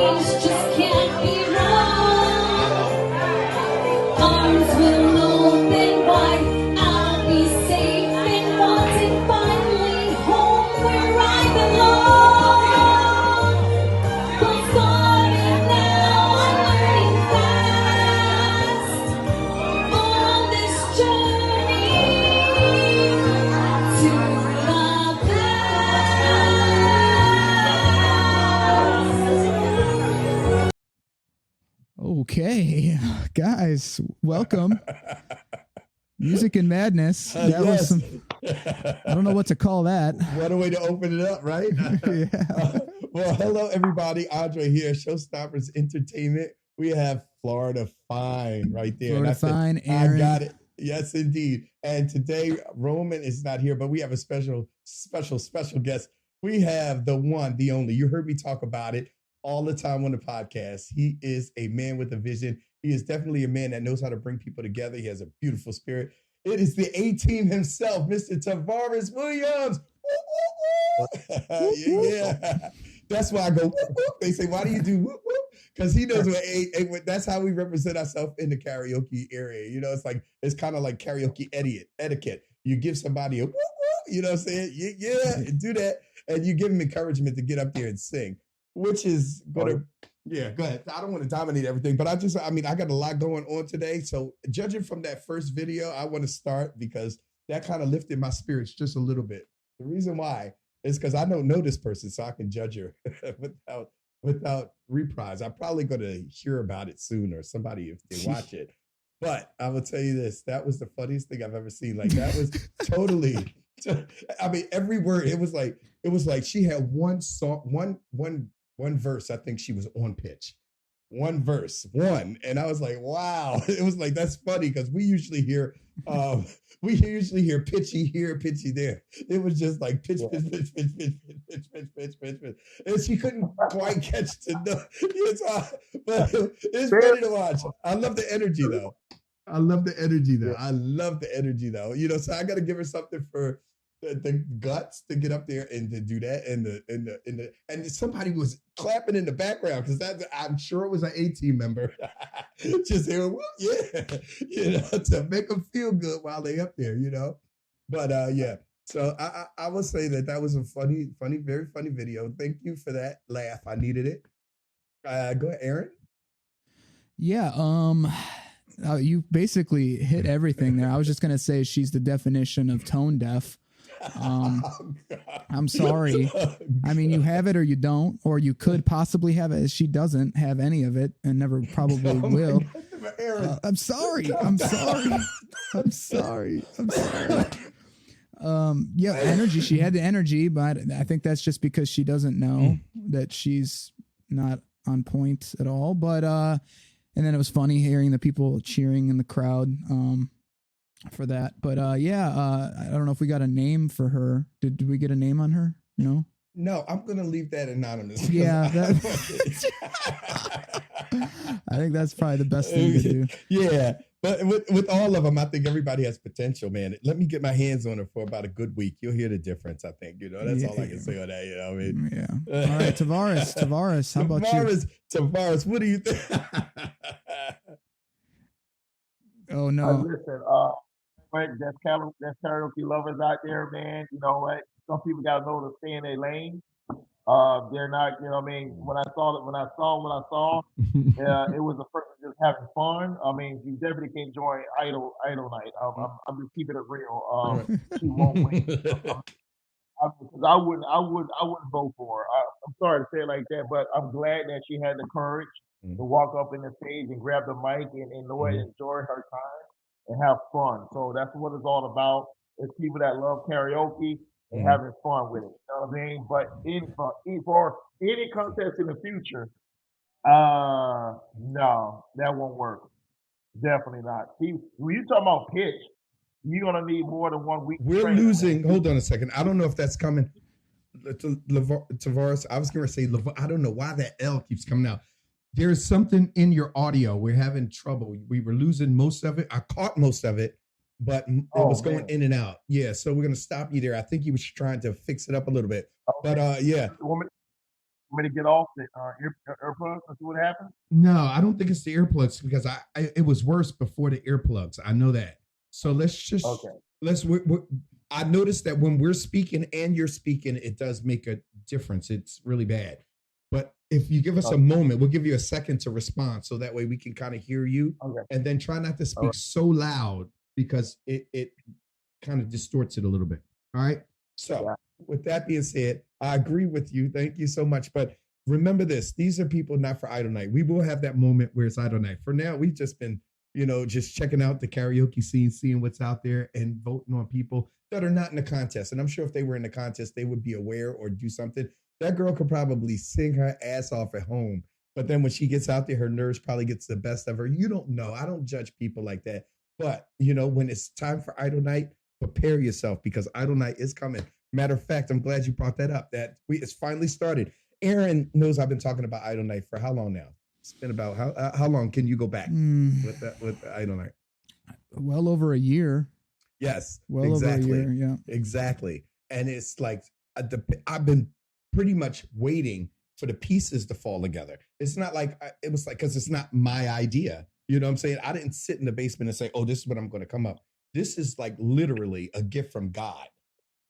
ways just can't be wrong. Arms will open wide, I'll be safe and wanted, finally home where I belong. But starting now, I'm learning fast on this journey to the past. Okay, guys, welcome. Music and Madness. That was some. I don't know what to call that. What a way to open it up, right? Yeah. Well, hello, everybody. Andre here, Showstoppers Entertainment. We have Florida Fine right there. Florida And I said, Fine, Aaron. I got it. Yes, indeed. And today, Roman is not here, but we have a special guest. We have the one, the only. You heard me talk about it all the time on the podcast. He is a man with a vision. He is definitely a man that knows how to bring people together. He has a beautiful spirit. It is the A-Team himself, Mr. Tavaris Williams. Yeah. That's why I go, whoop, whoop. They say, why do you do whoop, whoop? Because he knows what that's how we represent ourselves in the karaoke area. You know, it's kind of like karaoke etiquette. You give somebody a whoop, whoop, you know what I'm saying? Yeah, do that. And you give them encouragement to get up there and sing, which is going to, yeah, go ahead. I don't want to dominate everything, but I got a lot going on today. So judging from that first video, I want to start because that kind of lifted my spirits just a little bit. The reason why is because I don't know this person, so I can judge her without reprise. I'm probably going to hear about it soon, or somebody if they watch it. But I will tell you this: that was the funniest thing I've ever seen. Like that was totally. I mean, every word. It was like she had one song, one verse. I think she was on pitch. One verse, and I was like, wow. It was like, that's funny because we usually hear pitchy here, pitchy there. It was just like pitch, and she couldn't quite catch to know. But it's funny to watch. I love the energy though. You know, so I got to give her something for the guts to get up there and to do that, and somebody was clapping in the background because I'm sure it was an A-Team member just hearing, yeah, you know, to make them feel good while they up there, you know. But yeah, so I will say that was a funny, very funny video. Thank you for that laugh. I needed it. Go ahead, Aaron. Yeah. You basically hit everything there. I was just gonna say she's the definition of tone deaf. I'm sorry. I mean, you have it or you don't, or you could possibly have it. She doesn't have any of it and never probably will. I'm sorry. Yeah, energy. She had the energy, but I think that's just because she doesn't know that she's not on point at all. But and then it was funny hearing the people cheering in the crowd. For that, but I don't know if we got a name for her. Did we get a name on her? No, I'm gonna leave that anonymous. Yeah, I think that's probably the best thing to do. Yeah, but with all of them, I think everybody has potential, man. Let me get my hands on her for about a good week. You'll hear the difference. I think, you know, that's all I can say on that. You know what I mean? Yeah. All right, Tavaris, how about you? Tavaris, what do you think? Oh no! Listen, but there's karaoke lovers out there, man. You know what? Some people gotta know to stay in their lane. They're not, you know what I mean? When I saw what I saw, it was a person just having fun. I mean, you definitely can join Idol Night. I'm just keeping it real. She won't win. Because I wouldn't vote for her. I'm sorry to say it like that, but I'm glad that she had the courage to walk up in the stage and grab the mic and enjoy her time and have fun. So that's what it's all about. It's people that love karaoke and having fun with it. You know what I mean? But for any contest in the future, no, that won't work. Definitely not. See, when you talk about pitch, you're gonna need more than 1 week. We're losing. Hold on a second. I don't know if that's coming. Tavaris, I was going to say, I don't know why that L keeps coming out. There's something in your audio. We're having trouble. We were losing most of it. I caught most of it, but it was going in and out. Yeah, so we're going to stop you there. I think he was trying to fix it up a little bit. But yeah. Want me to get off the earplugs and see what happens? No, I don't think it's the earplugs because it was worse before the earplugs. I know that. So let's just Okay. I noticed that when we're speaking and you're speaking, it does make a difference. It's really bad. But if you give us a moment, we'll give you a second to respond so that way we can kind of hear you. Okay. And then try not to speak so loud because it kind of distorts it a little bit. All right. So with that being said, I agree with you. Thank you so much. But remember this, these are people not for Idol Night. We will have that moment where it's Idol Night. For now, we've just been, just checking out the karaoke scene, seeing what's out there and voting on people that are not in the contest. And I'm sure if they were in the contest, they would be aware or do something. That girl could probably sing her ass off at home. But then when she gets out there, her nerves probably gets the best of her. You don't know. I don't judge people like that. But, when it's time for Idol Night, prepare yourself because Idol Night is coming. Matter of fact, I'm glad you brought that up, that it's finally started. Aaron knows I've been talking about Idol Night for how long now? It's been about how long can you go back with the Idol Night? Well over a year. Yes, well exactly. Over a year, yeah, exactly. And it's like I've been pretty much waiting for the pieces to fall together. It's not like it was like because it's not my idea. You know what I'm saying? I didn't sit in the basement and say, "Oh, this is what I'm going to come up." This is like literally a gift from God.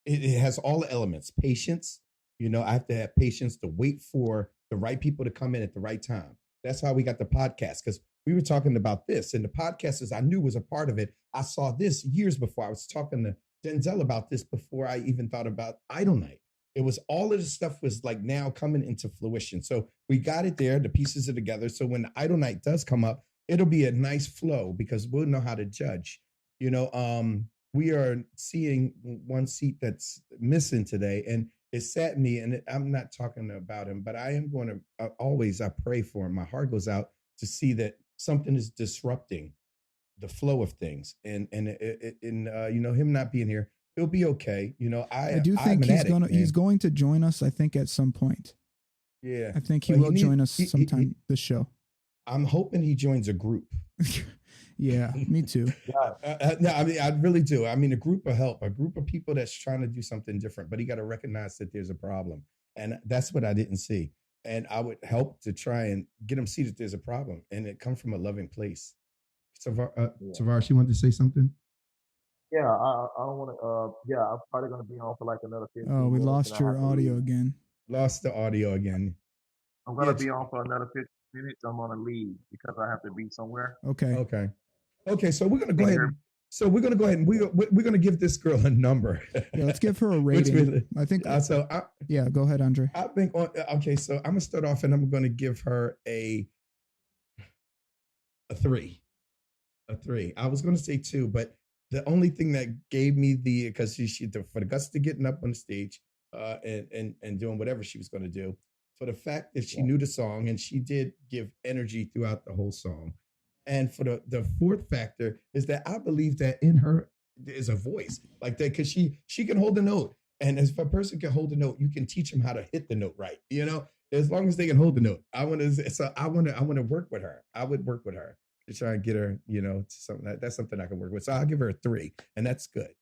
It has all the elements. Patience. I have to have patience to wait for the right people to come in at the right time. That's how we got the podcast because we were talking about this. And the podcast, as I knew was a part of it, I saw this years before. I was talking to Denzel about this before I even thought about Idol Night. It was all of this stuff was like now coming into fruition. So we got it there. The pieces are together. So when the Idol Night does come up, it'll be a nice flow because we'll know how to judge. We are seeing one seat that's missing today, and it saddened me. And I'm not talking about him, but I am going to always. I pray for him. My heart goes out to see that something is disrupting the flow of things, and him not being here, he'll be okay. I do think he's going to join us. I think at some point. Yeah, I think he will join us sometime this show. I'm hoping he joins a group. Yeah, me too. No, I really do. I mean, a group will help, a group of people that's trying to do something different, but you got to recognize that there's a problem. And that's what I didn't see. And I would help to try and get them to see that there's a problem and it comes from a loving place. Tavaris, you want to say something? Yeah, I don't want to, I'm probably going to be on for like another 15 minutes. Oh, we lost your audio again. Lost the audio again. I'm going to be on for another 15 minutes. I'm going to leave because I have to be somewhere. Okay, so we're gonna go ahead. We're gonna give this girl a number. Yeah, let's give her a rating. I think. Yeah, go ahead, Andre. I think. Okay, so I'm gonna start off, and I'm gonna give her a 3. A 3. I was gonna say 2, but the only thing that gave me because she for the guts to getting up on the stage, and doing whatever she was gonna do, for the fact that she knew the song and she did give energy throughout the whole song. And for the fourth factor is that I believe that in her is a voice like that because she can hold a note. And if a person can hold a note, you can teach them how to hit the note right. As long as they can hold the note. I want to work with her. I would work with her to try and get her, to something that's something I can work with. So I'll give her a 3, and that's good.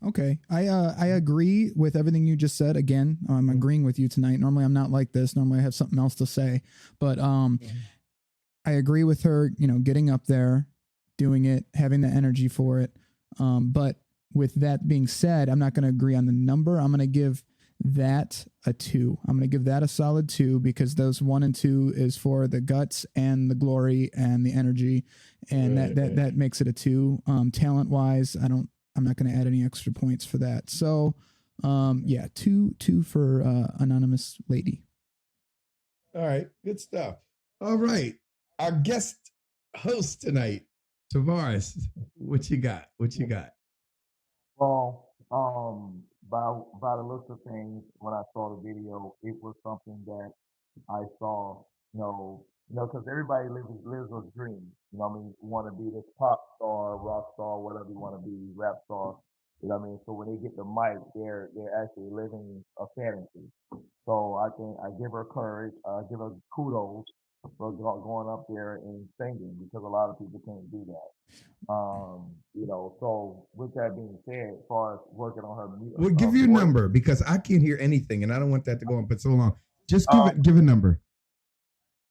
Okay. I agree with everything you just said. Again, I'm agreeing with you tonight. Normally I'm not like this. Normally I have something else to say, but I agree with her, getting up there, doing it, having the energy for it. But with that being said, I'm not going to agree on the number. I'm going to give that a 2. I'm going to give that a solid 2 because those 1 and 2 is for the guts and the glory and the energy. And that makes it a 2. Talent wise, I'm not going to add any extra points for that. So, 2 for anonymous lady. All right. Good stuff. All right. Our guest host tonight, Tavaris, what you got? Well, by the looks of things, when I saw the video, it was something that I saw, because everybody lives a dream. You want to be this pop star, rock star, whatever you want to be, rap star. So when they get the mic, they're actually living a fantasy. So I give her courage. I give her kudos for going up there and singing because a lot of people can't do that. So with that being said, as far as working on her music, we'll give you a number because I can't hear anything and I don't want that to go on for so long. Just give a number.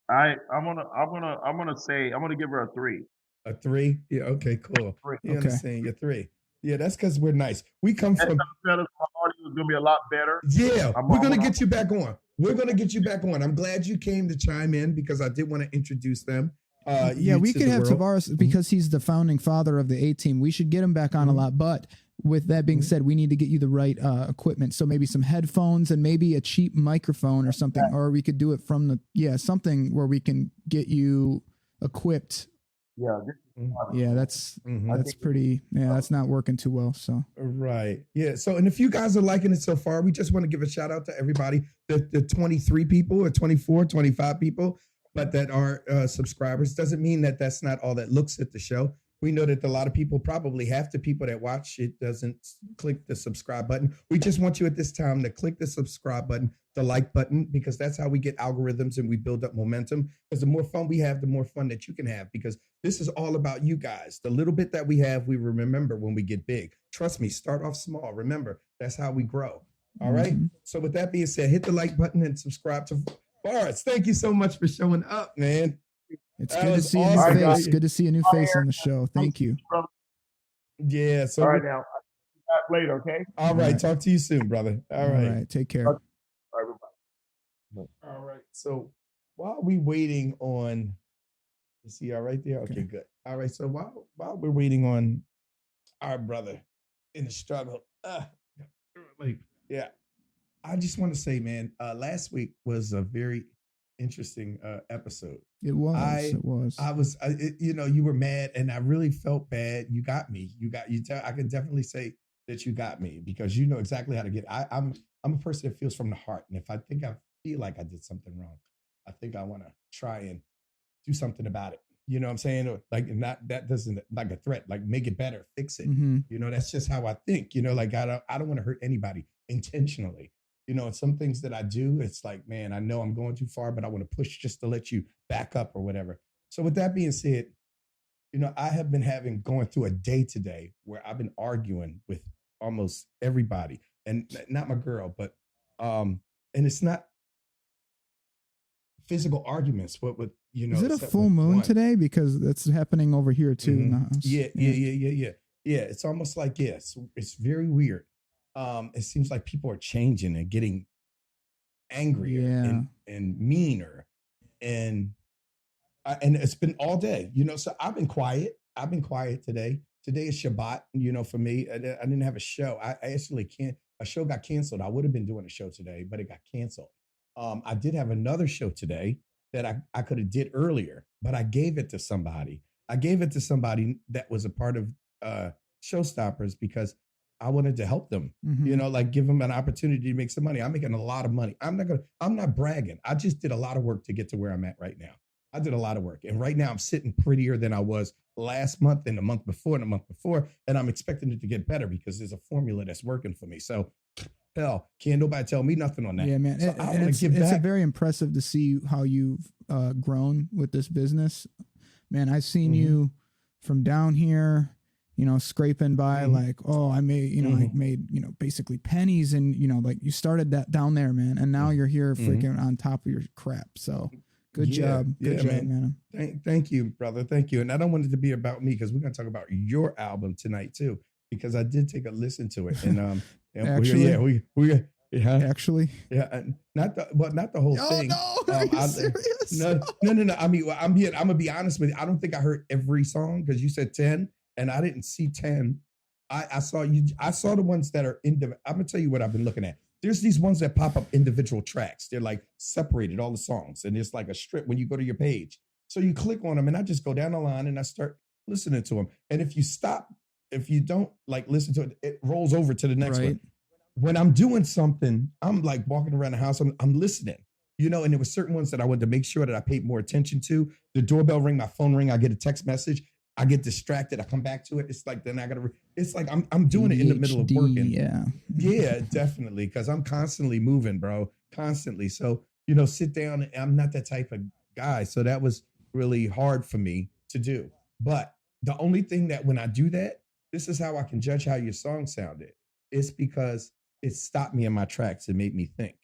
I'm gonna give her a 3. A 3? Yeah, okay, cool. 3. You Okay. understand? You're 3. Yeah, that's because we're nice. We come Next from time, fellas, my audio is gonna be a lot better. Yeah, I'm- we're I'm gonna gonna- get you back on. We're gonna get you back on. I'm glad you came to chime in because I did want to introduce them. Yeah, you we to could the have world. Tavaris because he's the founding father of the A team. We should get him back on a lot. But with that being said, we need to get you the right equipment. So maybe some headphones and maybe a cheap microphone or something, or we could do it from something where we can get you equipped. Yeah. Yeah, that's pretty. Yeah, that's not working too well. So Right. Yeah. So, and if you guys are liking it so far, we just want to give a shout out to everybody, the 23 people or 24, 25 people, but that are subscribers. Doesn't mean that that's not all that looks at the show. We know that a lot of people, probably half the people that watch it doesn't click the subscribe button. We just want you at this time to click the subscribe button, the like button, because that's how we get algorithms and we build up momentum. Because the more fun we have, the more fun that you can have, because this is all about you guys. The little bit that we have, we remember when we get big. Trust me, start off small. Remember, that's how we grow. All right. So with that being said, hit the like button and subscribe to Tavaris. Thank you so much for showing up, man. it's That good to was see a awesome. new face. Good to see a new face on the show. Thank you. Yeah. So All right, now. Back later, okay? all right. Talk to you soon, brother. All right. Take care. All right, bye-bye. All right. So while we waiting on, you see all right there? Okay, good. All right. So while we're waiting on our brother in the struggle, yeah, I just want to say, man, last week was a very interesting episode. It was. You were mad, and I really felt bad. You got me. I can definitely say that you got me because you know exactly how to get. I'm a person that feels from the heart, and if I feel like I did something wrong, I think I want to try and do something about it. You know what I'm saying? Or like not that doesn't like a threat, like make it better, fix it. You know, that's just how I think. You know, like I don't want to hurt anybody intentionally. You know, and some things that I do, it's like, man, I know I'm going too far, but I want to push just to let you back up or whatever. So with that being said, you know, I have been going through a day today where I've been arguing with almost everybody, and not my girl, but and it's not physical arguments, but with Is it a full moon today? Because that's happening over here too. In the house. Yeah. It's almost like it's very weird. It seems like people are changing and getting angrier and meaner, and it's been all day, you know. So I've been quiet today. Today is Shabbat, you know. For me, I didn't have a show. I actually can't. A show got canceled. I would have been doing a show today, but it got canceled. I did have another show today that I could have did earlier, but I gave it to somebody. That was a part of Showstoppers because I wanted to help them, you know, like give them an opportunity to make some money. I'm making a lot of money. I'm not bragging. I just did a lot of work to get to where I'm at right now. I did a lot of work. And right now I'm sitting prettier than I was last month and the month before and the month before. And I'm expecting it to get better because there's a formula that's working for me. So hell, can't nobody tell me nothing on that. Yeah, man. So It's very impressive to see how you've grown with this business. Man, I've seen you from down here, you know, scraping by like, oh, I made, I made, basically pennies, and, like you started that down there, man. And now you're here freaking on top of your crap. So good job. Good job, man. Thank you, brother. Thank you. And I don't want it to be about me because we're going to talk about your album tonight too, because I did take a listen to it. And, actually, actually, not the whole thing. No, are you serious? No. I mean, I'm gonna be honest with you. I don't think I heard every song because you said 10, and I didn't see 10. I saw the ones that are I'm gonna tell you what I've been looking at. There's these ones that pop up individual tracks. They're like separated, all the songs, and it's like a strip when you go to your page. So you click on them, and I just go down the line and I start listening to them. And if you don't like listen to it, it rolls over to the next one. When I'm doing something, I'm like walking around the house, I'm listening, and there were certain ones that I wanted to make sure that I paid more attention to. The doorbell ring, my phone ring, I get a text message, I get distracted, I come back to it. It's like, then it's like I'm doing it in the middle of working. Yeah, definitely. Cause I'm constantly moving, bro, constantly. So, sit down. I'm not that type of guy. So that was really hard for me to do. But the only thing that when I do that, this is how I can judge how your song sounded. It's because it stopped me in my tracks and made me think.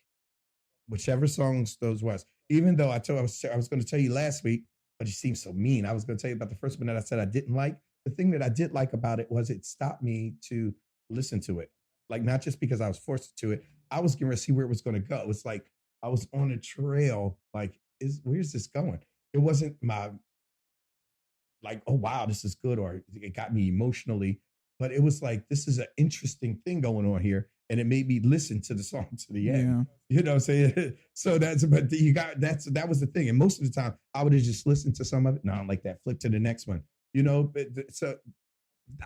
whichever songs those was. Even though I was going to tell you last week, but you seem so mean. I was going to tell you about the first one that I said I didn't like. The thing that I did like about it was it stopped me to listen to it. Like not just because I was forced to it. I was going to see where it was going to go. It was like I was on a trail. Like, where's this going? It wasn't my like, oh wow, this is good, or it got me emotionally. But it was like, this is an interesting thing going on here. And it made me listen to the song to the end. Yeah. You know what I'm saying? So that was the thing. And most of the time I would have just listened to some of it. No, I don't like that. Flip to the next one. You know, so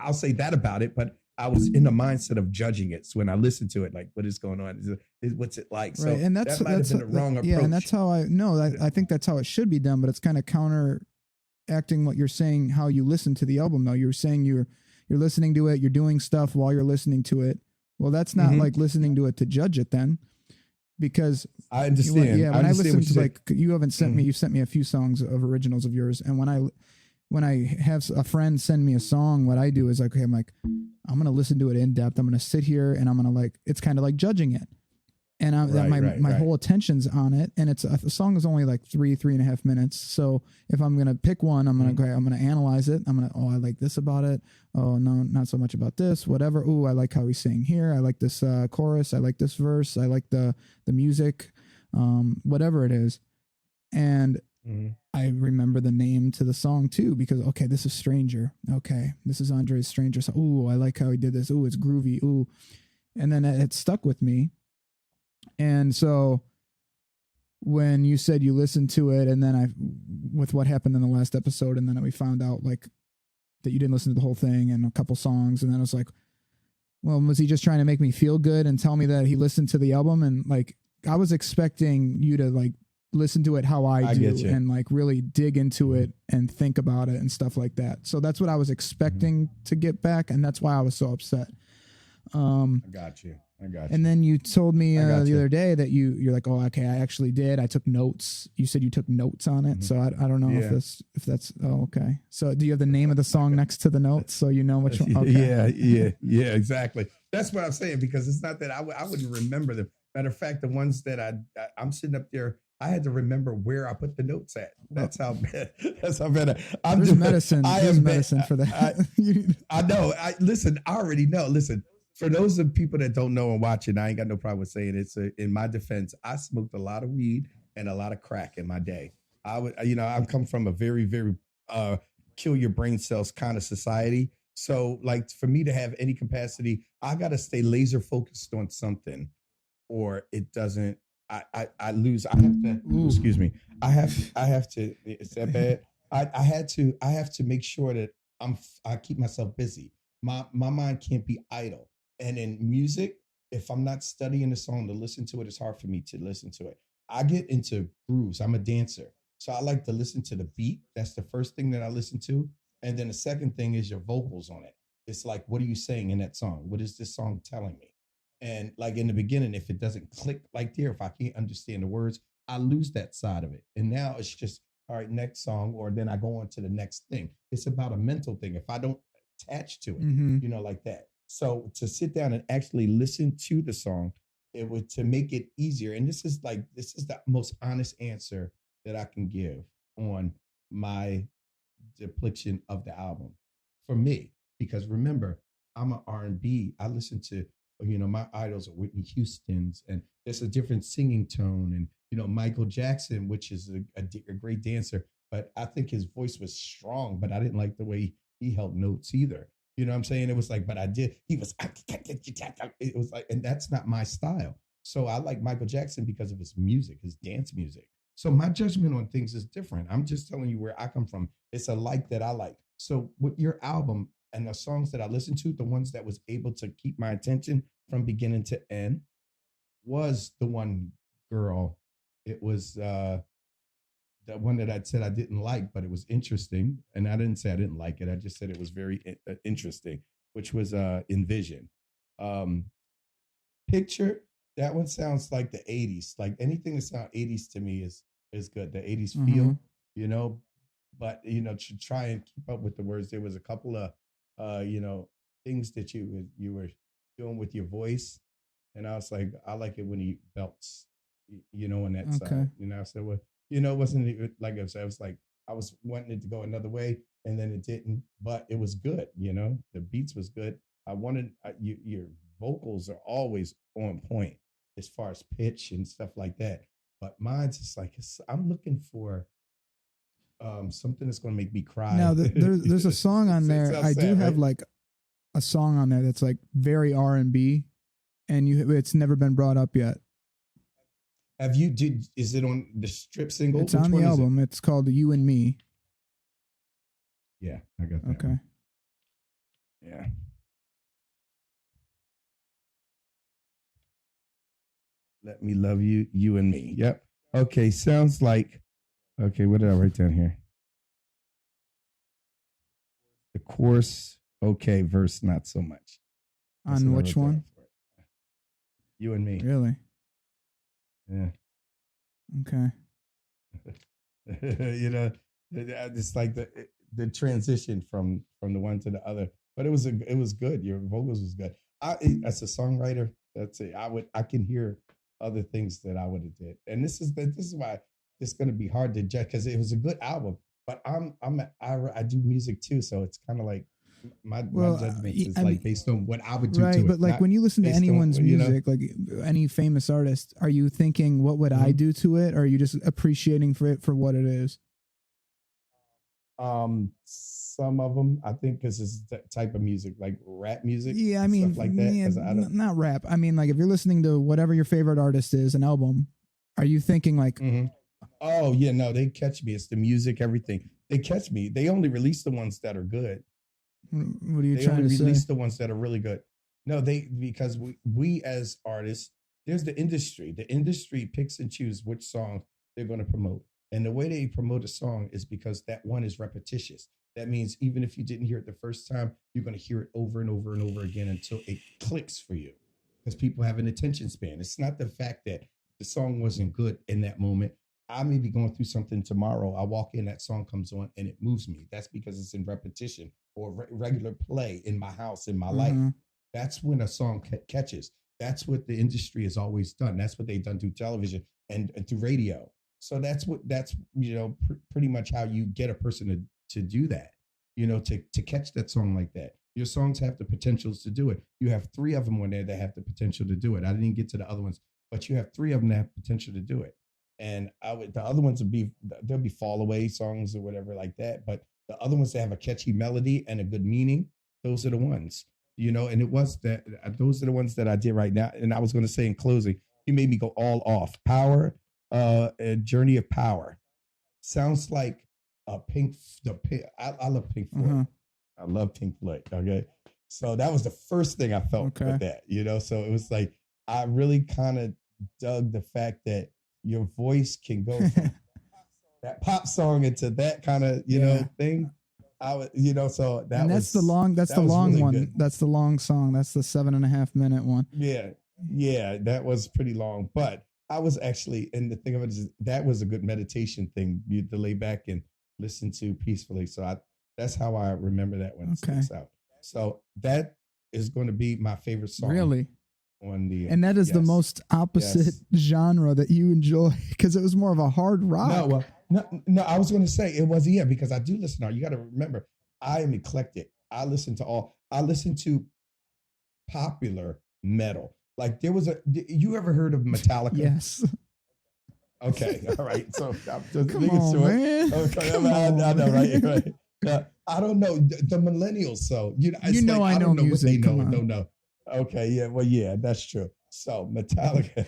I'll say that about it, but I was in the mindset of judging it. So when I listened to it, like, what is going on? What's it like? Right. And that might have been the wrong approach. Yeah, and that's how I think that's how it should be done, but it's kind of counteracting what you're saying, how you listen to the album though. You're saying you're listening to it, you're doing stuff while you're listening to it. Well, that's not like listening to it to judge it then. Because I understand. When I listen to like you haven't sent me, you've sent me a few songs of originals of yours, and when I have a friend send me a song, what I do is like, okay, I'm going to listen to it in depth. I'm going to sit here and I'm going to it's kind of like judging it. And my whole attention's on it. And the song is only like 3.5 minutes. So if I'm going to pick one, I'm going to I'm going to analyze it. I'm going to, I like this about it. Oh no, not so much about this, whatever. Oh, I like how he's saying here. I like this chorus. I like this verse. I like the music, whatever it is. And I remember the name to the song too, because, okay, this is Stranger. Okay. This is Andre's Stranger. So, ooh, I like how he did this. Ooh, it's groovy. Ooh. And then it stuck with me. And so when you said you listened to it, and then with what happened in the last episode, and then we found out like that you didn't listen to the whole thing and a couple songs. And then I was like, well, was he just trying to make me feel good and tell me that he listened to the album? And like, I was expecting you to like listen to it how I do and like really dig into it and think about it and stuff like that. So that's what I was expecting to get back. And that's why I was so upset. I got you. And then you told me the other day that you're like, oh, okay, I actually did. I took notes. You said you took notes on it. So I don't know if that's, oh, okay. So do you have the name of the song next to the notes so you know which one? Okay. Yeah, exactly. That's what I'm saying, because it's not that I wouldn't remember them. Matter of fact, the ones that I'm sitting up there, I had to remember where I put the notes at. That's how bad. There's medicine for that. I know. Listen, I already know. Listen, for those of people that don't know and watching, I ain't got no problem with saying it. In my defense, I smoked a lot of weed and a lot of crack in my day. I'm come from a very, very kill your brain cells kind of society. So like for me to have any capacity, I got to stay laser focused on something, or it doesn't. I lose. I have to. Excuse me. I have to. Is that bad? I have to make sure that I keep myself busy. My mind can't be idle. And in music, if I'm not studying the song to listen to it, it's hard for me to listen to it. I get into grooves. I'm a dancer. So I like to listen to the beat. That's the first thing that I listen to. And then the second thing is your vocals on it. It's like, what are you saying in that song? What is this song telling me? And like in the beginning, if it doesn't click like there, if I can't understand the words, I lose that side of it. And now it's just, all right, next song, or then I go on to the next thing. It's about a mental thing. If I don't attach to it, like that. So to sit down and actually listen to the song, it would to make it easier. And this is the most honest answer that I can give on my depiction of the album for me, because remember, I'm an R&B. I listen to, my idols are Whitney Houston's, and there's a different singing tone, and Michael Jackson, which is a great dancer, but I think his voice was strong, but I didn't like the way he held notes either. You know what I'm saying? It was like, but he was, it was like, and that's not my style. So I like Michael Jackson because of his music, his dance music. So my judgment on things is different. I'm just telling you where I come from. It's a like that I like. So with your album and the songs that I listened to, the ones that was able to keep my attention from beginning to end was the one girl. It was the one that I said I didn't like, but it was interesting. And I didn't say I didn't like it. I just said it was very interesting, which was Envision. Picture, that one sounds like the 80s. Like anything that sounds 80s to me is good. The 80s feel, but to try and keep up with the words, there was a couple of things that you were doing with your voice. And I was like, I like it when he belts. on that Okay. side. I said, well, it wasn't like I said, it was like I was wanting it to go another way, and then it didn't. But it was good. The beats was good. I wanted your vocals are always on point as far as pitch and stuff like that. But mine's just like I'm looking for something that's going to make me cry. Now there's a song on there. I do have like a song on there that's like very R&B, and it's never been brought up yet. Have you is it on the strip single? It's on the album. It's called You and Me. Yeah, I got that. Okay. One. Yeah. Let me love you, you and me. Yep. Okay, sounds like okay, what did I write down here? The chorus, okay, verse not so much. On which one? You and Me. Really? Yeah. Okay. It's like the transition from the one to the other, but it was good. Your vocals was good. As a songwriter, that's it. I can hear other things that I would have did, and this is why it's going to be hard to judge because it was a good album. But I do music too, so it's kind of like my judgment is like based on what I would do right, to it. But like when you listen to anyone's music, like any famous artist, are you thinking, what would I do to it? Or are you just appreciating for it for what it is? Some of them, I think, because it's that type of music, like rap music. Yeah, I mean, stuff like that. yeah, not rap. I mean, like if you're listening to whatever your favorite artist is, an album, are you thinking like, oh yeah, no, they catch me. It's the music, everything. They catch me. They only release the ones that are good. What are you they trying only to say? release the ones that are really good. No, because we as artists, there's the industry. The industry picks and chooses which song they're going to promote. And the way they promote a song is because that one is repetitious. That means even if you didn't hear it the first time, you're going to hear it over and over and over again until it clicks for you. Because people have an attention span. It's not the fact that the song wasn't good in that moment. I may be going through something tomorrow. I walk in, that song comes on, and it moves me. That's because it's in repetition or regular play in my house, in my life. That's when a song catches. That's what the industry has always done. That's what they've done through television and through radio. So that's pretty much how you get a person to do that, to catch that song like that. Your songs have the potentials to do it. You have 3 of them on there that have the potential to do it. I didn't get to the other ones, but you have 3 of them that have potential to do it. And the other ones there'll be fall away songs or whatever like that. But the other ones that have a catchy melody and a good meaning, those are the ones, and it was that those are the ones that I did right now. And I was going to say in closing, you made me go all off. Power, a Journey of Power. Sounds like I love Pink Floyd. I love Pink Floyd. Okay. So that was the first thing I felt with that, so it was like, I really kind of dug the fact that your voice can go from that pop song into that kind of, thing. I would, so that that's the long really one. Good. That's the long song. That's the 7.5 minute one. Yeah, that was pretty long. But I was actually, and the thing of it is, that was a good meditation thing. You to lay back and listen to peacefully. So that's how I remember that one. Sticks out. So that is going to be my favorite song. Really? And that is the most opposite genre that you enjoy, because it was more of a hard rock. No, I was going to say it was, because I do listen to, you got to remember, I am eclectic. I listen to popular metal. Like you ever heard of Metallica? Yes. Okay. All right. So I'm just Come on, man. Okay. I know, right. I don't know the millennials. So I know music. What they know. Don't know. Okay, yeah, well, yeah, that's true. So Metallica.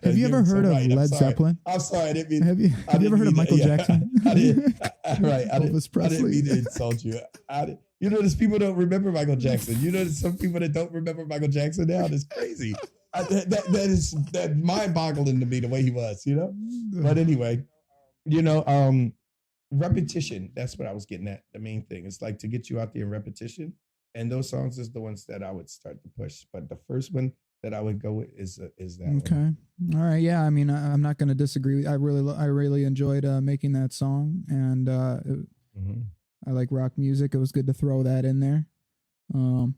Have you ever heard of Led Zeppelin? I'm sorry, I didn't mean. Have you ever heard of Michael Jackson? I didn't. Right, Elvis Presley. I didn't mean to insult you. There's people don't remember Michael Jackson. There's some people that don't remember Michael Jackson now. That's crazy. That mind-boggling to me the way he was. But anyway, repetition. That's what I was getting at. The main thing. It's like to get you out there in repetition. And those songs is the ones that I would start to push. But the first one that I would go with is that okay. one. All right. Yeah. I mean, I'm not going to disagree. I really enjoyed making that song, and I like rock music. It was good to throw that in there. And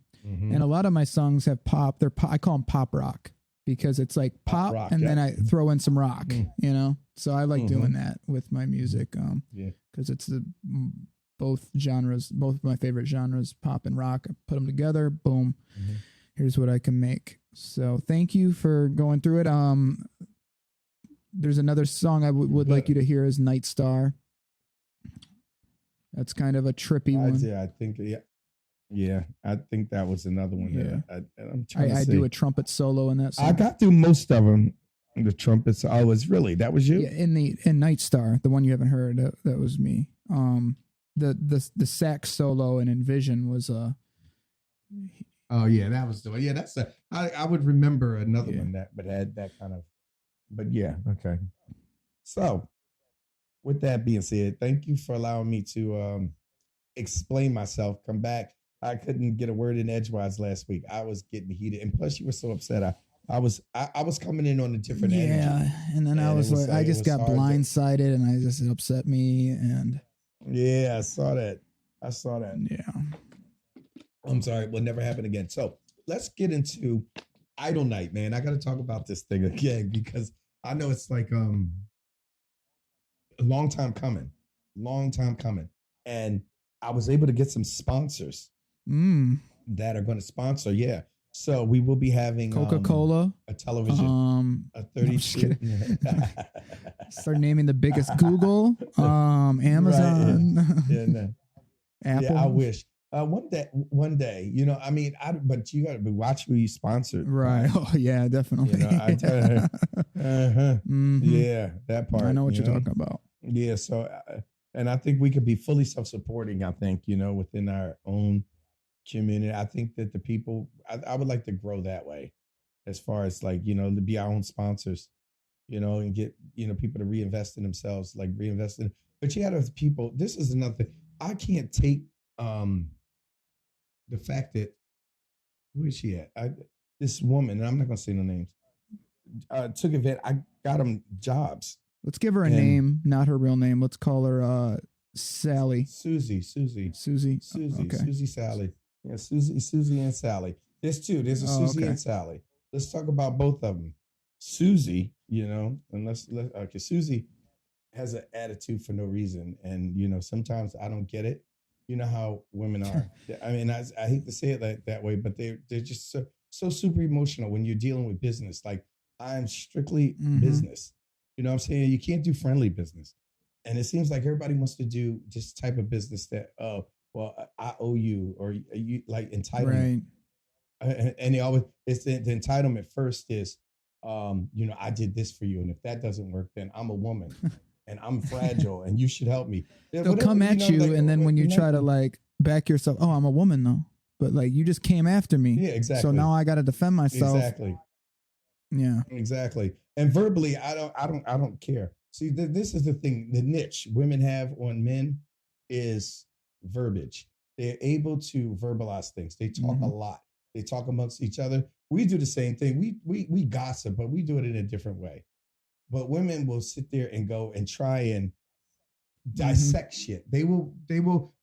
a lot of my songs have pop. I call them pop rock. because it's like pop rock, and then yeah. I throw in some rock, you know? So I like doing Mhm. that with my music. Yeah. Cause it's both genres, both of my favorite genres, pop and rock. I put them together. Boom. Mhm. Here's what I can make. So thank you for going through it. There's another song I would like you to hear is Night Star. That's kind of a trippy one. I think, yeah, I think that was another one. Yeah. That I'm trying to I see. do a trumpet solo in that song. I got through most of them. The trumpets. Oh, was really that was you? Yeah, in Night Star, the one you haven't heard, that was me. The sax solo in Envision was Oh yeah, that was the one. Yeah, that's I would remember another Yeah. one that had that kind of. But yeah, okay. So, with that being said, thank you for allowing me to explain myself. Come back. I couldn't get a word in edgewise last week. I was getting heated, and plus you were so upset. I was coming in on a different energy. yeah, and then I And was it was like, I it just was got hard to- blindsided, and I just it upset me, and Yeah, I saw that. yeah, I'm sorry, it will never happen again. So let's get into Idol Night, man. I got to talk about this thing again because I know it's like a long time coming, and I was able to get some sponsors that are going to sponsor. Yeah, so we will be having Coca-Cola, a television, a no, I'm just 32. start naming the biggest Google, Amazon, yeah, no. Apple. Yeah, I wish. One day, you know, I mean, but you got to watch who you sponsored. Right. Oh yeah, definitely. You know, I tell you, Mhm. yeah, that part. I know what you you're talking about. Yeah, so, and I think we could be fully self-supporting. I think, you know, within our own community. I think that the people, I would like to grow that way, as far as like, you know, to be our own sponsors, you know, and get, you know, people to reinvest in themselves, like reinvest in. But you got to people. This is another thing. I can't take the fact that where is she at? This woman, and I'm not gonna say no names. Took advantage. I got them jobs. Let's give her a And- name, not her real name. Let's call her Sally. Susie. Susie. Okay. Susie, Sally. Yeah, Susie and Sally. There's two. There's a Oh, Susie okay. and Sally. Let's talk about both of them. Susie, you know, and okay, Susie has an attitude for no reason. And, you know, sometimes I don't get it. You know how women are. I mean, I hate to say it that way, but they're just so super emotional when you're dealing with business. Like, I'm strictly Mhm. business. You know what I'm saying? You can't do friendly business. And it seems like everybody wants to do this type of business that, oh, well, I owe you, or you like entitlement. Right. And they always, it's the entitlement first is, you know, I did this for you. And if that doesn't work, then I'm a woman and I'm fragile and you should help me. They'll come at know, you, like, and then when you try to nothing. like back yourself, oh, I'm a woman though, but like you just came after me. Yeah, exactly. So now I got to defend myself. Exactly. Yeah. Exactly. And verbally, I don't care. See, this is the thing. The niche women have on men is verbiage. They're able to verbalize things. They talk a lot. They talk amongst each other. We do the same thing. We gossip, but we do it in a different way. But women will sit there and go and try and dissect shit. They will,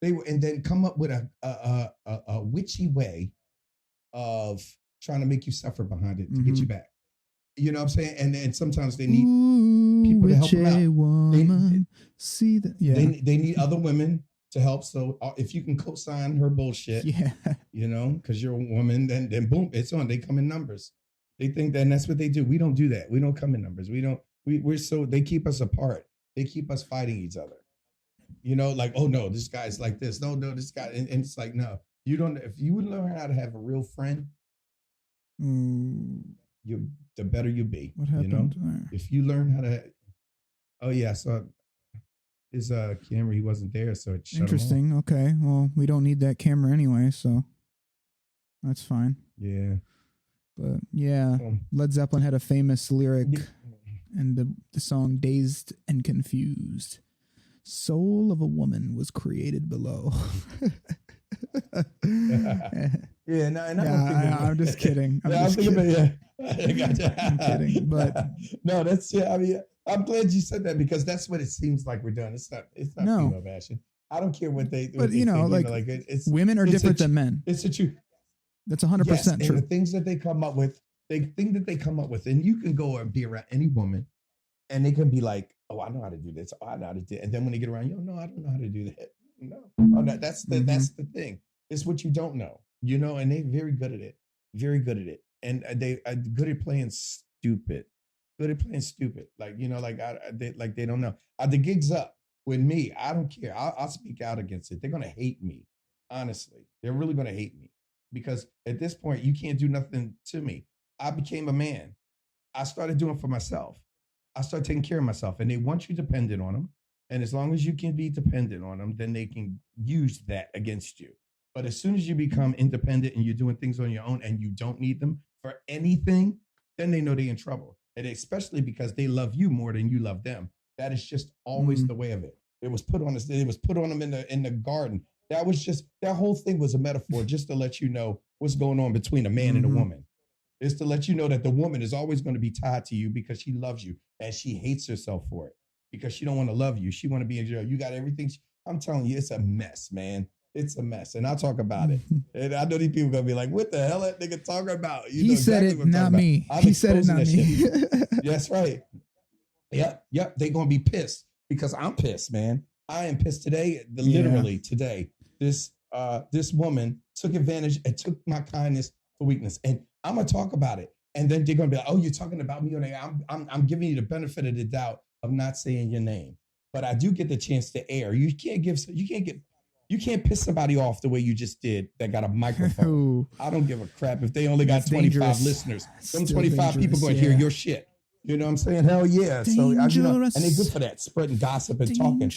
and then come up with a witchy way of trying to make you suffer behind it to get you back. You know what I'm saying? And then sometimes they need people to help them out. Woman, see that? Yeah. They need other women to help. So if you can co-sign her bullshit, Yeah. you know, because you're a woman, then boom, it's on. They come in numbers. They think that, and that's what they do. We don't do that. We don't come in numbers. We're so, they keep us apart. They keep us fighting each other. You know, like, oh no, this guy's like this. No, this guy, and it's like, no, you don't. If you would learn how to have a real friend, the better you be. What happened You know, there? if you learn how to. Oh yeah, so his camera, he wasn't there, so it shut him off. Interesting. Okay. Well, we don't need that camera anyway, so that's fine. Yeah. But yeah, Led Zeppelin had a famous lyric in the song "Dazed and Confused." Soul of a woman was created below. Yeah, no, and I'm just kidding. I'm kidding, but no, that's I mean, I'm glad you said that because that's what it seems like we're doing. It's not No. female bashing. I don't care what they. But they you know, think, like it's women are it's different than men. It's the truth. That's 100% Yes, and true. the things that they come up with, they think that they come up with, and you can go and be around any woman, and they can be like, "Oh, I know how to do this. Oh, I know how to do," and then when they get around, no, I don't know how to do that. No, oh, no, that's the thing. It's what you don't know, and they're very good at it, very good at it, and they are good at playing stupid, like they don't know. The gig's up with me. I don't care. I'll speak out against it. They're gonna hate me. Honestly, they're really gonna hate me because at this point, you can't do nothing to me. I became a man. I started doing for myself. I started taking care of myself, and they want you dependent on them. And as long as you can be dependent on them, then they can use that against you. But as soon as you become independent and you're doing things on your own and you don't need them for anything, then they know they're in trouble. And especially because they love you more than you love them. That is just always the way of it. It was put on us. It was put on them in the garden. That whole thing was a metaphor just to let you know what's going on between a man and a woman. It's to let you know that the woman is always going to be tied to you because she loves you and she hates herself for it because she don't want to love you. She want to be in jail. You got everything. I'm telling you, it's a mess, man. It's a mess. And I'll talk about it. And I know these people going to be like, what the hell that nigga talking about? He said it, not me. He said it, not me. That's right. Yep. They're going to be pissed because I'm pissed, man. I am pissed today. Literally today, this woman took advantage and took my kindness for weakness. And I'm going to talk about it. And then they're going to be like, oh, you're talking about me. I'm giving you the benefit of the doubt of not saying your name. But I do get the chance to air. You can't piss somebody off the way you just did that got a microphone. I don't give a crap if they only got 25 listeners. Them 25 people going to hear your shit. You know what I'm saying? Hell yeah. Dangerous. So and they're good for that, spreading gossip and talking.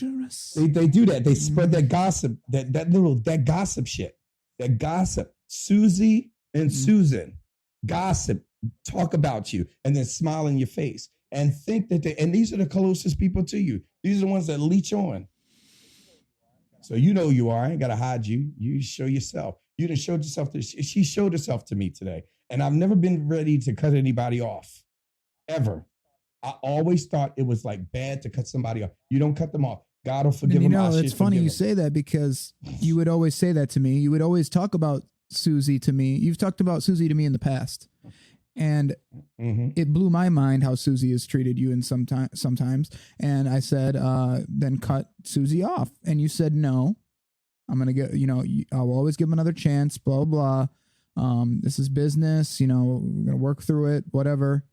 They do that. They spread that gossip, that gossip shit. That gossip. Susie and Susan gossip, talk about you, and then smile in your face and think that and these are the closest people to you. These are the ones that leech on. So you know who you are. I ain't got to hide you. You show yourself. You done showed yourself. She showed herself to me today. And I've never been ready to cut anybody off, ever. I always thought it was like bad to cut somebody off. You don't cut them off. God will forgive them. It's funny you say that because you would always say that to me. You would always talk about Susie to me. You've talked about Susie to me in the past. And it blew my mind how Susie has treated you sometimes. And I said, then cut Susie off. And you said, no, I'm going to get, I'll always give him another chance, blah, blah. This is business, we're going to work through it, whatever.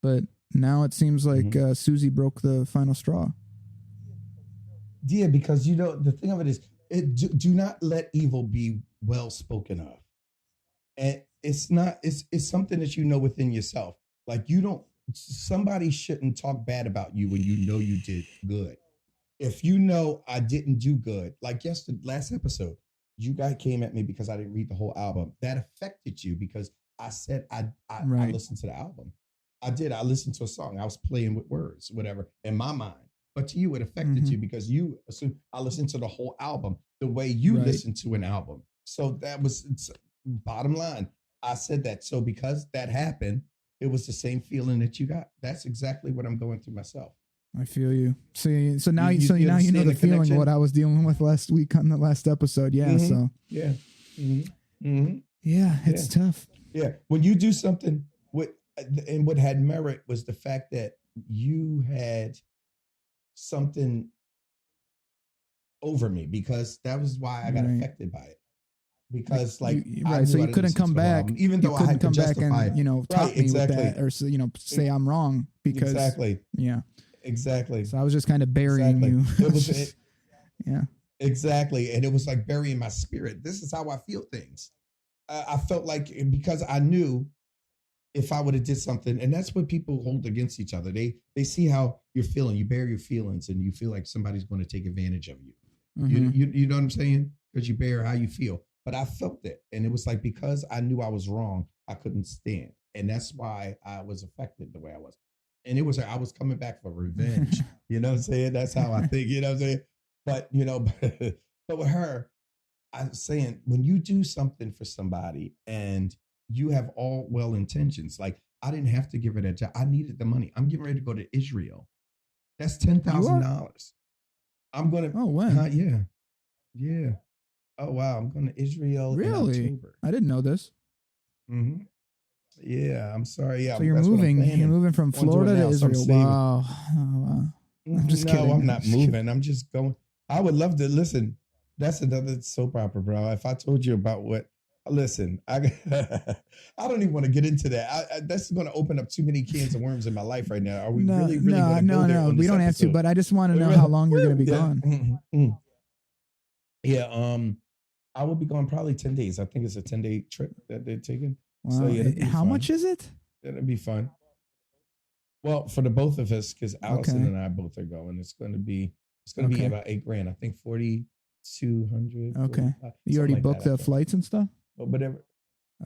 But now it seems like Susie broke the final straw. Yeah, because, the thing of it is, do not let evil be well spoken of. And it's something that within yourself. Like somebody shouldn't talk bad about you when you did good. If I didn't do good, like last episode, you guys came at me because I didn't read the whole album. That affected you because I said I listened to the album. I did. I listened to a song. I was playing with words, whatever, in my mind. But to you, it affected you because you assumed I listened to the whole album the way you listen to an album. So that was bottom line. I said that. So because that happened, it was the same feeling that you got. That's exactly what I'm going through myself. I feel you. So now you know the feeling what I was dealing with last week on the last episode. Yeah. So yeah. Yeah, it's tough. Yeah. When you do something and what had merit was the fact that you had something over me because that was why I got affected by it. Because so you couldn't come back, even though I had to justify and top me with that, or say I'm wrong because exactly. So I was just kind of burying you. It was yeah, exactly, and it was like burying my spirit. This is how I feel things. I felt like because I knew if I would have did something, and that's what people hold against each other. They see how you're feeling, you bury your feelings, and you feel like somebody's going to take advantage of you. You know what I'm saying? Because you bear how you feel. But I felt it. And it was like, because I knew I was wrong, I couldn't stand. And that's why I was affected the way I was. And it was like, I was coming back for revenge. You know what I'm saying? That's how I think, you know what I'm saying? But, but with her, I'm saying, when you do something for somebody and you have all well intentions, like I didn't have to give her that job. I needed the money. I'm getting ready to go to Israel. That's $10,000. I'm going to. Oh, wow. Yeah. Oh, wow. I'm going to Israel in Really? October. I didn't know this. Yeah, I'm sorry. Yeah, So you're that's what I'm moving. planning You're moving from on doing Florida to now, so I'm Israel. saving. Wow. Oh, wow. I'm just No, kidding. I'm not just kidding. moving. I'm just going. I would love to listen. That's another soap opera, bro. If I told you about what, listen, I I don't even want to get into that. That's going to open up too many cans of worms in my life right now. Are we No, really going to go there on we this don't have to. episode? But I just want to know how long you're going to be Yeah. gone. Yeah. I will be gone probably 10 days. I think it's a 10-day trip that they're taking. Wow. So yeah, it'll be How fun. much is it? It'll be fun. Well, for the both of us, because Allison Okay. and I both are going, it's going to be about $8,000. I think 4,200. Okay. 45, You already something like booked that, I the think. flights and stuff? But whatever.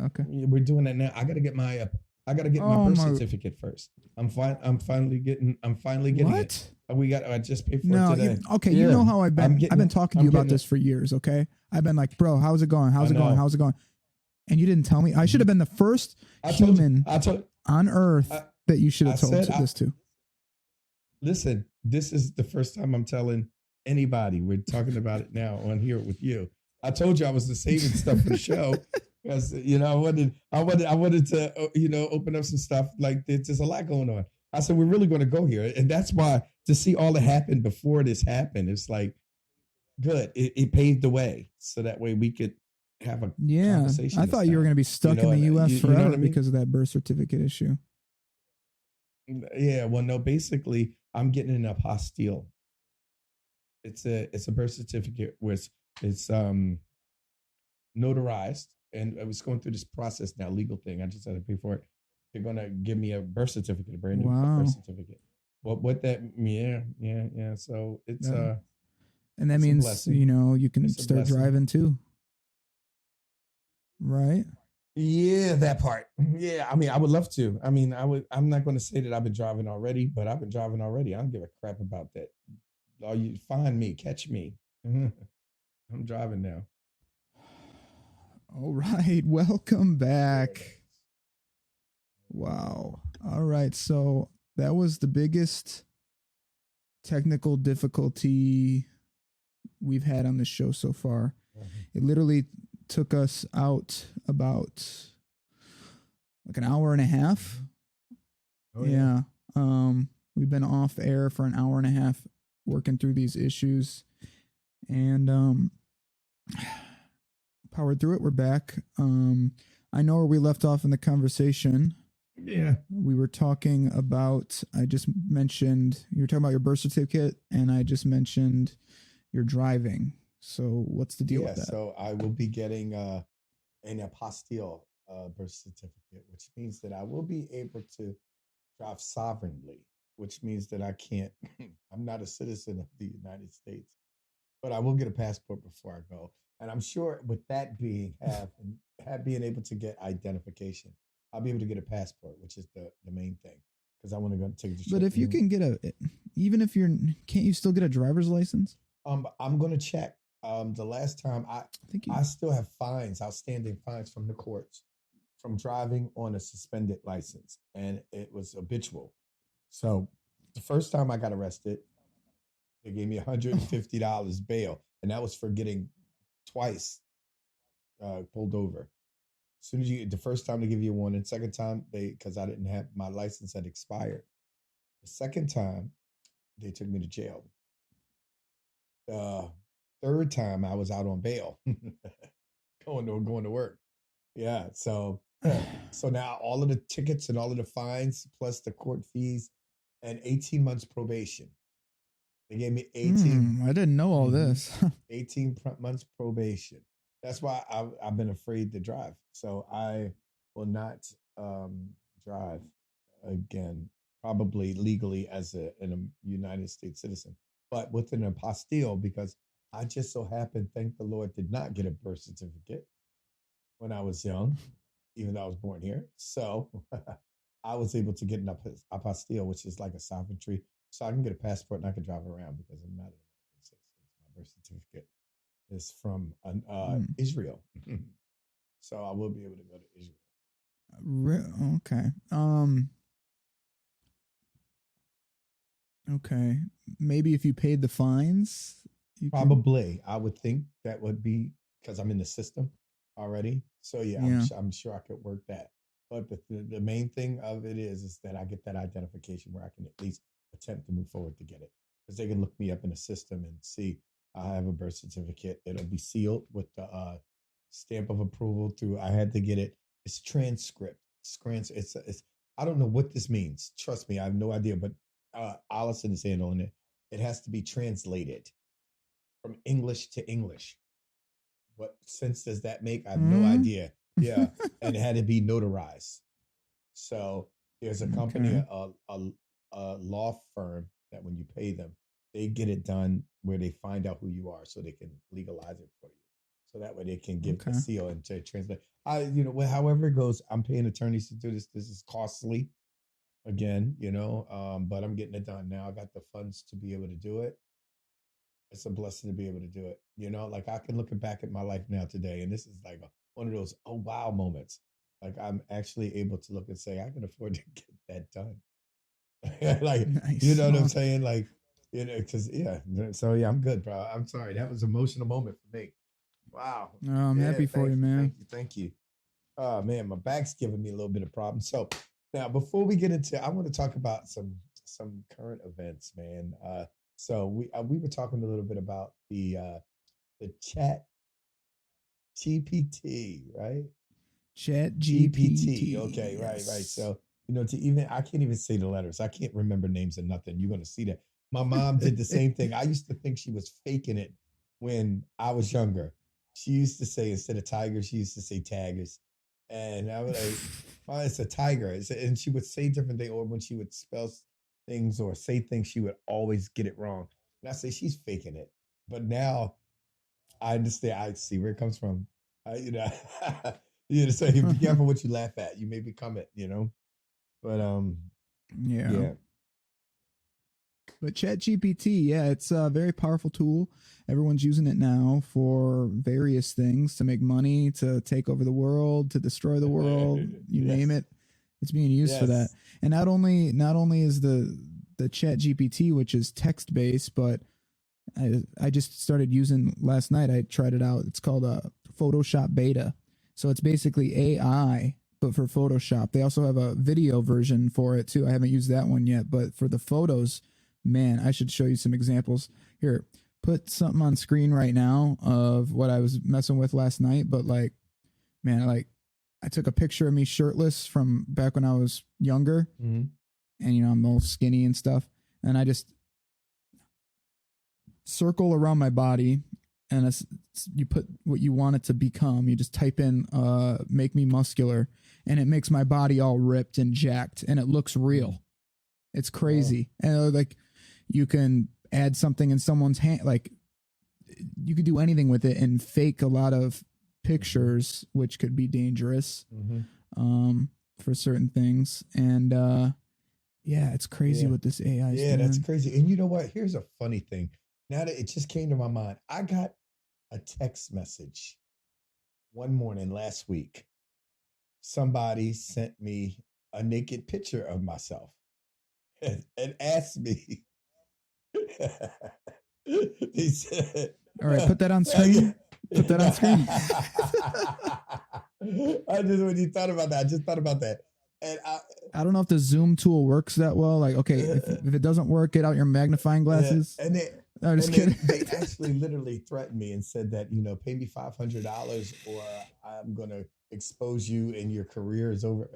Okay. Yeah, we're doing that now. I got to get my Oh, birth my- certificate first. I'm finally getting it. What? I just paid for No, it today. okay. You Yeah. know how I've been. I've been talking to I'm you about getting this for years. Okay. I've been like, bro, how's it going? How's I it going? know. How's it going? And you didn't tell me. I should have been the first I told you- human I told on earth I- that you should have I told said this to. Listen, this is the first time I'm telling anybody. We're talking about it now on here with you. I told you I was saving stuff for the show because I wanted to open up some stuff. Like there's a lot going on. I said we're really going to go here, and that's why to see all that happened before this happened, it's like good. It paved the way so that way we could have a Yeah. conversation. I this thought you were time. going to be stuck You know in the what- U.S. you know forever what I mean? because of that birth certificate issue. Yeah, well, no. Basically, I'm getting an apostille. It's a birth certificate where it's notarized, and I was going through this process now, legal thing. I just had to pay for it. They're gonna give me a birth certificate, a brand new Wow. birth certificate. What that? Yeah. So it's Yeah. And that It's a means, blessing. you can It's a start blessing. driving too. Right? Yeah, that part. Yeah, I mean, I would love to. I mean, I'm not going to say that I've been driving already, but I've been driving already. I don't give a crap about that. Oh, you find me, catch me. I'm driving now. All right. Welcome back. Wow. All right. So that was the biggest technical difficulty we've had on the show so far. It literally took us out about like an hour and a half. Oh, Yeah. We've been off air for an hour and a half working through these issues, and powered through it. We're back. I know where we left off in the conversation. Yeah. We were talking about, I just mentioned, you were talking about your birth certificate, and I just mentioned your driving. So what's the deal with that? So I will be getting an apostille birth certificate, which means that I will be able to drive sovereignly, which means that I can't, I'm not a citizen of the United States, but I will get a passport before I go. And I'm sure with that being, being able to get identification, I'll be able to get a passport, which is the main thing, because I want to go take the trip. But if you can get even if can't you still get a driver's license? I'm going to check. The last time I think I still have outstanding fines from the courts from driving on a suspended license, and it was habitual. So the first time I got arrested, they gave me $150 bail, and that was for getting twice pulled over. As soon as the first time they give you a warning, second time because I didn't have my license had expired. The second time they took me to jail. Third time I was out on bail, going to work. Yeah, so now all of the tickets and all of the fines plus the court fees and 18 months probation. They gave me 18. I didn't know all this. 18 months probation. That's why I've been afraid to drive. So I will not drive again, probably legally as a United States citizen, but with an apostille, because I just so happened, thank the Lord, did not get a birth certificate when I was young, even though I was born here. So I was able to get an apostille, which is like a sovereignty. So I can get a passport and I can drive around because I'm not an American citizen. My birth certificate is from Israel. So I will be able to go to Israel. Okay. Okay. Maybe if you paid the fines, you could- Probably. I would think that would be because I'm in the system already. So yeah. I'm sure I could work that. But the main thing of it is that I get that identification where I can at least attempt to move forward to get it. Because they can look me up in the system and see I have a birth certificate. It'll be sealed with the stamp of approval through. I had to get it. It's transcript. It's I don't know what this means. Trust me, I have no idea. But Allison is handling it. It has to be translated from English to English. What sense does that make? I have no idea. Yeah, and it had to be notarized. So there's a company, a law firm that when you pay them, they get it done where they find out who you are, so they can legalize it for you. So that way they can give the seal and to translate. However it goes, I'm paying attorneys to do this. This is costly, again, but I'm getting it done now. I got the funds to be able to do it. It's a blessing to be able to do it. Like I can look back at my life now today, and this is like one of those oh wow moments. Like I'm actually able to look and say I can afford to get that done. Like Nice. you know what I'm saying? Like because So yeah, I'm good, bro. I'm sorry. That was an emotional moment for me. Wow. Oh, I'm happy for you, man. Thank you. Oh man, my back's giving me a little bit of problems. So now before we get into, I want to talk about some current events, man. So we were talking a little bit about the chat GPT, right? Chat GPT. Okay, yes. right. So I can't even say the letters. I can't remember names of nothing. You're gonna see that. My mom did the same thing. I used to think she was faking it when I was younger. She used to say, instead of tiger, she used to say taggers. And I was like, oh, it's a tiger. And she would say different things, or when she would spell things or say things, she would always get it wrong. And I say, she's faking it. But now I understand. I see where it comes from. So be careful what you laugh at. You may become it, But yeah. But ChatGPT, yeah, it's a very powerful tool. Everyone's using it now for various things, to make money, to take over the world, to destroy the world, you name it. It's being used for that. And not only is the ChatGPT, which is text based, but I just started using last night. I tried it out. It's called a Photoshop beta. So it's basically AI, but for Photoshop. They also have a video version for it too. I haven't used that one yet, but for the photos, man, I should show you some examples. Here, put something on screen right now of what I was messing with last night. But like, man, I took a picture of me shirtless from back when I was younger. Mm-hmm. And, I'm all skinny and stuff. And I just circle around my body, and you put what you want it to become. You just type in, make me muscular, and it makes my body all ripped and jacked, and it looks real. It's crazy. And like, you can add something in someone's hand, like you could do anything with it and fake a lot of pictures, which could be dangerous for certain things. And it's crazy what this AI is doing. That's crazy. And you know what? Here's a funny thing. Now that it just came to my mind, I got a text message one morning last week. Somebody sent me a naked picture of myself and asked me. He said, all right, put that on screen. Put that on screen. When you thought about that, I just thought about that. And I don't know if the Zoom tool works that well. Like, okay, if it doesn't work, get out your magnifying glasses. And I'm just kidding. They actually literally threatened me and said that, pay me $500 or I'm going to expose you and your career is over.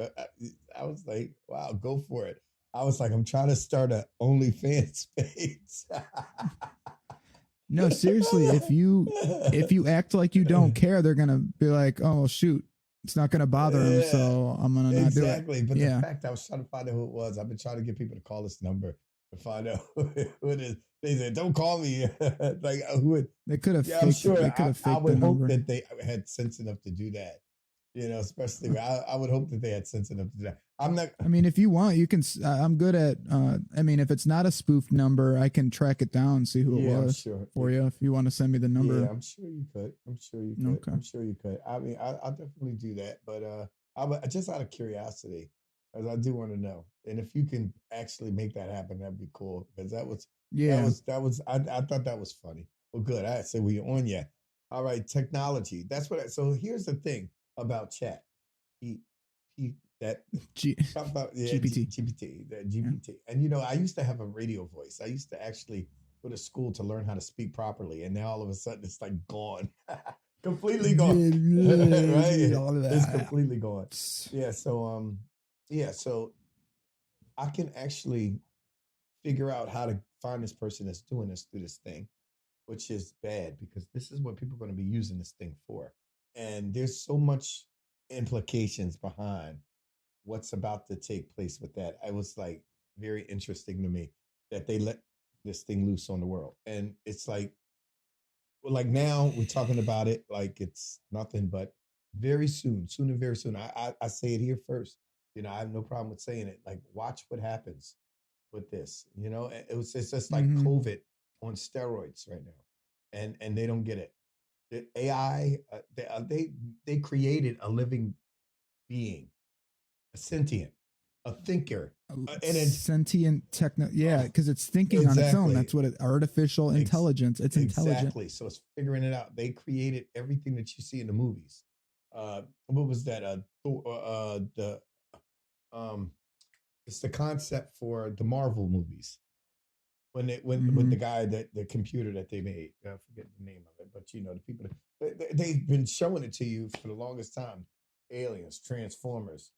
I was like, wow, go for it. I was like, I'm trying to start a OnlyFans page. No, seriously, if you act like you don't care, they're going to be like, oh, shoot. It's not going to bother him, so I'm going to not do it. Exactly. But the fact I was trying to find out who it was, I've been trying to get people to call this number to find out who it is. They said, don't call me. Like, who it? They could have I'm sure. I would hope number. that they had sense enough to do that. Especially, I would hope that they had sense enough to do that. I'm not. I mean, if you want, you can. I'm good at. If it's not a spoofed number, I can track it down and see who it was for you. If you want to send me the number, yeah, I'm sure you could. Okay. I'm sure you could. I mean, I'll definitely do that. But I just out of curiosity, because I do want to know. And if you can actually make that happen, that'd be cool. Because that was. I thought that was funny. Well, good. I say we're on yet. All right, technology. That's what. So here's the thing about chat. That G- GPT. GPT, the GPT. And you know, I used to have a radio voice. I used to actually go to school to learn how to speak properly, and now all of a sudden it's like gone, completely gone. Right? All of It's that. completely gone. Yeah. So yeah. So I can actually figure out how to find this person that's doing this through this thing, which is bad because this is what people are going to be using this thing for. And there's so much implications behind what's about to take place with that. I was like very interesting to me that they let this thing loose on the world. And it's like, well, like now we're talking about it like it's nothing, but very soon and very soon. I say it here first. You know, I have no problem with saying it. Like, watch what happens with this. You know, it's just like COVID on steroids right now, and they don't get it. The AI, they created a living being, a sentient, a thinker, and it's sentient techno. Yeah, because it's thinking on its own. That's what artificial intelligence. It's intelligent. Exactly. So it's figuring it out. They created everything that you see in the movies. What was that? It's the concept for the Marvel movies. When with the guy that the computer that they made, I forget the name of it, but you know the people they've been showing it to you for the longest time. Aliens, Transformers,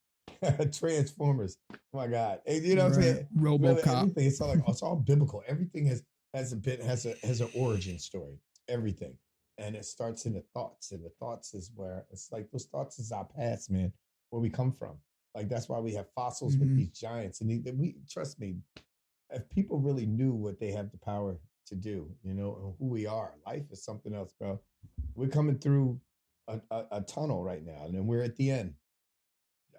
Transformers. Oh my God, you know what I'm saying? RoboCop. Everything. It's all biblical. Everything has an origin story. Everything, and it starts in the thoughts, and the thoughts is where it's like those thoughts is our past, man, where we come from. Like that's why we have fossils with these giants, and we trust me. If people really knew what they have the power to do, you know, and who we are, life is something else, bro. We're coming through a tunnel right now, and then we're at the end.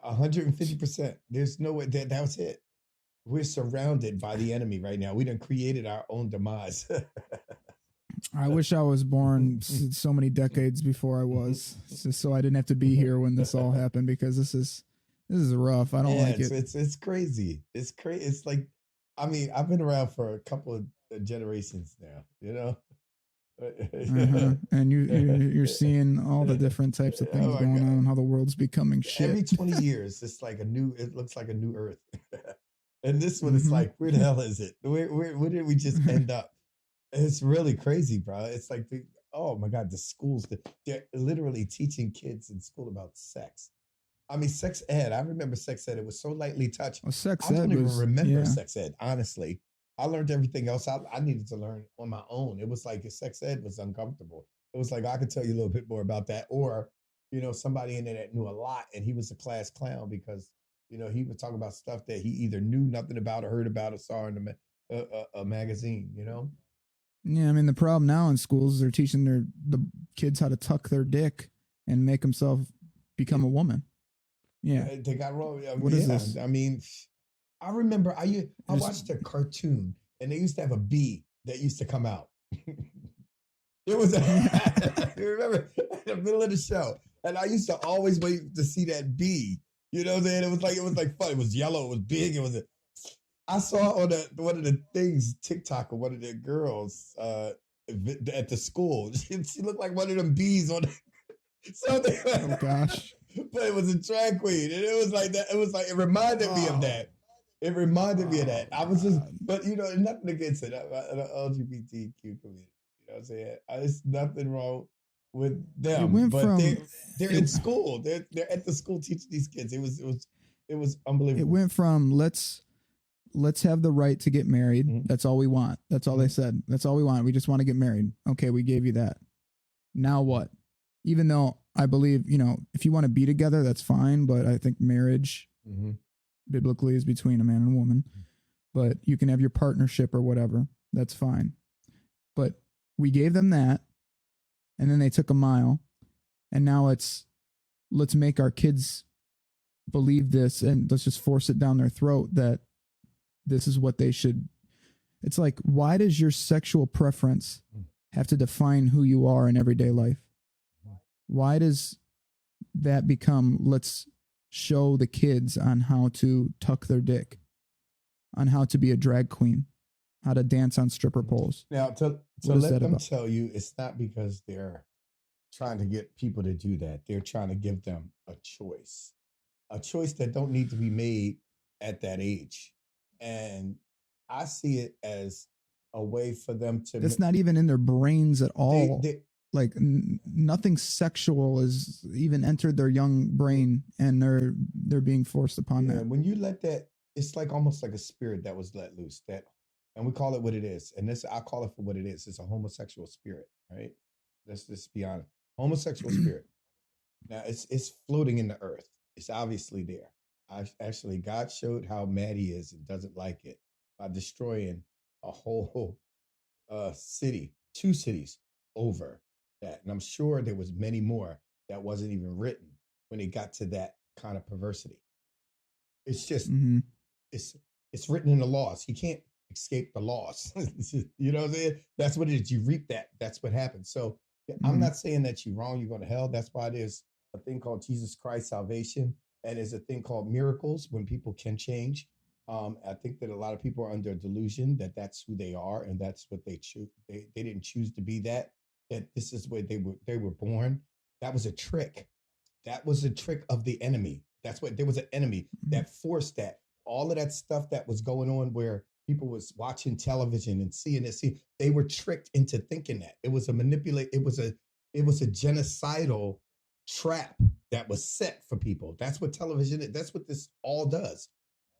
150%. There's no way that was it. We're surrounded by the enemy right now. We done created our own demise. I wish I was born so many decades before I was, just so I didn't have to be here when this all happened, because this is rough. I don't like it. It's crazy. It's crazy. It's like, I mean, I've been around for a couple of generations now, you know? And you're seeing all the different types of things going on, and how the world's becoming shit. Every 20 years, it's like it looks like a new earth. And this one, it's like, where the hell is it? Where did we just end up? It's really crazy, bro. It's like, oh my God, the schools, they're literally teaching kids in school about sex. I mean, sex ed. I remember sex ed. It was so lightly touched. Well, sex I don't ed even was, remember sex ed, honestly. I learned everything else I needed to learn on my own. It was like sex ed was uncomfortable. It was like I could tell you a little bit more about that. Or, you know, somebody in there that knew a lot, and he was a class clown because, you know, he would talk about stuff that he either knew nothing about or heard about or saw in a magazine, you know? Yeah, I mean, the problem now in schools is they're teaching the kids how to tuck their dick and make themselves become a woman. Yeah. They got wrong. What is this? I mean, I remember I watched a cartoon, and they used to have a bee that used to come out. It was you remember in the middle of the show, and I used to always wait to see that bee. You know what I'm saying? It was like fun. It was yellow. It was big. I saw on one of the things TikTok of one of the girls at the school. She looked like one of them bees on something. Oh gosh. But it was a drag queen, and it was like that. It reminded me of that. It reminded me of that. I was just, but you know, nothing against it. The LGBTQ community. You know what I'm saying? There's nothing wrong with them, but they're in school. They're at the school teaching these kids. It was unbelievable. It went from let's have the right to get married. That's all we want. That's all they said. That's all we want. We just want to get married. Okay, we gave you that. Now what? Even though I believe, you know, if you want to be together, that's fine. But I think marriage biblically is between a man and a woman. But you can have your partnership or whatever. That's fine. But we gave them that. And then they took a mile. And now let's make our kids believe this, and let's just force it down their throat that this is what they should. It's like, why does your sexual preference have to define who you are in everyday life? Why does that become, let's show the kids on how to tuck their dick, on how to be a drag queen, how to dance on stripper poles? Now, to let them tell you, it's not because they're trying to get people to do that. They're trying to give them a choice. a choice that don't need to be made at that age. And I see it as a way for them to It's not even in their brains at all. they Like nothing sexual is even entered their young brain, and they're being forced upon yeah, that. when you let that, it's like almost like a spirit that was let loose. That, and we call it what it is. And this, I call it for what it is. It's a homosexual spirit, right? Let's just be honest. Homosexual spirit. Now it's floating in the earth. It's obviously there. Actually, God showed how mad He is and doesn't like it by destroying a whole city, two cities over that. And I'm sure there was many more that wasn't even written when it got to that kind of perversity. It's just Mhm. it's written in the laws. He can't escape the laws. You know what I'm saying? That's what it is. You reap that. That's what happens. So I'm Mhm. not saying that you're wrong, you're going to hell. That's why there's a thing called Jesus Christ salvation, and there's a thing called miracles when people can change. I think that a lot of people are under a delusion that that's who they are and that's what they choose. They didn't choose to be that. That this is where they were born. That was a trick. That was a trick of the enemy. That's what there was an enemy Mhm. that forced that. All of that stuff that was going on where people was watching television and seeing it, they were tricked into thinking that. It was a manipulate, it was a genocidal trap that was set for people. That's what television is. That's what this all does.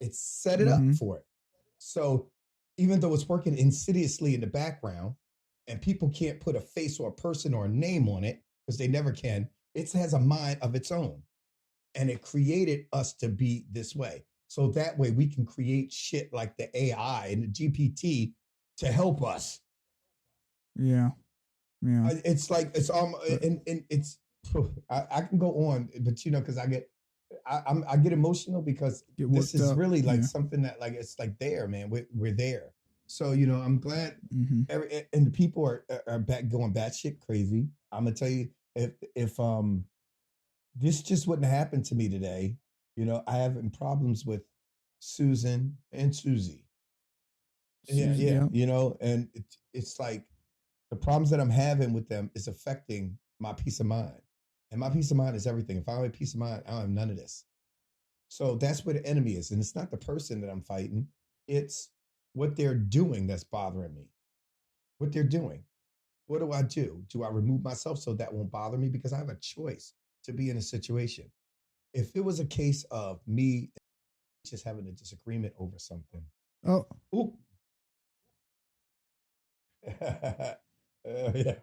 It set it up Mhm. for it. So even though it's working insidiously in the background and people can't put a face or a person or a name on it because they never can, it has a mind of its own. And it created us to be this way. So that way we can create shit like the AI and the GPT to help us. Yeah. Yeah. It's like it's But and it's I can go on, but because I get emotional because get this worked is up. really like Yeah. something that like it's like there, man. We're there. So I'm glad Mhm. and the people are back going batshit crazy. I'm gonna tell you if this just wouldn't happen to me today. I having problems with Susan and Susie. Yeah, Susan, yeah, yeah. and it's like the problems that I'm having with them is affecting my peace of mind. And my peace of mind is everything. If I don't have peace of mind, I don't have none of this. So that's where the enemy is. And it's not the person that I'm fighting, it's what they're doing that's bothering me. What they're doing. What do I do? Do I remove myself so that won't bother me? Because I have a choice to be in a situation. If it was a case of me just having a disagreement over something, Oh, oop. Yeah.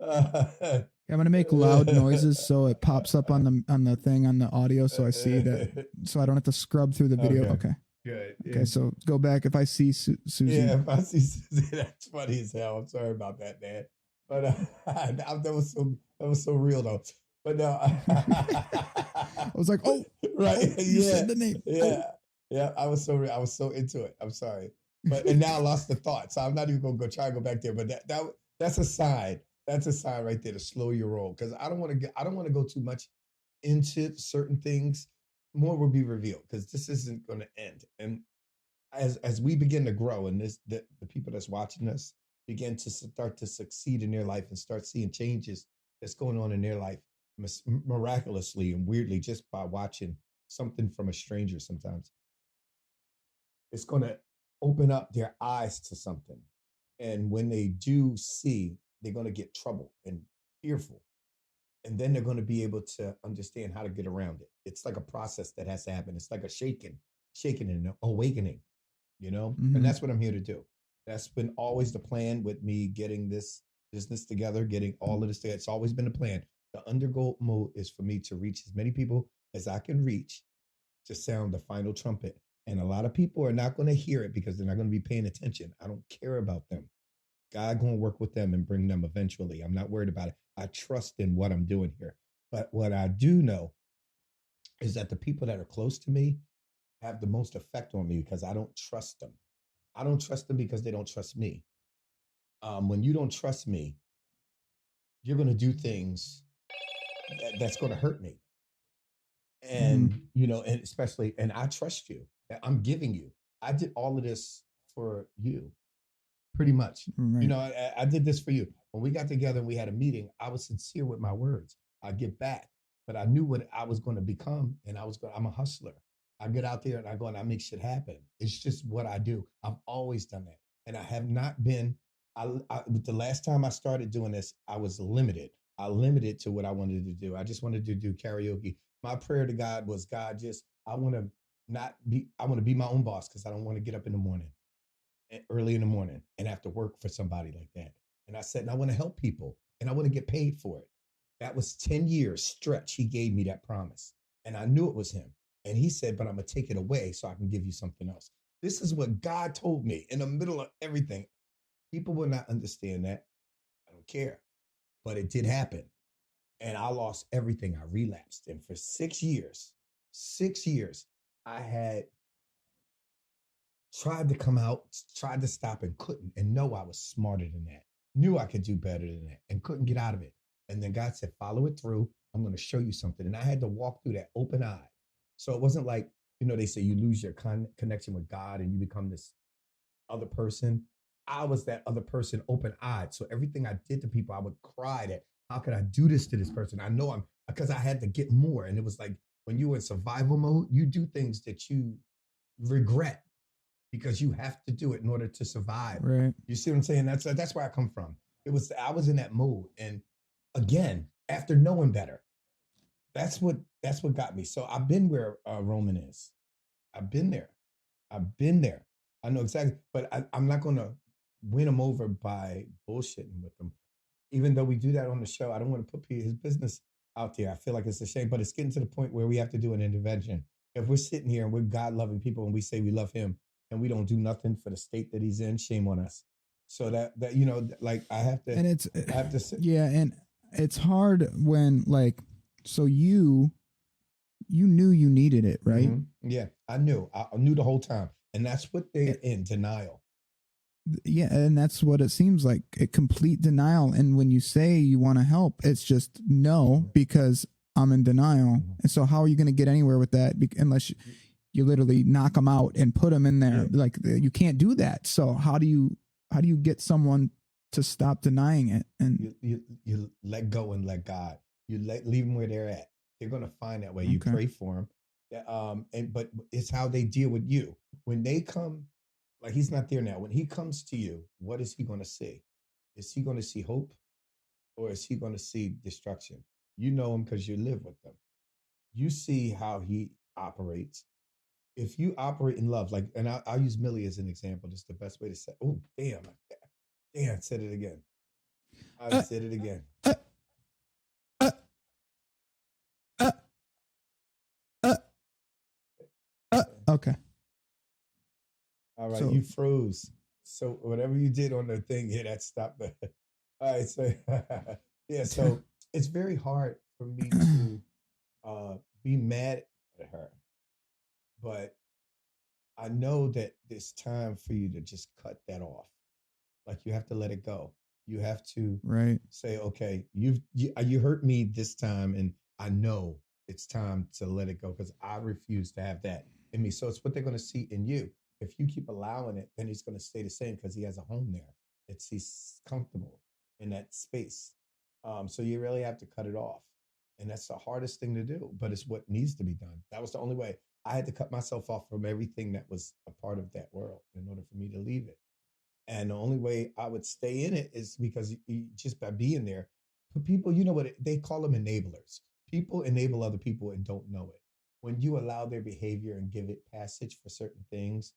I'm gonna make loud noises so it pops up on the thing on the audio, so I see that, so I don't have to scrub through the video. Okay. Okay. Good. Okay. So go back if I see Susie. Yeah, if I see Susie, that's funny as hell. I'm sorry about that, man. But that was so real though. But no, I was like, oh, right? oh, you Yeah, said the name. yeah, Oh. yeah. I was so into it. I'm sorry, and now I lost the thought, so I'm not even gonna go try and go back there. But that's a sign. That's a sign right there to slow your roll because I don't want to go too much into certain things. More will be revealed because this isn't going to end. And as we begin to grow and the people that's watching us begin to start to succeed in their life and start seeing changes that's going on in their life miraculously and weirdly just by watching something from a stranger sometimes, it's going to open up their eyes to something. And when they do see, they're going to get troubled and fearful, and then they're going to be able to understand how to get around it. It's like a process that has to happen. It's like a shaking and an awakening, and Mm-hmm. that's what I'm here to do. That's been always the plan with me getting this business together, getting all of this together. It's always been the plan. The undergo mode is for me to reach as many people as I can reach to sound the final trumpet. And a lot of people are not going to hear it because they're not going to be paying attention. I don't care about them. God going to work with them and bring them eventually. I'm not worried about it. I trust in what I'm doing here. But what I do know is that the people that are close to me have the most effect on me because I don't trust them. I don't trust them because they don't trust me. When you don't trust me, you're going to do things that's going to hurt me. Mm-hmm. And especially, and I trust you. I'm giving you. I did all of this for you, pretty much. Right. I did this for you. When we got together and we had a meeting, I was sincere with my words. I give back. but I knew what I was going to become, and I'm a hustler. I get out there and I go and I make shit happen. It's just what I do. I've always done that, and I have not been. The last time I started doing this, I was limited. I limited to what I wanted to do. I just wanted to do karaoke. My prayer to God was, God, just I want to not be. I want to be my own boss because I don't want to get up in the morning, early in the morning, and have to work for somebody like that. And I said, and I want to help people, and I want to get paid for it. That was 10 years stretch. He gave me that promise, and I knew it was him. And he said, but I'm going to take it away so I can give you something else. This is what God told me in the middle of everything. People will not understand that. I don't care. But it did happen. And I lost everything. I relapsed. And for 6 years, I had tried to come out, tried to stop and couldn't, and know I was smarter than that. Knew I could do better than that and couldn't get out of it. And then God said, follow it through. I'm going to show you something. And I had to walk through that open eye. So it wasn't like, they say you lose your connection with God and you become this other person. I was that other person open-eyed. So everything I did to people, I would cry that, how could I do this to this person? I know because I had to get more. And it was like, when you're in survival mode, you do things that you regret because you have to do it in order to survive. Right. You see what I'm saying? That's where I come from. I was in that mode. And again, after knowing better, that's what got me. So I've been where Roman is. I've been there. I know exactly, but I'm not going to win him over by bullshitting with him. Even though we do that on the show, I don't want to put his business out there. I feel like it's a shame, but it's getting to the point where we have to do an intervention. If we're sitting here and we're God-loving people and we say we love him and we don't do nothing for the state that he's in, shame on us. So that like I have to sit. Yeah, and it's hard when so you knew you needed it, right? Mm-hmm. Yeah, I knew the whole time. And that's what they're in denial. Yeah, and that's what it seems like, a complete denial. And when you say you want to help, it's just no, because I'm in denial. And so how are you going to get anywhere with that unless you literally knock them out and put them in there? Yeah. Like you can't do that. So how do you get someone to stop denying it? And you let go and let God. You leave them where they're at. They're going to find that way. You pray for them. But it's how they deal with you. When they come, like he's not there now. When he comes to you, what is he going to see? Is he going to see hope or is he going to see destruction? You know him because you live with them. You see how he operates. If you operate in love, and I'll use Millie as an example. Just the best way to say, oh, damn, I said it again. I said it again. Okay. All right, you froze. So whatever you did on the thing, that stopped that. All right, so so it's very hard for me to be mad at her, but I know that it's time for you to just cut that off. Like you have to let it go. You have to say, okay, you hurt me this time, and I know it's time to let it go because I refuse to have that in me. So it's what they're going to see in you. If you keep allowing it, then he's going to stay the same because he has a home there. He's comfortable in that space. So you really have to cut it off. And that's the hardest thing to do, but it's what needs to be done. That was the only way. I had to cut myself off from everything that was a part of that world in order for me to leave it. And the only way I would stay in it is because just by being there. But people, you know what, they call them enablers. People enable other people and don't know it. When you allow their behavior and give it passage for certain things,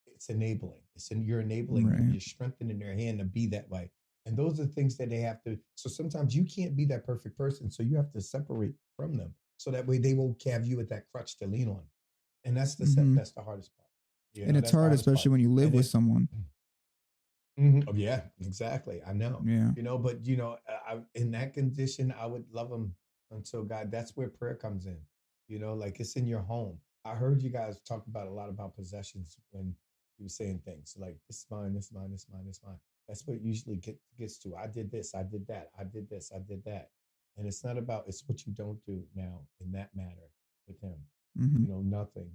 it's enabling. You're enabling, you're strengthening their hand to be that way. And those are the things that they have to. So sometimes you can't be that perfect person. So you have to separate from them. So that way they won't have you at that crutch to lean on. And that's the hardest part. And it's hard, especially when you live with someone. Oh, yeah, exactly. I know. Yeah. But in that condition, I would love them until God. That's where prayer comes in. Like it's in your home. I heard you guys talk a lot about possessions when you were saying things like this is mine, this is mine, this is mine, this is mine. That's what it usually gets to. I did this, I did that, I did this, I did that. And it's not about, it's what you don't do now in that matter with him. Nothing,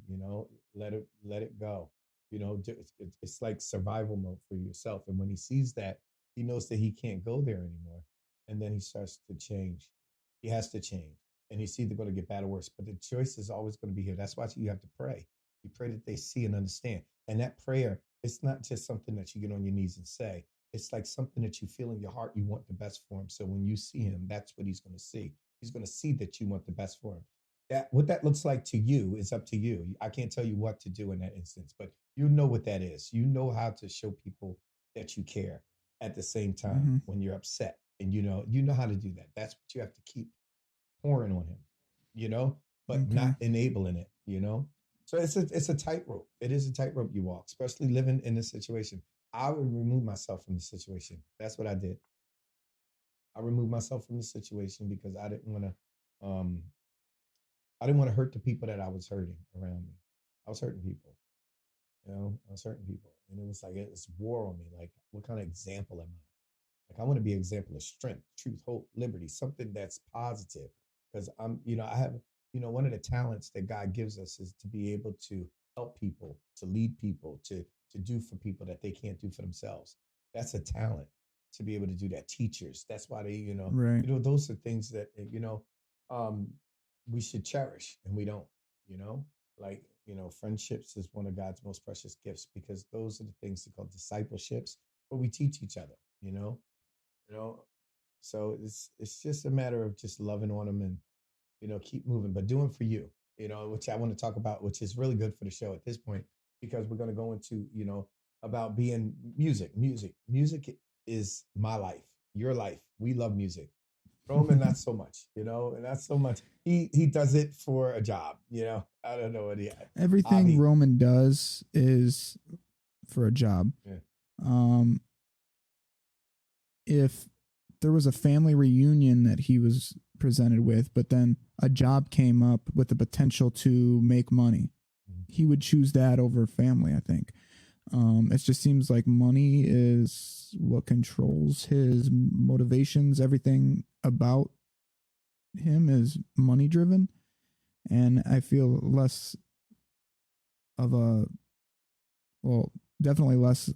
let it go. It's like survival mode for yourself. And when he sees that, he knows that he can't go there anymore. And then he starts to change. He has to change. and it's either going to get bad or worse. But the choice is always going to be here. That's why you have to pray. You pray that they see and understand. And that prayer, it's not just something that you get on your knees and say. It's like something that you feel in your heart. You want the best for him. So when you see him, that's what he's going to see. He's going to see that you want the best for him. That what that looks like to you is up to you. I can't tell you what to do in that instance, but you know what that is. You know how to show people that you care at the same time when you're upset, and you know how to do that. That's what you have to keep pouring on him, but not enabling it. So it's a tightrope. It is a tightrope you walk, especially living in this situation. I would remove myself from the situation. That's what I did. I removed myself from the situation because I didn't want to hurt the people that I was hurting around me. I was hurting people. I was hurting people. And it was like, it's war on me. Like, what kind of example am I? Like, I want to be an example of strength, truth, hope, liberty, something that's positive. Because I have, one of the talents that God gives us is to be able to help people, to lead people, to do for people that they can't do for themselves. That's a talent, to be able to do that. Teachers, that's why they, Right. those are things that, we should cherish, and we don't, like, friendships is one of God's most precious gifts, because those are the things they call discipleships, where we teach each other, so it's just a matter of just loving on them and, keep moving, but doing for you, which I want to talk about, which is really good for the show at this point, because we're going to go into, about being music is my life, your life. We love music. Roman, not so much, not so much. He does it for a job, I don't know what everything Roman does is for a job. Yeah. If there was a family reunion that he was presented with, but then a job came up with the potential to make money, he would choose that over family, I think. It just seems like money is what controls his motivations. Everything about him is money driven. And I feel less of definitely less.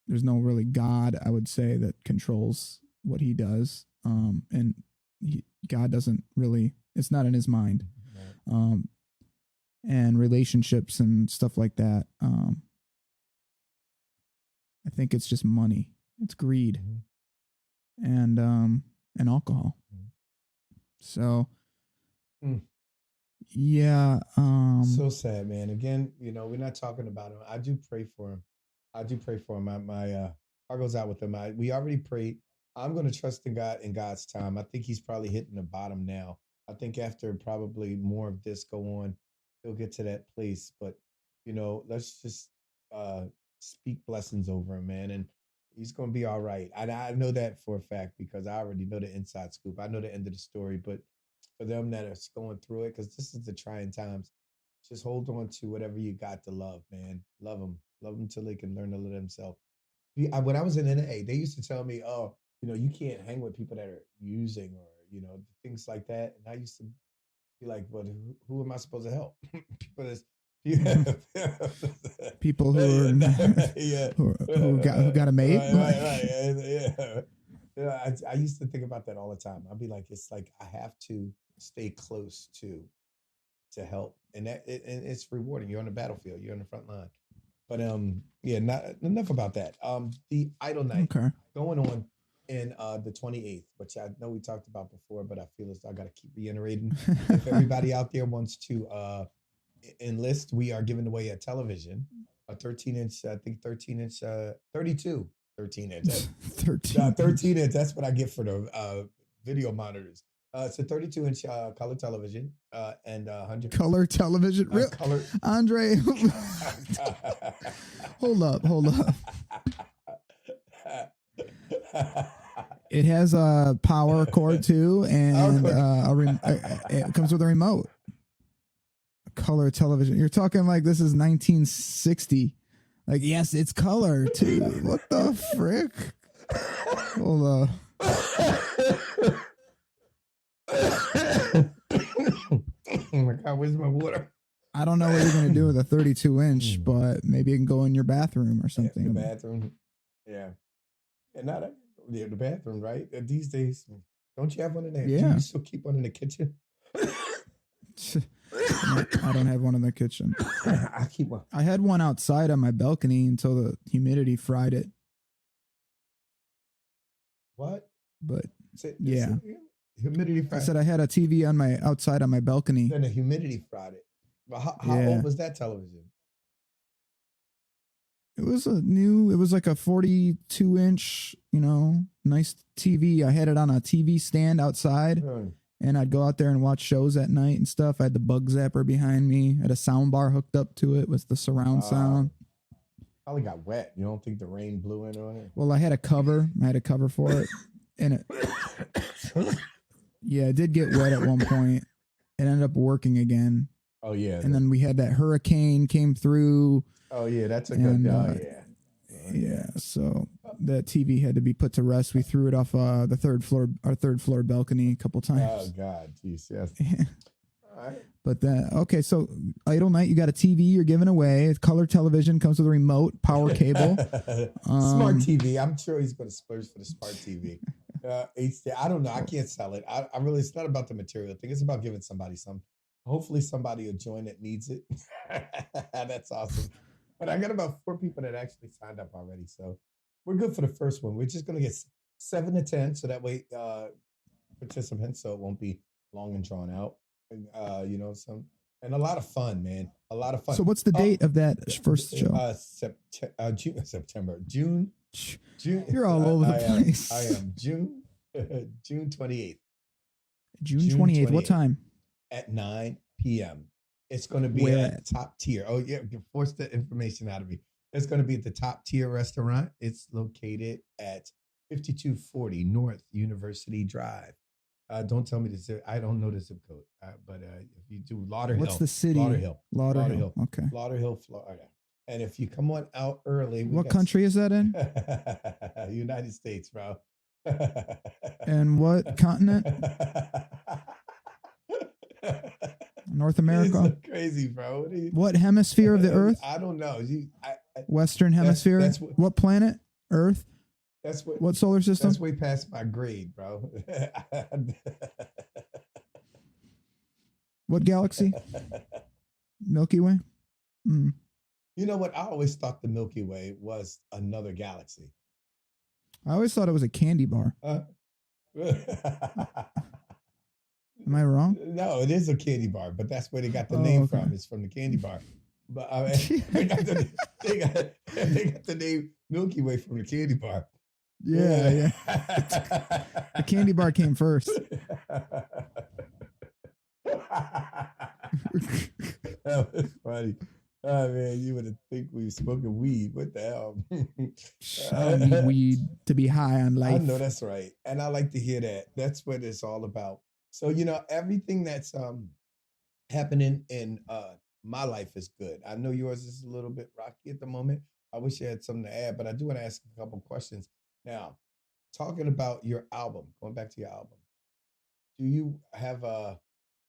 There's no really God, I would say, that controls what he does. And God doesn't really, it's not in his mind. And relationships and stuff like that. I think it's just money. It's greed and alcohol. So yeah. So sad, man. Again, we're not talking about him. I do pray for him. My heart goes out with him. We already prayed. I'm going to trust in God and God's time. I think he's probably hitting the bottom now. I think after probably more of this go on, he'll get to that place. But, let's just speak blessings over him, man. And he's going to be all right. I know that for a fact, because I already know the inside scoop. I know the end of the story. But for them that are going through it, because this is the trying times, just hold on to whatever you got to love, man. Love them. Love them till they can learn to love themselves. When I was in NA, they used to tell me, oh, you can't hang with people that are using, or, things like that. And I used to be like, but who am I supposed to help? People that's people who are who got a mate. Right. Yeah. I used to think about that all the time. I'd be like, it's like I have to stay close to help, and that and it's rewarding. You're on the battlefield. You're on the front line. But not enough about that. The Idol Night going on in the 28th, which I know we talked about before, but I feel as I got to keep reiterating. If everybody out there wants to enlist, we are giving away a television, a 13-inch, I think 13-inch, 32, 13-inch. 13-inch. That's what I get for the video monitors. It's a 32-inch color television and 100 color television. Color. Andre, hold up. It has a power cord too, and it comes with a remote. A color television. You're talking like this is 1960. Like, yes, it's color too. What the frick? Hold up. Oh my God, where's my water? I don't know what you're gonna do with a 32-inch, but maybe it can go in your bathroom or something. The bathroom, yeah, and not the bathroom, right? These days, don't you have one in there? Yeah. Do you still keep one in the kitchen? I don't have one in the kitchen. I keep one. I had one outside on my balcony until the humidity fried it. What? But Yeah. Humidity I fried. said I had a TV on my outside on my balcony. Then the humidity fried it. But how Yeah. old was that television? It was like a 42-inch, nice TV. I had it on a TV stand outside, and I'd go out there and watch shows at night and stuff. I had the bug zapper behind me. I had a sound bar hooked up to it with the surround sound. Probably got wet. You don't think the rain blew in on it? Well, I had a cover. For it, and it did get wet at one point. It ended up working again. Oh yeah. And then we had that hurricane came through. Oh yeah, that's a good. Yeah. So that TV had to be put to rest. We threw it off our third floor balcony a couple times. Oh God, jeez, yes. All right. But okay, so Idle Night, you got a TV you're giving away. Color television comes with a remote, power cable, smart TV. I'm sure he's going to splurge for the smart TV. HD. I don't know. I can't sell it. I really. It's not about the material thing. It's about giving somebody some. Hopefully, somebody will join that needs it. That's awesome. But I got about 4 people that actually signed up already, so we're good for the first one. We're just going to get 7 to 10, so that way participants, so it won't be long and drawn out. And a lot of fun, man. A lot of fun. So what's the date of that first show? September, June. You're all over the place. I am June 28th. June 28th. What time? At 9 p.m. It's going to be at top tier. Oh yeah, you forced the information out of me. It's going to be at the top tier restaurant. It's located at 5240 North University Drive. Don't tell me the zip. I don't know the zip code. But if you do Lauderhill. What's the city? Lauderhill. Okay. Lauderhill, Florida. And if you come on out early. What country is that in? United States, bro. And what continent? North America. Crazy, bro. What hemisphere of the Earth? I don't know. Western Hemisphere. What planet? Earth. What solar system? That's way past my grade, bro. What galaxy? Milky Way. You know what? I always thought the Milky Way was another galaxy. I always thought it was a candy bar. Am I wrong? No, it is a candy bar, but that's where they got the name from. It's from the candy bar. But they got the name Milky Way from the candy bar. Yeah. The candy bar came first. That was funny. Oh man, you would think we were smoking weed. What the hell? I don't need weed to be high on life. I know that's right, and I like to hear that. That's what it's all about. So everything that's happening in my life is good. I know yours is a little bit rocky at the moment. I wish you had something to add, but I do want to ask a couple questions. Now, talking about your album, going back to your album, do you have a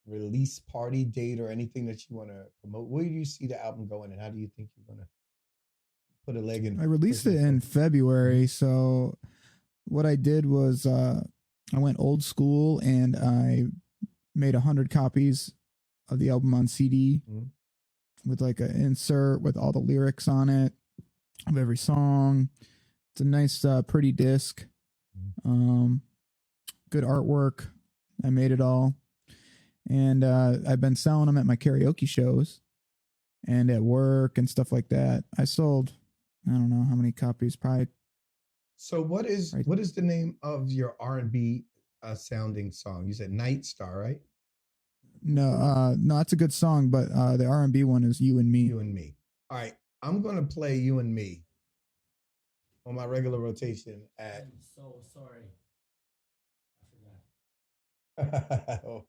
release party date or anything that you want to promote? Where do you see the album going, and how do you think you're going to put a leg in? I released it in February, so what I did was I went old school and I made 100 copies of the album on CD with like an insert with all the lyrics on it of every song. It's a nice, pretty disc. Good artwork. I made it all. And I've been selling them at my karaoke shows and at work and stuff like that. I sold, I don't know how many copies, probably. So what is the name of your R&B sounding song? You said Night Star, right? No, it's a good song, but the R&B one is You and Me. You and Me. All right, I'm going to play You and Me on my regular rotation at... I'm so sorry. I forgot.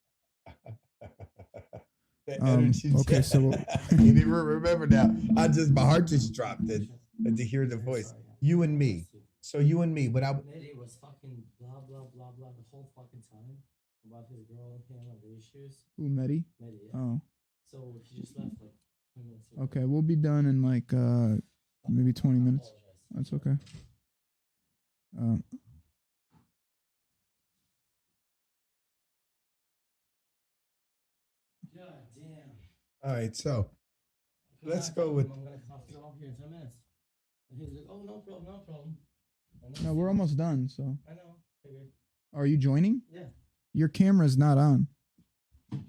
Okay, so you didn't remember now. My heart just dropped and to hear the voice. You and Me. So You and Me, but It was fucking blah blah blah blah the whole fucking time about his girl and him and the issues. Who, Mehdi? Mehdi, yeah. Oh. So he just left like 20 minutes ago. Okay, we'll be done in like maybe 20 minutes. That's okay. God damn. All right, so let's go with. I'm gonna cough you off here in 10 minutes. And he's like, oh, no problem, no problem. No, we're almost done. So, I know. Figured. are you joining? Yeah. Your camera's not on. I know.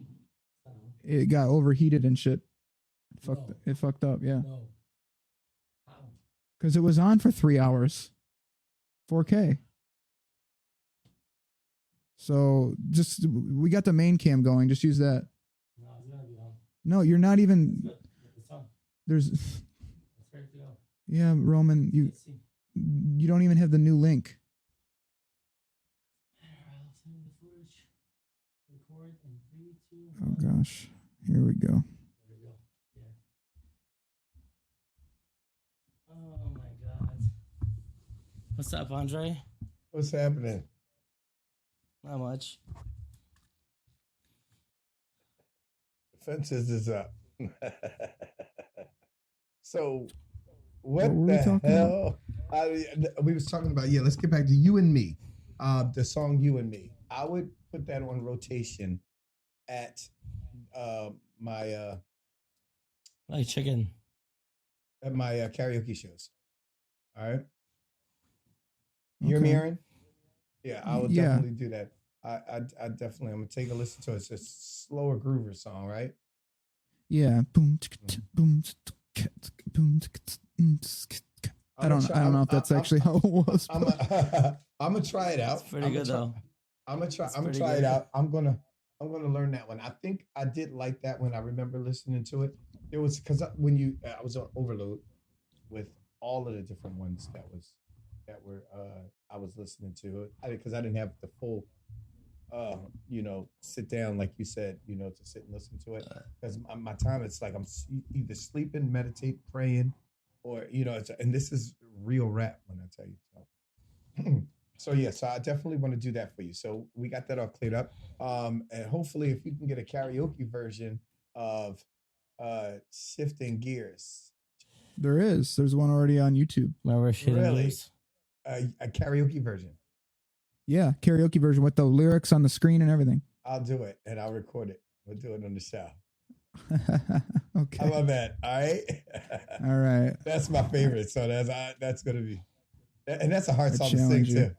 It got overheated and shit. No. It fucked up. Yeah, No. How? because it was on for 3 hours, 4K. So we got the main cam going. Just use that. No, it's gonna be on. No, you're not even. Good. It's on. There's. It's ready to go. Yeah, Roman, Let's see. you don't even have the new link. I'll send you the footage. Record in 3, 2, Oh 1. gosh, here we go. There we go. Yeah. Oh my God. What's up, Andre? What's happening? Not much. Fences is up. So, what What were we the talking hell? We was talking about, yeah, let's get back to You and Me. The song You and Me. I would put that on rotation at my Like chicken. karaoke shows. All right. You hear me, Okay. Aaron? Yeah, I would Yeah. definitely do that. I definitely, I'm gonna take a listen to it. It's a slower groover song, right? Yeah. Boom. Boom. Boom. I don't know if that's actually how it was. I'm gonna try it out. It's pretty good though. I'm gonna try. It's I'm gonna pretty try it good. out. I'm gonna learn that one. I think I did like that one. I remember listening to it. It was because when I was on overload with all of the different ones that were I was listening to it because I didn't have the full sit down like you said, to sit and listen to it because my time it's like I'm either sleeping, meditate, praying, or and this is real rap when I tell you so. So yeah, so I definitely want to do that for you. So we got that all cleared up. And hopefully if you can get a karaoke version of Shifting Gears. There's one already on YouTube. Remember shit Really? A karaoke version. Yeah, karaoke version with the lyrics on the screen and everything. I'll do it and I'll record it. We'll do it on the show. Okay. How about that? All right. All right. That's my favorite. So that's gonna be, and that's a hard I song to sing challenge you. too.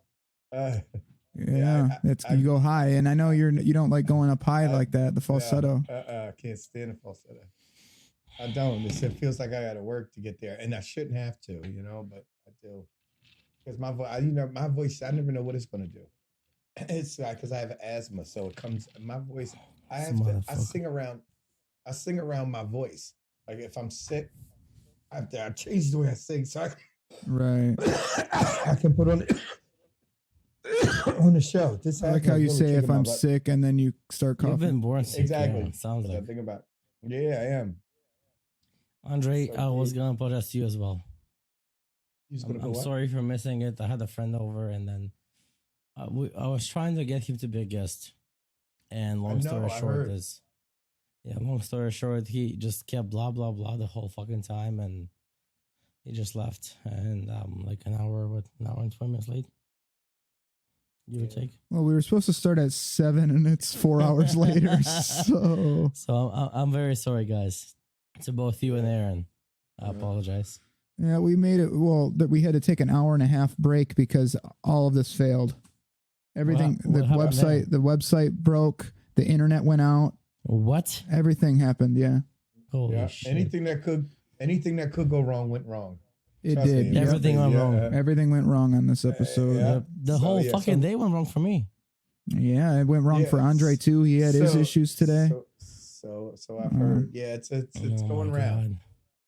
Yeah, you go high, and I know you don't like going up high like that. The falsetto. I can't stand the falsetto. I don't. It feels like I got to work to get there, and I shouldn't have to, but I do. Because my voice, my voice, I never know what it's gonna do. It's like because I have asthma, so it comes. My voice, I have to. I sing around my voice. Like if I'm sick, I change the way I sing, so Right. I can put on on the show. This I like how you say if I'm sick and then you start You've coughing. been born sick. Exactly. Yeah, sounds like. Think about. Yeah, I am. Andre, So I was deep. gonna protest you as well. You just gonna go I'm what? sorry for missing it. I had a friend over, and then I was trying to get him to be a guest. And long story short is, long story short, he just kept blah blah blah the whole fucking time, and he just left. And like an hour and 20 minutes late. Give or take. Well, we were supposed to start at 7, and it's 4 hours later. So I'm very sorry, guys, to both you and Aaron. I apologize. yeah, we made it. Well, that we had to take an hour and a half break because all of this failed. Everything, What happened the website broke, the internet went out, What? everything happened. Yeah, Holy shit! Anything that could go wrong went wrong. it Trust did. me. Yep. Everything went wrong. Everything went wrong on this episode. yeah. The So, whole yeah, fucking so- day went wrong for me. Yeah, it went wrong Yeah, for Andre too. He had his issues today. So I've heard. Yeah, it's Oh going my around. God.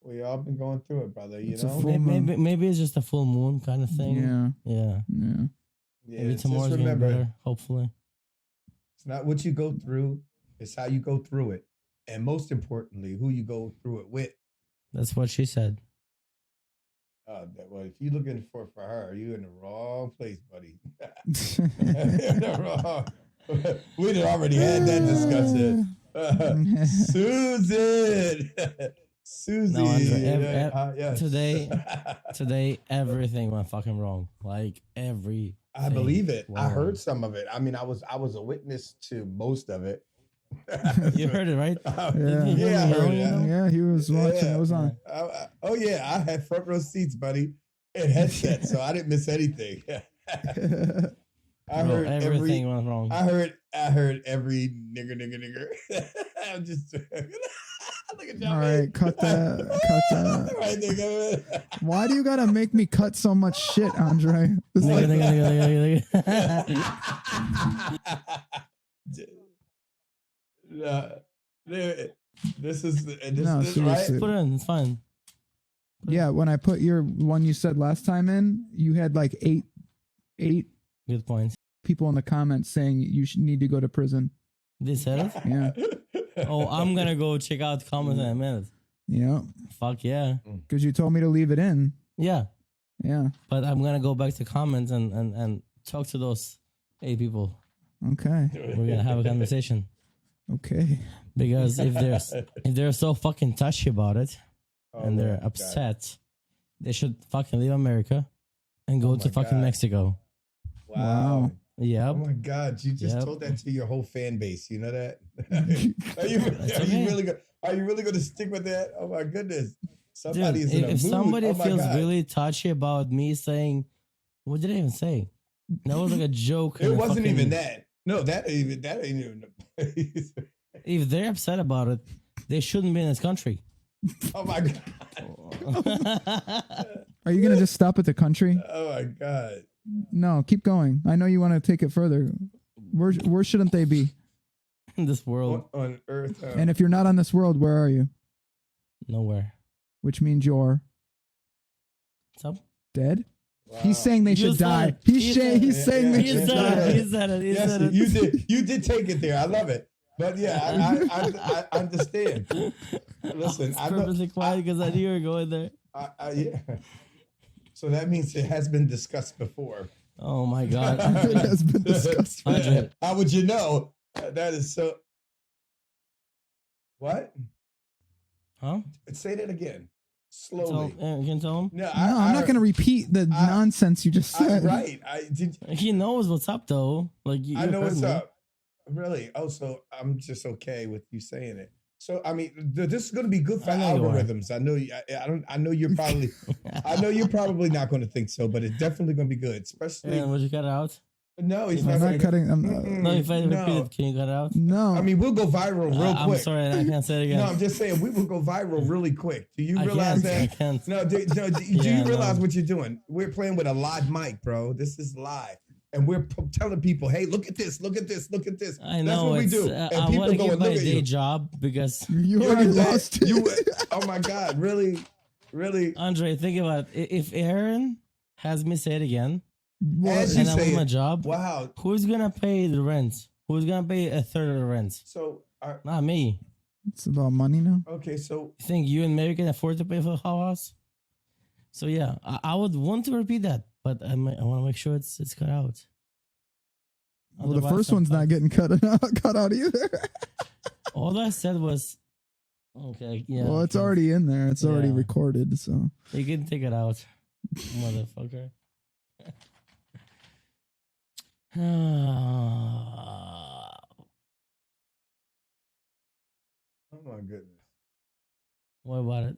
We all been going through it, brother. It's a know. full moon. Maybe it's just a full moon kind of thing. Yeah, Yeah. yeah. Yeah, Maybe just tomorrow's gonna be remember, better. Hopefully. it's not what you go through; it's how you go through it, and most importantly, who you go through it with. That's what she said. Well, if you're looking for her, you're in the wrong place, buddy. You're in the wrong. We'd already had that discussion. Susan, Susie. No, Andre, yes. Today everything went fucking wrong. Like every. I believe it. I wrong. heard some of it. I mean, I was a witness to most of it. You heard it, right? Yeah. Didn't you hear Yeah, I me heard yelling, it. Yeah, he was watching. It was on. Oh yeah, I had front row seats, buddy, and headset, so I didn't miss anything. I Bro, heard everything went wrong. I heard every nigger. I'm just look at y'all. All right, cut that. Cut that. Right, nigga. Why do you gotta make me cut so much shit, Andre? It's Nigga, like, nigga. This is No, this seriously. right. Put it in. It's fine. yeah, when I put your one you said last time in, you had like eight Good point. people in the comments saying you should need to go to prison. They said it? Yeah, Oh, I'm gonna go check out comments in a minute. yeah, Fuck yeah. because you told me to leave it in. Yeah. Yeah, But I'm gonna go back to comments and talk to those 8 people. okay, We're gonna have a conversation. okay. Because if they're so fucking touchy about it Oh and they're my God. upset, they should fucking leave America and go Oh to my fucking God. Wow. Wow. Yep. Oh my God! You just Yep. told that to your whole fan base. You know that? are okay. you really going to stick with that? Oh my goodness! Dude, Somebody is in a if mood. somebody Oh my feels God. really touchy about me saying, what did I even say? That was like a joke. it and a wasn't fucking- even that. No, that ain't even the place. If they're upset about it, they shouldn't be in this country. Oh my God! Are you gonna just stop at the country? Oh my God! No, keep going. I know you want to take it further. Where shouldn't they be? In this world, What on earth? And if you're not on this world, where are you? nowhere. Which means you're What's up? dead. Wow. He's saying they You should said die. it. He's You saying said he's it. saying Yeah, they He yeah, should said die. it. He said it. He Yes, said it. you did take it there. I love it. But yeah, I understand. Listen, I was purposely quiet because I knew you were going there. Yeah. So that means it has been discussed before. Oh my god. It has been discussed. Andre. How would you know? That is so. What? Huh? Say that again, Tell, slowly. you can tell him. No, No, I'm not going to repeat the nonsense you just said. Right. I did. He knows what's up though. Like you I know heard what's me. up. Really? Oh, so I'm just okay with you saying it. So I mean, this is going to be good for I know you are. algorithms. I know. I don't. I know you're probably. I know you're probably not going to think so, but it's definitely going to be good. Especially. And would you cut it out? No, he's I'm I'm not not gonna- cutting. I'm not, Mm-mm, No, if I no. repeat it, can you cut it out? no. I mean, we'll go viral real I'm quick. sorry, I can't say it again. No, I'm just saying we will go viral really quick. Do you I realize can't. I that? can't. No, do Yeah, you realize no. what you're doing? We're playing with a live mic, bro. This is live. And we're telling people, hey, look at this, look at this, look at this. I know. That's what we it's, do. I And people want to go get and my look at day you. job because you You're already dead. lost it. Oh my God, really? Really? Andre, think about it. If Aaron has me say it again, As you and I say lose my it. job, Wow. who's gonna pay the rent? Who's gonna pay a third of the rent? So, Not me. It's about money now. okay, so You think you and Mary can afford to pay for the whole house? So yeah, I would want to repeat that, but I want to make sure it's cut out. Well, the Otherwise, first one's not getting cut out either. All I said was, okay, yeah. Well, it's okay. already in there. It's already Yeah. recorded. So You can take it out, motherfucker. oh my goodness. What about it?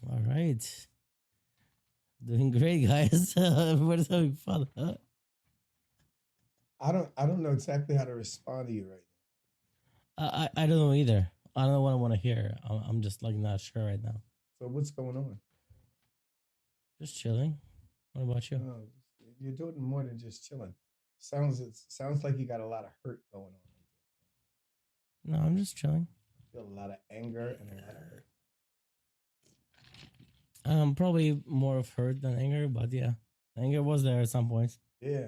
All right. Doing great, guys. Everybody's having fun. Huh? I don't know exactly how to respond to you right now. I don't know either. I don't know what I want to hear. I'm just like not sure right now. So what's going on? Just chilling. What about you? No, you're doing more than just chilling. Sounds like you got a lot of hurt going on. No, I'm just chilling. Feel a lot of anger and a lot of hurt. Probably more of hurt than anger, but yeah, anger was there at some point. Yeah,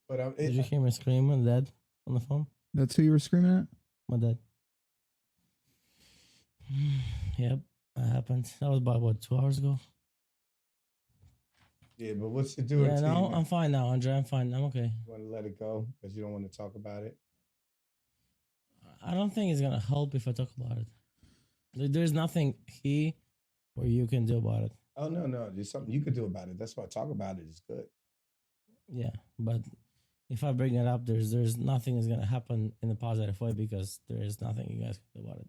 but Did you hear me scream and dad on the phone? that's who you were screaming at. My dad. Yep, that happened. That was about what 2 hours ago. Yeah, but what's it doing Yeah, to no, you? I'm fine now, Andre. I'm fine. I'm okay. You want to let it go because you don't want to talk about it? I don't think it's gonna help if I talk about it. There's nothing he or you can do about it. Oh, no. There's something you could do about it. That's why talk about it is good. Yeah, but if I bring it up, there's nothing is gonna happen in a positive way because there is nothing you guys can do about it.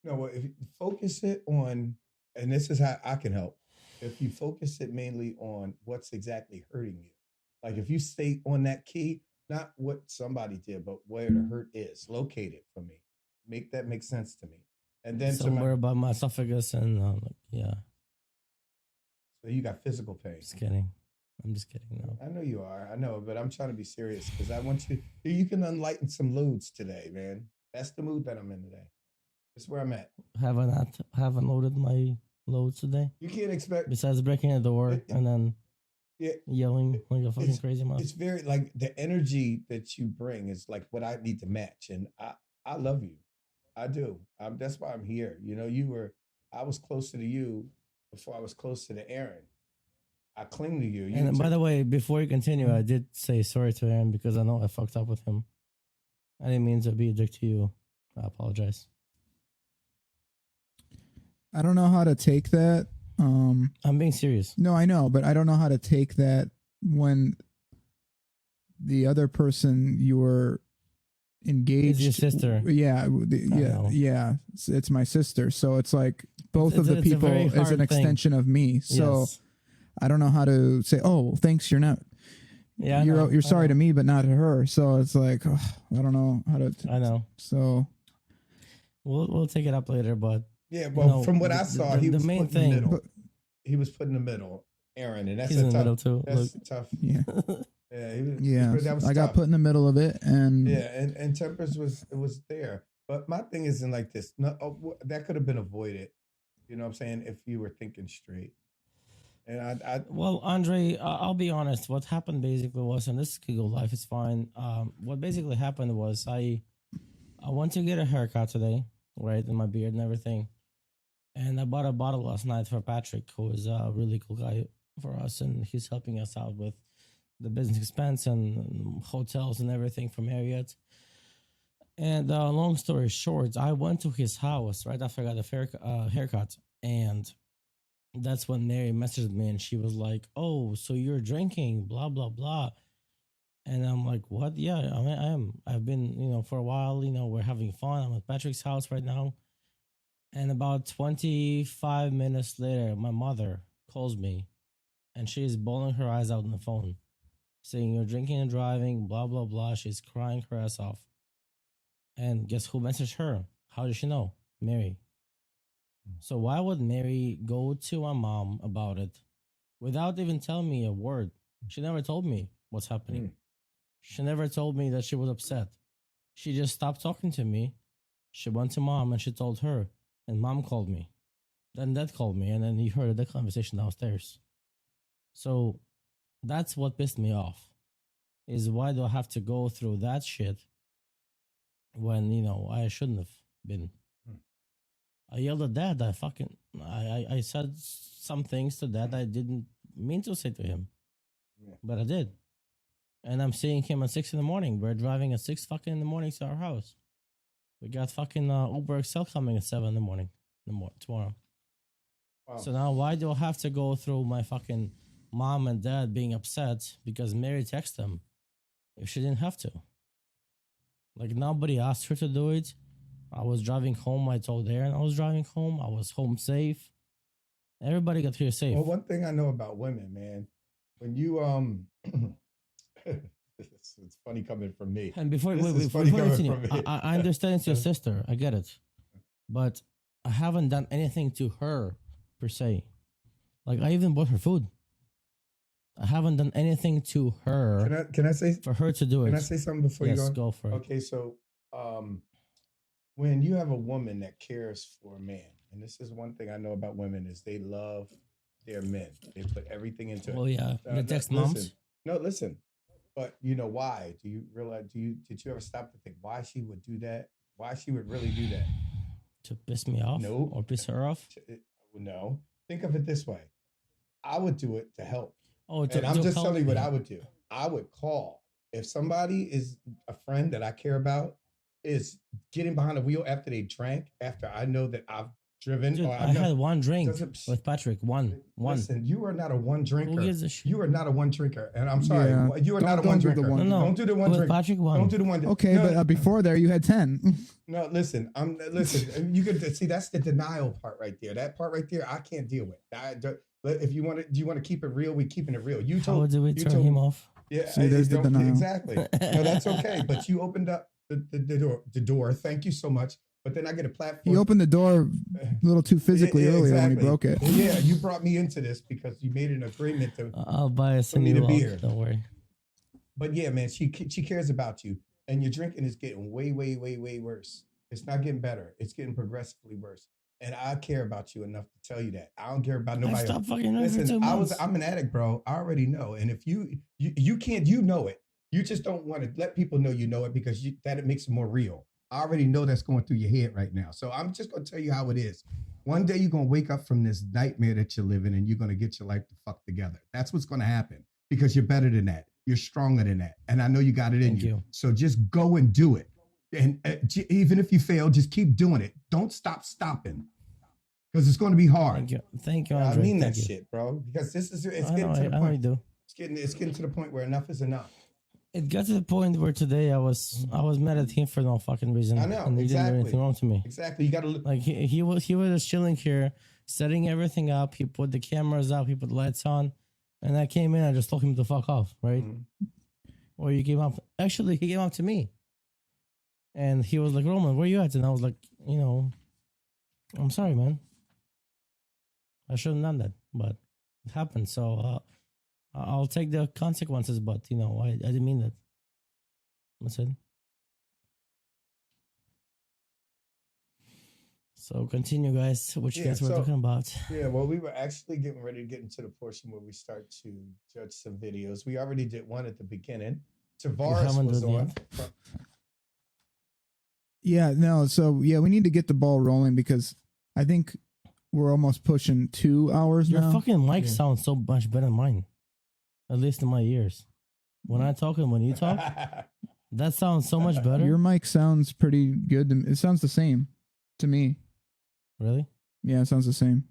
No, well, if you focus it on, and this is how I can help. If you focus it mainly on what's exactly hurting you, like if you stay on that key, not what somebody did, but where the hurt is located for me, make that make sense to me. And then Somewhere about my esophagus and yeah. So you got physical pain. Just kidding. I'm just kidding. No. I know you are. I know, but I'm trying to be serious because I want you. You can unlighten some loads today, man. That's the mood that I'm in today. That's where I'm at. Haven't loaded my loads today. You can't expect. Besides breaking the door and then yelling like a fucking crazy mother. It's very like the energy that you bring is like what I need to match, and I love you. I do. That's why I'm here. You know, I was closer to you before I was closer to Aaron. I cling to you. And by the way, before you continue, I did say sorry to Aaron because I know I fucked up with him. I didn't mean to be a dick to you. I apologize. I don't know how to take that. I'm being serious. No, I know, but I don't know how to take that when the other person you were engaged. It's your sister. Yeah, yeah. It's my sister. So it's like both of the people is an extension of me. So yes. I don't know how to say, oh, thanks, you're not. Yeah, you're sorry to me, but not to her. So it's like, I don't know how to. I know. So we'll take it up later, but yeah. Well, from what I saw, he was put in the middle. He was put in the middle, Aaron, and that's he's in the middle too. That's tough. Yeah. Yeah. I got put in the middle of it, and and Tempers was there. But my thing isn't like this. No, that could have been avoided. You know what I'm saying? If you were thinking straight. And well, Andre, I'll be honest. What happened basically was, and this could go live, it's fine. What basically happened was I went to get a haircut today, right, and my beard and everything. And I bought a bottle last night for Patrick, who is a really cool guy for us, and he's helping us out with the business expense and hotels and everything from Marriott. And long story short, I went to his house right after I got a haircut, and that's when Mary messaged me, and she was like, "Oh, so you're drinking, blah blah blah," and I'm like, "What? Yeah, I mean, I am. I've been, for a while. We're having fun. I'm at Patrick's house right now." And about 25 minutes later, my mother calls me, and she's bawling her eyes out on the phone, saying, "You're drinking and driving, blah, blah, blah." She's crying her ass off. And guess who messaged her? How did she know? Mary. So why would Mary go to my mom about it without even telling me a word? She never told me what's happening. She never told me that she was upset. She just stopped talking to me. She went to mom and she told her. And mom called me. Then dad called me, and then he heard the conversation downstairs. So that's what pissed me off. Is why do I have to go through that shit when, I shouldn't have been. I yelled at dad. I said some things to dad I didn't mean to say to him. Yeah. But I did. And I'm seeing him at 6 a.m. We're driving at 6 fucking in the morning to our house. We got fucking Uber XL coming at 7 a.m. tomorrow. Wow. So now why do I have to go through my fucking mom and dad being upset because Mary texted them if she didn't have to? Like, nobody asked her to do it. I was driving home. I told Aaron I was driving home. I was home safe. Everybody got here safe. Well, one thing I know about women, man, when you it's funny coming from me. And before you continue, I understand it's your sister. I get it. But I haven't done anything to her, per se. Like, I even bought her food. I haven't done anything to her. Can I say for her to do it? Can I say something before you go? Yes, go for it. Okay, so when you have a woman that cares for a man, and this is one thing I know about women, is they love their men. They put everything into it. Oh yeah, the text moms. Listen. But you know why? Do you realize? Did you ever stop to think why she would do that? Why she would really do that? To piss me off? No. Or piss her off? No. Think of it this way. I would do it to help. Oh, And I'm just telling you what I would do. I would call. If somebody is a friend that I care about is getting behind the wheel after they drank, after I know that I've driven. Dude, or I had one drink with Patrick. One. Listen, you are not a one drinker. Who gives a shit? You are not a one drinker. And I'm sorry. Yeah. You are not a one drinker. No, Don't do the one with drink. Patrick, one. Don't do the one. Okay, no, but before there, you had 10. No, listen. Listen. You could see that's the denial part right there. That part right there, I can't deal with. If you want to, do you want to keep it real? We keeping it real. You told. How did we turn him off? Yeah, See, there's the denial. Exactly. No, that's okay. But you opened up the door. Thank you so much. But then I get a platform. He opened the door a little too physically earlier when he broke it. Well, yeah, you brought me into this because you made an agreement to. I'll buy a beer. Don't worry. But yeah, man, she cares about you, and your drinking is getting way worse. It's not getting better. It's getting progressively worse. And I care about you enough to tell you that. I don't care about nobody else. Listen, I'm an addict, bro. I already know. And if you can't, you know it. You just don't want to let people know you know it because that it makes it more real. I already know that's going through your head right now. So I'm just going to tell you how it is. One day you're going to wake up from this nightmare that you're living and you're going to get your life to fuck together. That's what's going to happen because you're better than that. You're stronger than that. And I know you got it in you. So just go and do it. And even if you fail, just keep doing it. Don't stop stopping because it's going to be hard. Thank you. I mean that shit, bro, because it's getting to the point. It's getting to the point where enough is enough. It got to the point where today I was mad at him for no fucking reason. I know, and he didn't do anything wrong to me. Exactly. You got to look. Like he was just chilling here, setting everything up. He put the cameras up. He put the lights on, and I came in. I just told him to fuck off, right? Mm-hmm. Or you came up. Actually, he came up to me, and he was like, "Roman, where you at?" And I was like, "I'm sorry, man. I shouldn't have done that, but it happened." So. I'll take the consequences, but I didn't mean that. That's it. So continue, guys. What you guys were talking about? Yeah, well, we were actually getting ready to get into the portion where we start to judge some videos. We already did one at the beginning. Tavaris was on. Yeah, no. So yeah, we need to get the ball rolling because I think we're almost pushing 2 hours now. Your fucking mic sounds so much better than mine. At least in my ears. When I talk and when you talk, that sounds so much better. Your mic sounds pretty good. It sounds the same to me. Really? Yeah, it sounds the same.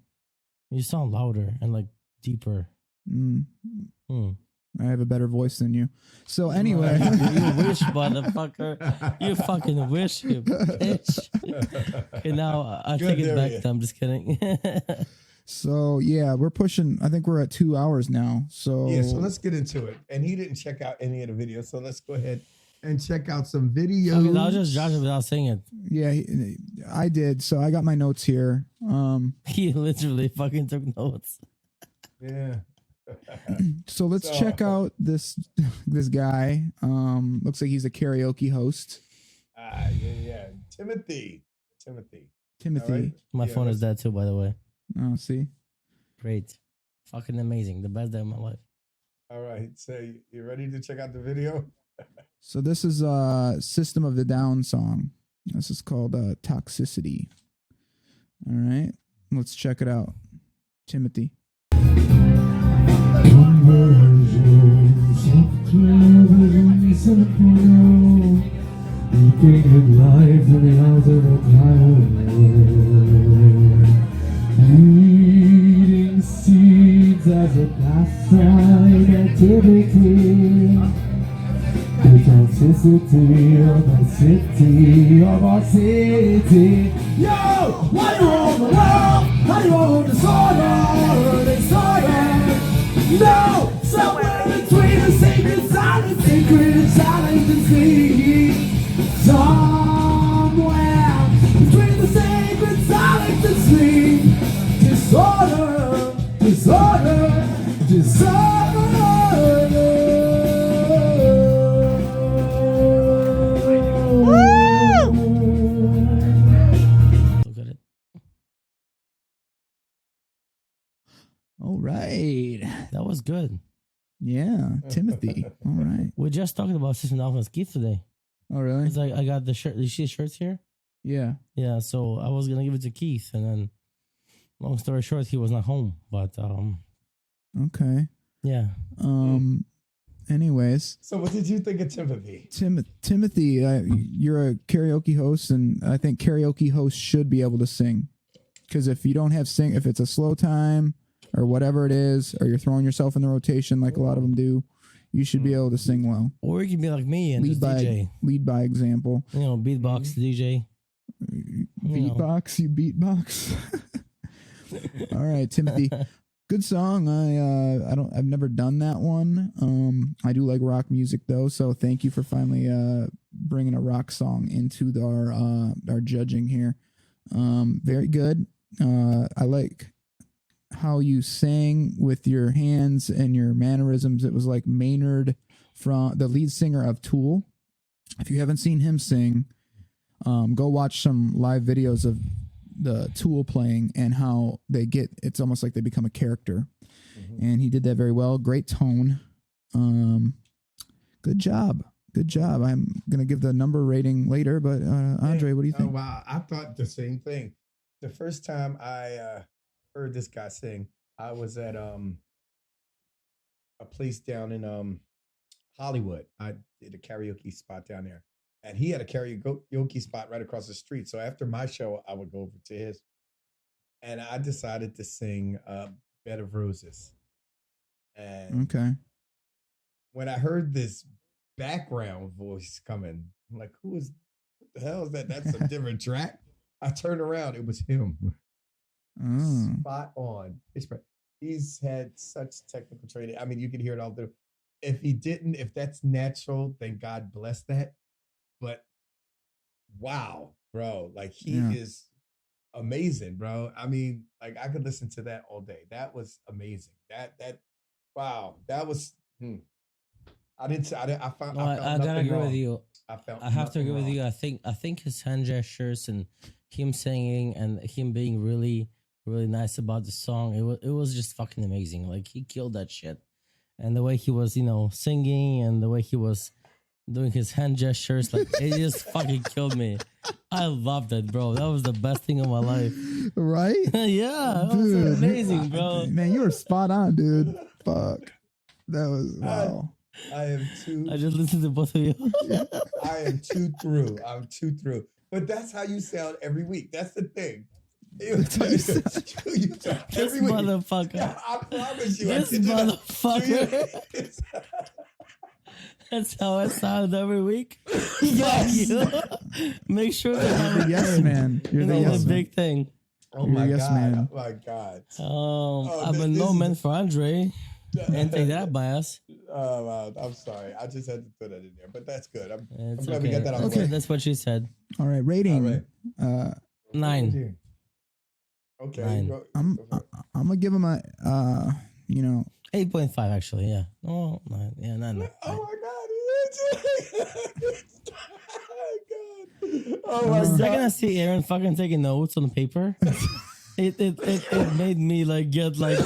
You sound louder and like deeper. I have a better voice than you. So anyway. You wish, motherfucker. You fucking wish, you bitch. Okay, now I take it back. I'm just kidding. So yeah, we're pushing. I think we're at 2 hours now. So yeah, so let's get into it. And he didn't check out any of the videos, so let's go ahead and check out some videos. Okay, I'll just judge it without saying it. Yeah, I did. So I got my notes here. He literally fucking took notes. Yeah. So let's check out this guy. Looks like he's a karaoke host. Yeah. Timothy. Right. My phone is dead too, by the way. Oh, see? Great. Fucking amazing. The best day of my life. All right. So you ready to check out the video? So this is a System of the Down song. This is called Toxicity. All right. Let's check it out. Timothy. Eating seeds as a pastime activity. The toxicity of our city. Yo, why you on the world? How you on disorder? No, somewhere between the sacred silence and sleep. Somewhere between the sacred silence and sleep. Disorder. Look at it. All right. That was good. Yeah, Timothy. All right. We just talking about System Dolphins Keith today. Oh, really? It's like I got the shirt. You see the shirts here? Yeah. Yeah, so I was gonna give it to Keith, and then long story short, he was not home. But Okay. Yeah. Anyways, So what did you think of Timothy? Timothy, you're a karaoke host, and I think karaoke hosts should be able to sing. Because if you don't have if it's a slow time or whatever it is, or you're throwing yourself in the rotation like a lot of them do, you should be able to sing well. Or you can be like me and just DJ. Lead by example. You know, beatbox DJ. Beatbox, you beatbox. All right, Timothy. Good song. I've never done that one. I do like rock music though, so thank you for finally bringing a rock song into our judging here. Very good. I like how you sang with your hands and your mannerisms. It was like Maynard, from the lead singer of Tool. If you haven't seen him sing, go watch some live videos of the Tool playing and how it's almost like they become a character. Mm-hmm. And he did that very well. Great tone. Good job. I'm going to give the number rating later, but Andre, what do you think? Oh, wow. I thought the same thing. The first time I heard this guy sing, I was at a place down in Hollywood. I did a karaoke spot down there. And he had a karaoke spot right across the street. So after my show, I would go over to his. And I decided to sing Bed of Roses. And okay. When I heard this background voice coming, I'm like, what the hell is that? That's a different track. I turned around. It was him. Spot on. He's had such technical training. I mean, you can hear it all through. If that's natural, then God bless that. But wow, bro, like he is amazing, bro. I mean, like I could listen to that all day. That was amazing. Wow, that was. I gotta agree with you. I have to agree with you. I think his hand gestures and him singing and him being really, really nice about the song. It was just fucking amazing. Like he killed that shit, and the way he was, singing and the way he was doing his hand gestures, like it just fucking killed me. I loved it, bro. That was the best thing of my life. Right? Yeah, that was amazing, bro. Man, you were spot on, dude. Fuck. That was wow. I just listened to both of you. I am too through. I'm too through. But that's how you sound every week. That's the thing. This motherfucker. Yeah, I promise you. This motherfucker. That's how I sound every week. Yes. Make sure to have a yes man. You're the yes big man. Thing. Oh my god. Man. Oh my god. I'm a no man for Andre. And take that bias. I'm sorry. I just had to put that in there, but that's good. I'm glad okay. We got that on the way. That's what she said. All right, rating. All right. 9. Okay. 9. I'm gonna give him a 8.5 actually. Yeah. Oh 9. Yeah, 9. Oh my god. Oh my god. The second I see Aaron fucking taking notes on the paper, it made me like get like.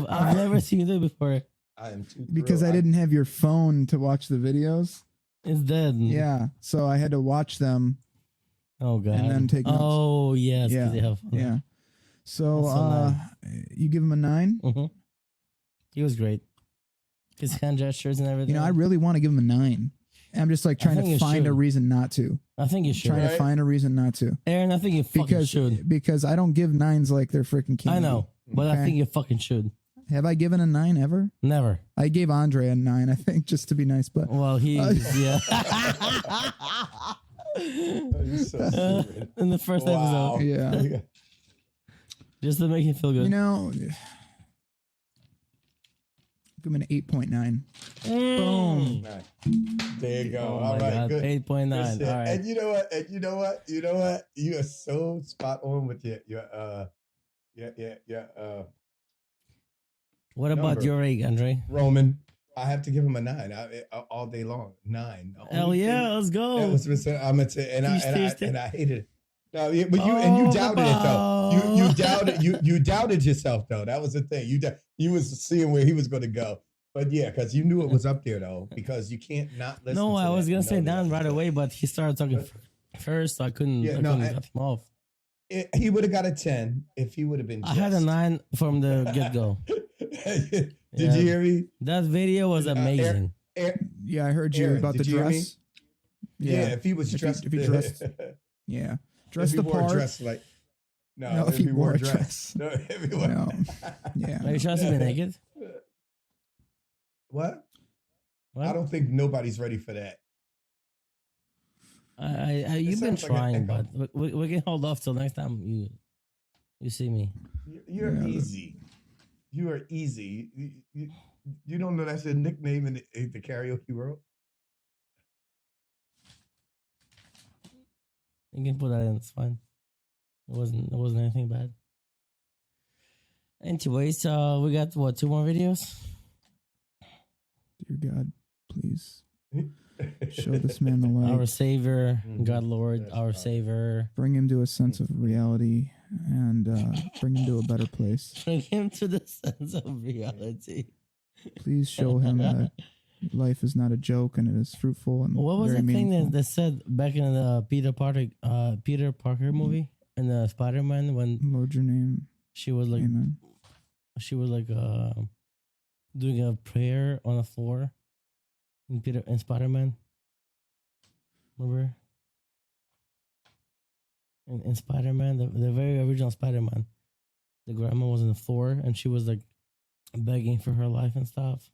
I've never seen you do it before. I am too because I didn't have your phone to watch the videos. It's dead. Yeah, so I had to watch them. Oh god. And then take notes. Oh yes. Yeah. They have fun. Yeah. So you give him a 9? Mm-hmm. He was great. His hand gestures and everything. I really want to give him a 9. I'm just like trying to find a reason not to. I think you should. Trying to find a reason not to. Aaron, I think you fucking should. Because I don't give 9s like they're freaking candy. I know, but I think you fucking should. Have I given a 9 ever? Never. I gave Andre a 9, I think, just to be nice. But well, yeah. You're so stupid. In the first episode. Yeah. Just to make you feel good. Give him an 8.9. Boom. There you go. Oh all right, God. good. 8.9. All right. And you know what? You are so spot on with your What about your rate, Andre? Roman, I have to give him a 9 all day long. 9. Hell yeah, let's go. That was I'm gonna say, and I hated it. No, but you doubted it though. You doubted yourself though. That was the thing. You was seeing where he was going to go. But yeah, because you knew it was up there though. Because you can't not listen. No, to I was that gonna say down right away, but he started talking. First, I couldn't cut him off. He would have got a 10 if he would have been. I had a 9 from the get go. Did you hear me? That video was amazing. Yeah, I heard you Aaron, about the dress. Yeah, if he was dressed, if he dressed, yeah, dressed the part. Dressed like, no, if he wore a dress. No, if he wore. No. Yeah. Are you trying to be naked? What? I don't think nobody's ready for that. You've been trying, but we can hold off till next time you see me. You're easy. You are easy. You don't know that's a nickname in the karaoke world? You can put that in. It's fine. It wasn't anything bad. Anyways, we got 2 more videos. Dear God, please show this man the light. Our Savior, God Lord, our Savior. Bring him to a sense of reality and bring him to a better place. Bring him to the sense of reality. Please show him that life is not a joke and it is fruitful and what was very the thing meaningful. that said back in the Peter Parker movie in the Spider-Man when Lord, your name. She was like, Amen. She was like doing a prayer on the floor in Spider-Man. Remember? In Spider-Man, the very original Spider-Man, the grandma was on the floor and she was like begging for her life and stuff.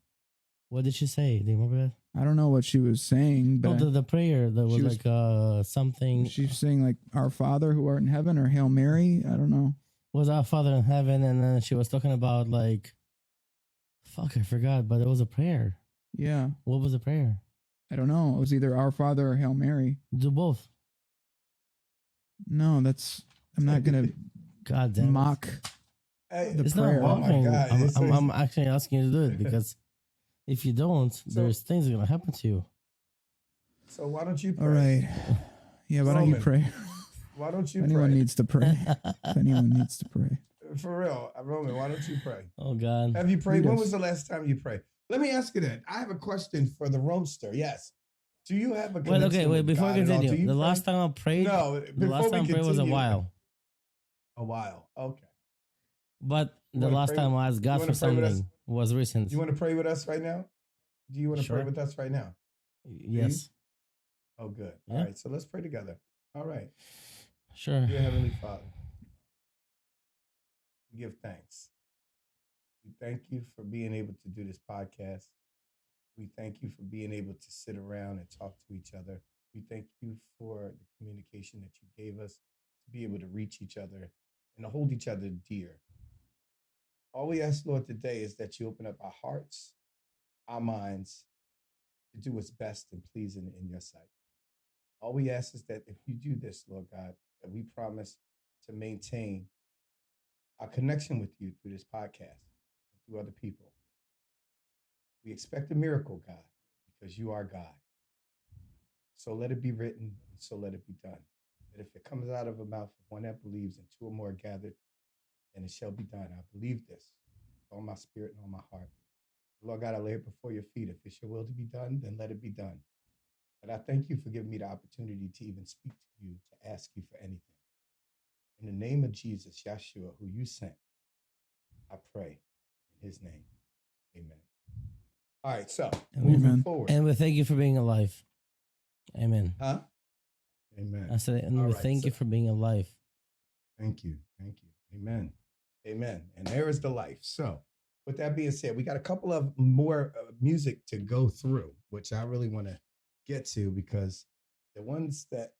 What did she say? Do you remember that? I don't know what she was saying, but the prayer that was like something. She's saying like Our Father who art in heaven or Hail Mary. I don't know. Was Our Father in heaven, and then she was talking about like, fuck, I forgot, but it was a prayer. Yeah. What was the prayer? I don't know. It was either Our Father or Hail Mary. Do both. No, I'm not gonna God damn mock the it's prayer. not mocking. Oh my God. I'm actually asking you to do it because if you don't, there's things that are gonna happen to you. So why don't you pray? All right. Yeah, why don't you pray? Why don't you if anyone pray? needs to pray. If anyone needs to pray. For real, Roman, why don't you pray? Oh God. Have you prayed? Lead When us. was the last time you prayed? Let me ask you that. I have a question for the roaster. Yes. Do you have a connection with before God we at all? Do continue, you the pray? last time I prayed, No, the last time I prayed was a while. A while. Okay. But the wanna last pray time I asked God wanna for pray with us? something was recent. You want to pray with us right now? Do you want to Sure. pray with us right now? Yes. Oh, good. Yeah. All right. So let's pray together. All right. Sure. Dear Heavenly Father, we give thanks. We thank you for being able to do this podcast. We thank you for being able to sit around and talk to each other. We thank you for the communication that you gave us to be able to reach each other and to hold each other dear. All we ask, Lord, today is that you open up our hearts, our minds, to do what's best and pleasing in your sight. All we ask is that if you do this, Lord God, that we promise to maintain our connection with you through this podcast and through other people. We expect a miracle, God, because you are God. So let it be written, and so let it be done. That if it comes out of a mouth of one that believes and 2 or more are gathered, then it shall be done. I believe this with all my spirit and all my heart. Lord God, I lay it before your feet. If it's your will to be done, then let it be done. But I thank you for giving me the opportunity to even speak to you, to ask you for anything. In the name of Jesus, Yeshua, who you sent, I pray in his name. Amen. All right, so moving forward. And we thank you for being alive. Amen. Huh? Amen. I said, and All we right, thank you for being alive. Thank you. Thank you. Amen. Amen. And there is the life. So with that being said, we got a couple of more music to go through, which I really want to get to because the ones that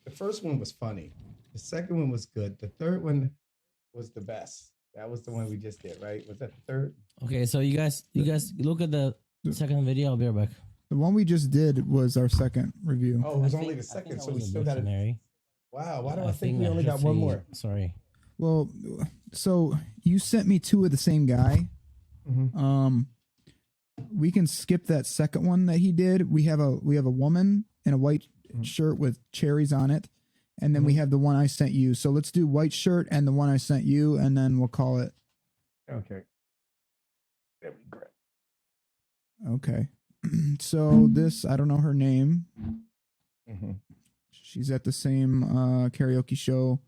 the first one was funny. The second one was good. The third one was the best. That was the one we just did, right? Was that the third? Okay, so you guys look at the second video. I'll be right back. The one we just did was our second review. Oh, it was only the second, so we still got it. Wow, why do I think we only got one more? Sorry. Well, so you sent me 2 of the same guy. Mm-hmm. We can skip that second one that he did. We have a woman in a white shirt with cherries on it, and then we have the one I sent you. So let's do white shirt and the one I sent you, and then we'll call it. Okay. That'd be great. Okay. So this, I don't know her name. Mm-hmm. She's at the same karaoke show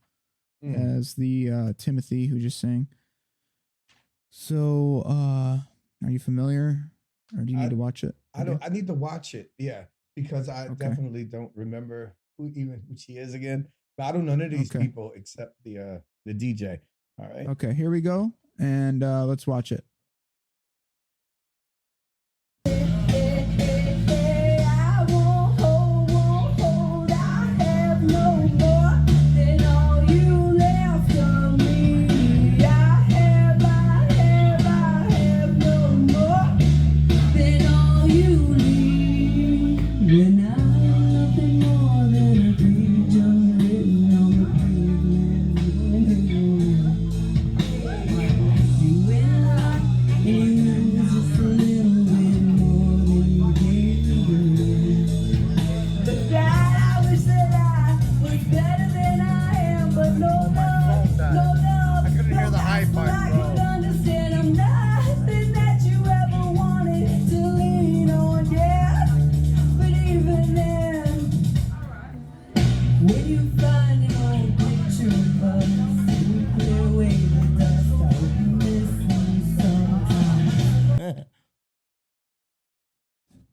as the Timothy who just sang. So, are you familiar, or do you need to watch it? I need to watch it. Yeah, because I definitely don't remember who she is again. But I don't know none of these people except the DJ. All right. Okay, here we go, and let's watch it.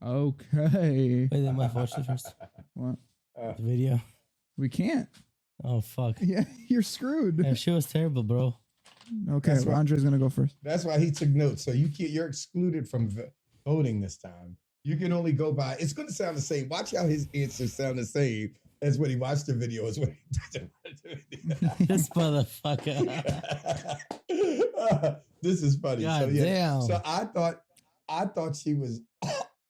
Okay. Wait, then my watch it first. What? The video. We can't. Oh fuck. Yeah, you're screwed. Yeah, she was terrible, bro. Okay, well, Andre's gonna go first. That's why he took notes. So you're excluded from voting this time. You can only go by. It's going to sound the same. Watch how his answers sound the same as when he watched the video. As when he did the video. This motherfucker. This is funny. God so, yeah. damn. So I thought she was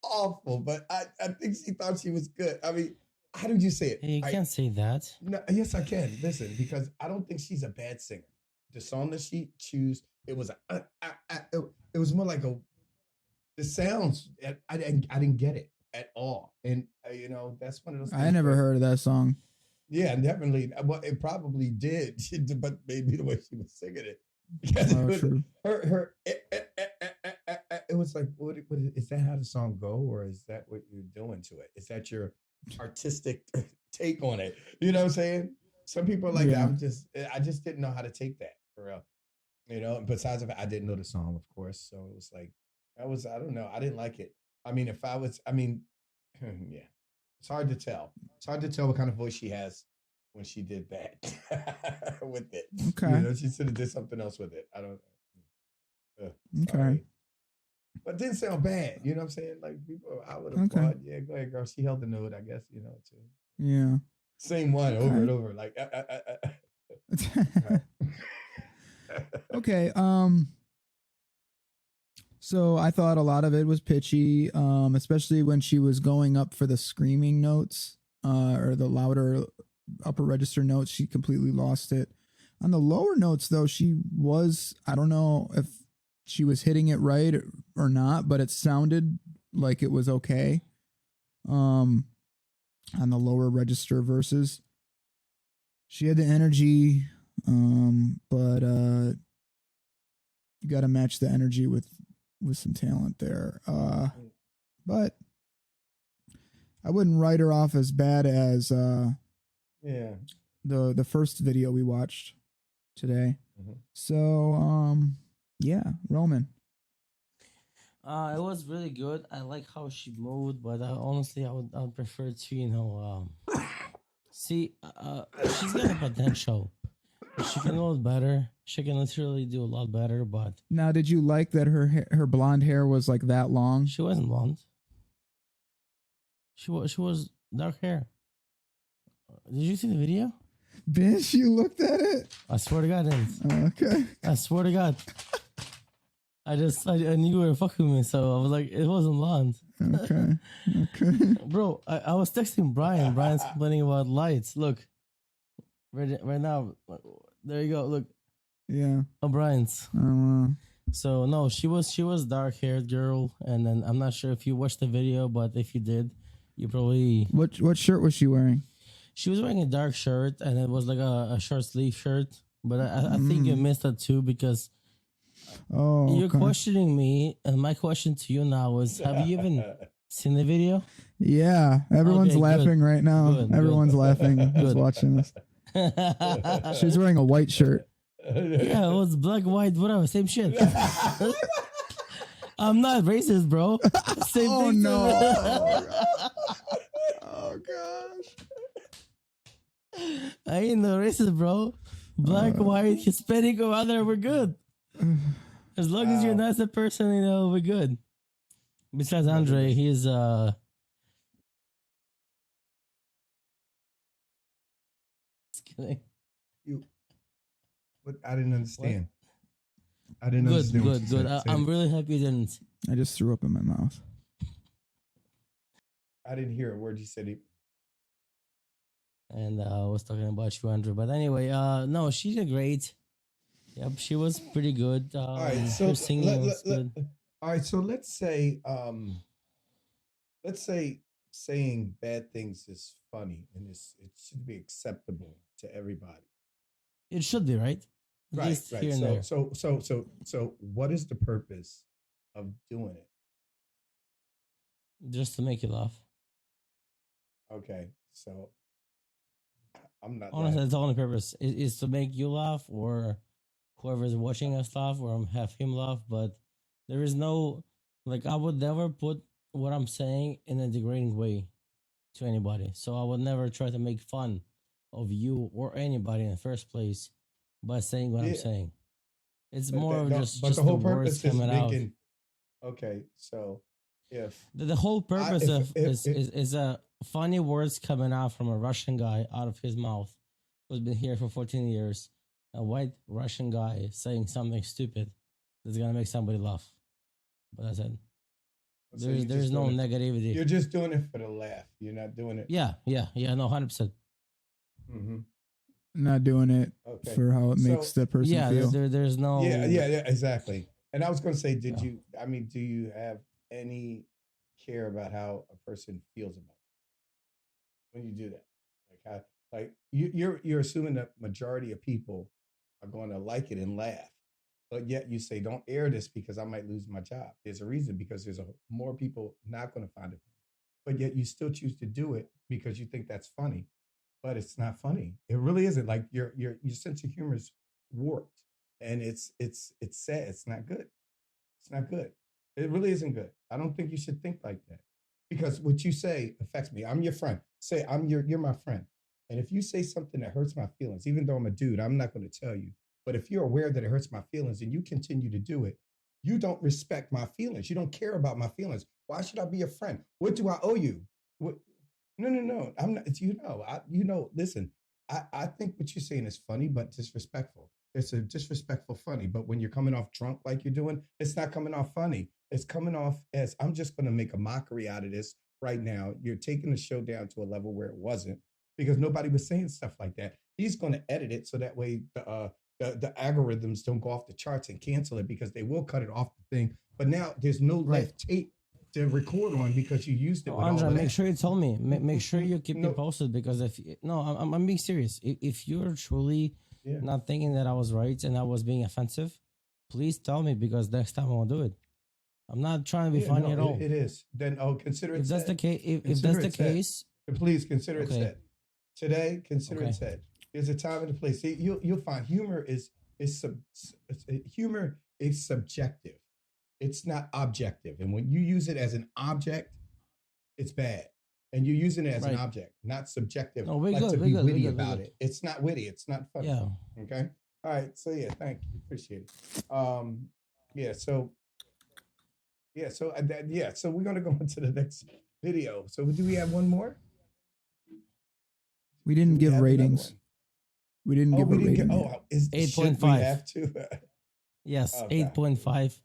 awful, but I think she thought she was good. I mean, how did you say it? Hey, you can't say that. No, yes, I can. Listen, because I don't think she's a bad singer. The song that she chose, it was it was more like the sounds. I didn't get it at all, and that's one of those things. I never heard of that song. Yeah, definitely. Well, it probably did, but maybe the way she was singing it. Because true. It was like, what is that? How the song go, or is that what you're doing to it? Is that your artistic take on it? You know what I'm saying? Some people are like, I just didn't know how to take that for real. And besides of it, I didn't know the song, of course. So it was like, I don't know. I didn't like it. I mean, yeah, it's hard to tell. It's hard to tell what kind of voice she has when she did that with it. Okay. She should have did something else with it. I don't know. Okay. Sorry. But it didn't sound bad. You know what I'm saying? Like people, I would have thought, yeah, go ahead, girl. She held the note, I guess, too. Yeah. Same one over and over. Like, Okay. So I thought a lot of it was pitchy, especially when she was going up for the screaming notes, or the louder upper register notes. She completely lost it. On the lower notes, though, she was, I don't know if she was hitting it right or not, but it sounded like it was okay. On the lower register verses, she had the energy, but you got to match the energy with some talent there. But I wouldn't write her off as bad as the first video we watched today. Mm-hmm. So yeah, Roman. It was really good. I like how she moved, but honestly, I would prefer to see. She's got a potential. She can do it better. She can literally do a lot better. But now, did you like that her blonde hair was like that long? She wasn't blonde. She was dark hair. Did you see the video? Bitch, you looked at it? I swear to God, I didn't. Okay. I swear to God. I knew you were fucking with me, so I was like, it wasn't blonde. Okay. Bro, I was texting Brian. Brian's complaining about lights. Look, right now, there you go. Look. Yeah. Oh, Brian's. So no, she was dark haired girl, and then I'm not sure if you watched the video, but if you did, you probably. What shirt was she wearing? She was wearing a dark shirt, and it was like a short sleeve shirt. But I think you missed that too because. Oh, you're questioning me, and my question to you now is: have you even Seen the video? Yeah, everyone's Okay, laughing good. right now. Good, Everyone's laughing who's Good. watching this. Yeah, She's wearing a white shirt. it was black, white, whatever, same shit. I'm not racist, bro. Same Oh, thing. no. To Oh gosh. I ain't no racist, bro. Black, white, Hispanic, or other, we're good. As long as you're not a person, you know, we're good. Besides Andre, he's Just kidding. But I didn't understand. I didn't Good, understand. what good, you good. said. Say I'm it. really happy you didn't. I just threw up in my mouth. I didn't hear a word you said. And I was talking about you, Andrew. But anyway, no, she did great. Yep, she was pretty good. All right, so Her singing was good. all right, so let's say saying bad things is funny and it should be acceptable to everybody. It should be, right? At Right, least right. here and there. So what is the purpose of doing it? Just to make you laugh. Okay, so I'm not Honestly, laughing. that's the only purpose is to make you laugh or whoever's watching us laugh or have him laugh. But there is no, like, I would never put what I'm saying in a degrading way to anybody. So I would never try to make fun of you or anybody in the first place by saying what I'm Yeah. saying. It's But more that- of no, just but the whole the words purpose is coming out. making. Okay, so if The whole purpose if- if- is a funny words coming out from a Russian guy out of his mouth who's been here for 14 years, a white Russian guy saying something stupid that's gonna make somebody laugh. But that's it. so you're There's just no doing it- negativity. You're just doing it for the laugh. You're not doing it. Yeah, no, 100%. Mm-hmm. Not doing it Okay. for how it So- makes the person Yeah, feel. there's no. Yeah, exactly. And I was going to say, Yeah. do you have any care about how a person feels about it when you do that? Like you're assuming that majority of people are going to like it and laugh, but yet you say, don't air this because I might lose my job. There's a reason, because there's more people not going to find it funny, but yet you still choose to do it because you think that's funny, but it's not funny. It really isn't. Like your sense of humor is warped. And it's sad. It's not good. It's not good. It really isn't good. I don't think you should think like that, because what you say affects me. I'm your friend. Say you're my friend. And if you say something that hurts my feelings, even though I'm a dude, I'm not going to tell you. But if you're aware that it hurts my feelings and you continue to do it, you don't respect my feelings. You don't care about my feelings. Why should I be your friend? What do I owe you? What? No. I'm not. Listen. I think what you're saying is funny, but disrespectful. It's a disrespectful funny, but when you're coming off drunk like you're doing, it's not coming off funny. It's coming off as, I'm just going to make a mockery out of this right now. You're taking the show down to a level where it wasn't, because nobody was saying stuff like that. He's going to edit it so that way the algorithms don't go off the charts and cancel it, because they will cut it off the thing. But now there's no left tape to record on because you used it. Andre, make sure you tell me. Make sure you keep me posted, because I'm being serious. If you're truly not thinking that I was right and I was being offensive, please tell me, because next time I won't do it. I'm not trying to be funny at all. It is. Then consider it. If that's said. the case, if Consider that's the it said. case, Please consider it Okay. said. Today, consider Okay. it said. There's a time and a place. See, you'll find humor is subjective. It's not objective. And when you use it as an object, it's bad. And you're using it as an Right. object, not subjective. No, we're like good, to we're be good, we're witty good, we're about good. it. It's not witty. It's not funny. yeah. Okay. All right. So yeah, thank you. Appreciate it. So we're gonna go into the next video. So do we have one more? We didn't Do we give have another ratings. one? We didn't give a we didn't rating. get. yet. Is 8.5. We have to. Yes, Okay. 8.5.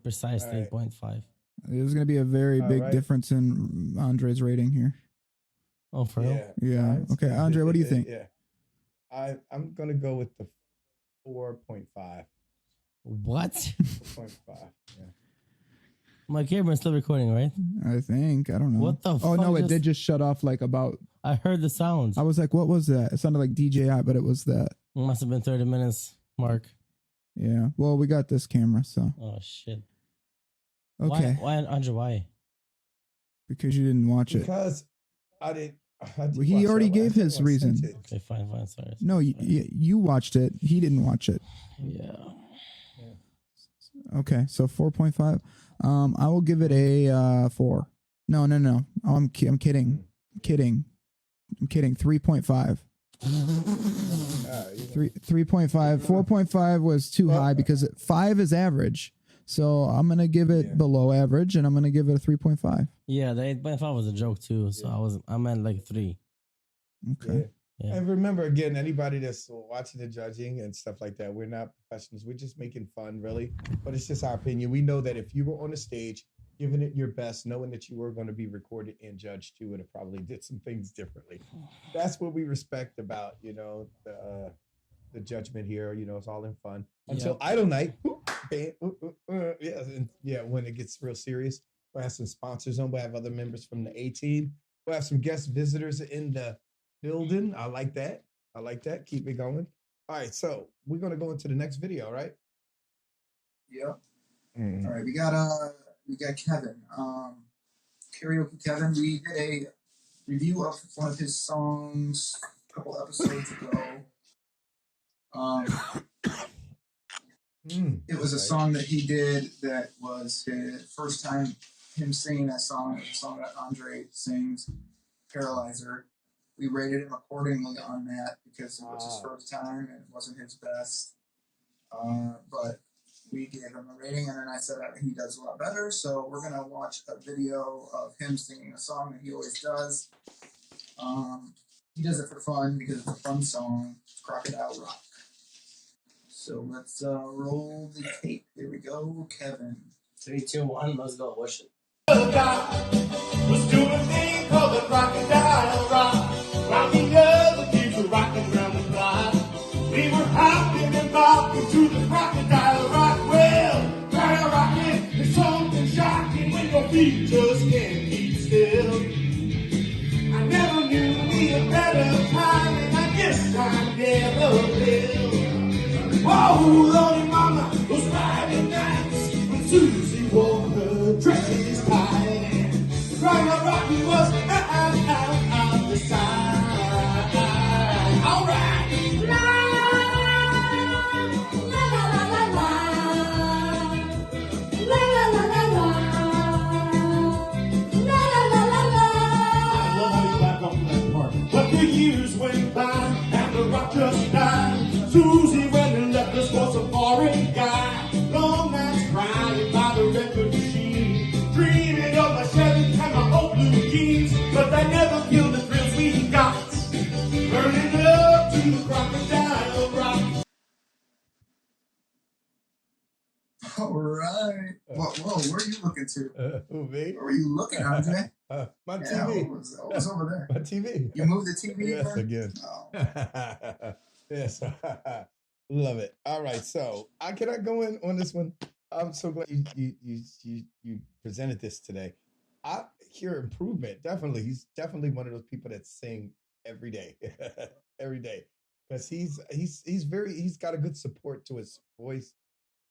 Precise All right. 8.5. There's going to be a very All big right. difference in Andre's rating here. Oh, for real? Yeah. All right, Okay, so Andre, what do you think? Yeah, I'm gonna go with the 4.5. What? 4.5. Yeah. My camera's still recording, right? I think. I don't know. What the Oh, no, fuck it just- did just shut off like about. I heard the sounds. I was like, what was that? It sounded like DJI, but it was that. It must have been 30 minutes, Mark. Yeah. Well, we got this camera, so. Oh, shit. Okay. Why, Andre, why? because you didn't watch it. Because I did He already gave his I reason. sent it. Okay, fine. Sorry. No, you watched it. He didn't watch it. Yeah. Okay, so 4.5. I will give it a 4. No. I'm kidding. I'm kidding. 3.5. 3.5. 4.5 was too high because 5 is average. So I'm gonna give it below average, and I'm gonna give it a 3.5. Yeah, the 8.5 was a joke too. So I meant like 3. Okay. Yeah. And remember, again, anybody that's watching the judging and stuff like that, we're not professionals. We're just making fun, really. But it's just our opinion. We know that if you were on the stage, giving it your best, knowing that you were going to be recorded and judged, you would have probably did some things differently. That's what we respect about, the judgment here. It's all in fun. Until Idol Night, when it gets real serious, we'll have some sponsors on. We'll have other members from the A-team. We'll have some guest visitors in the building. I like that. Keep it going. All right, so we're gonna go into the next video, right? Yep. Mm-hmm. All right, we got Kevin. Karaoke Kevin. We did a review of one of his songs a couple episodes ago. It was a song that he did that was his first time him singing that song. It's a song that Andre sings, Paralyzer. We rated him accordingly on that because it was his first time and it wasn't his best. But we gave him a rating, and then I said he does a lot better. So we're going to watch a video of him singing a song that he always does. He does it for fun because it's a fun song, Crocodile Rock. So let's roll the tape. Here we go, Kevin. 3, 2, 1, let's go. Watch it. Was doing a thing called the Crocodile Rock. Rocking other people rocking around the block. We were hopping and bopping to the Crocodile Rock. Well, crocodile rocking is something shocking when your feet just can't keep still. I never knew me a better time, and I guess I never will. Whoa, Lordy Mama, those Friday nights when Susie wore her dress tight. Crocodile Rocky was out the side. All right. La la la la la la. La la la la la. La la la la la. I love how you clap off that part. But the years went by and the rock just died. Susie went and left us for some foreign guy. Long nights crying by the record machine, dreaming of my Chevy and my old blue jeans. But that never killed the thrills we got, burning up to the Crocodile Rock. All right. Whoa, where are you looking to? Who, me? Where were you looking, Andre? My Yeah, TV. what was over there? My TV. You moved the TV? Yes, again. Oh. Yes. Love it. All right. So I cannot go in on this one. I'm so glad you presented this today. I hear improvement. Definitely. He's definitely one of those people that sing every day. Every day. Because he's got a good support to his voice,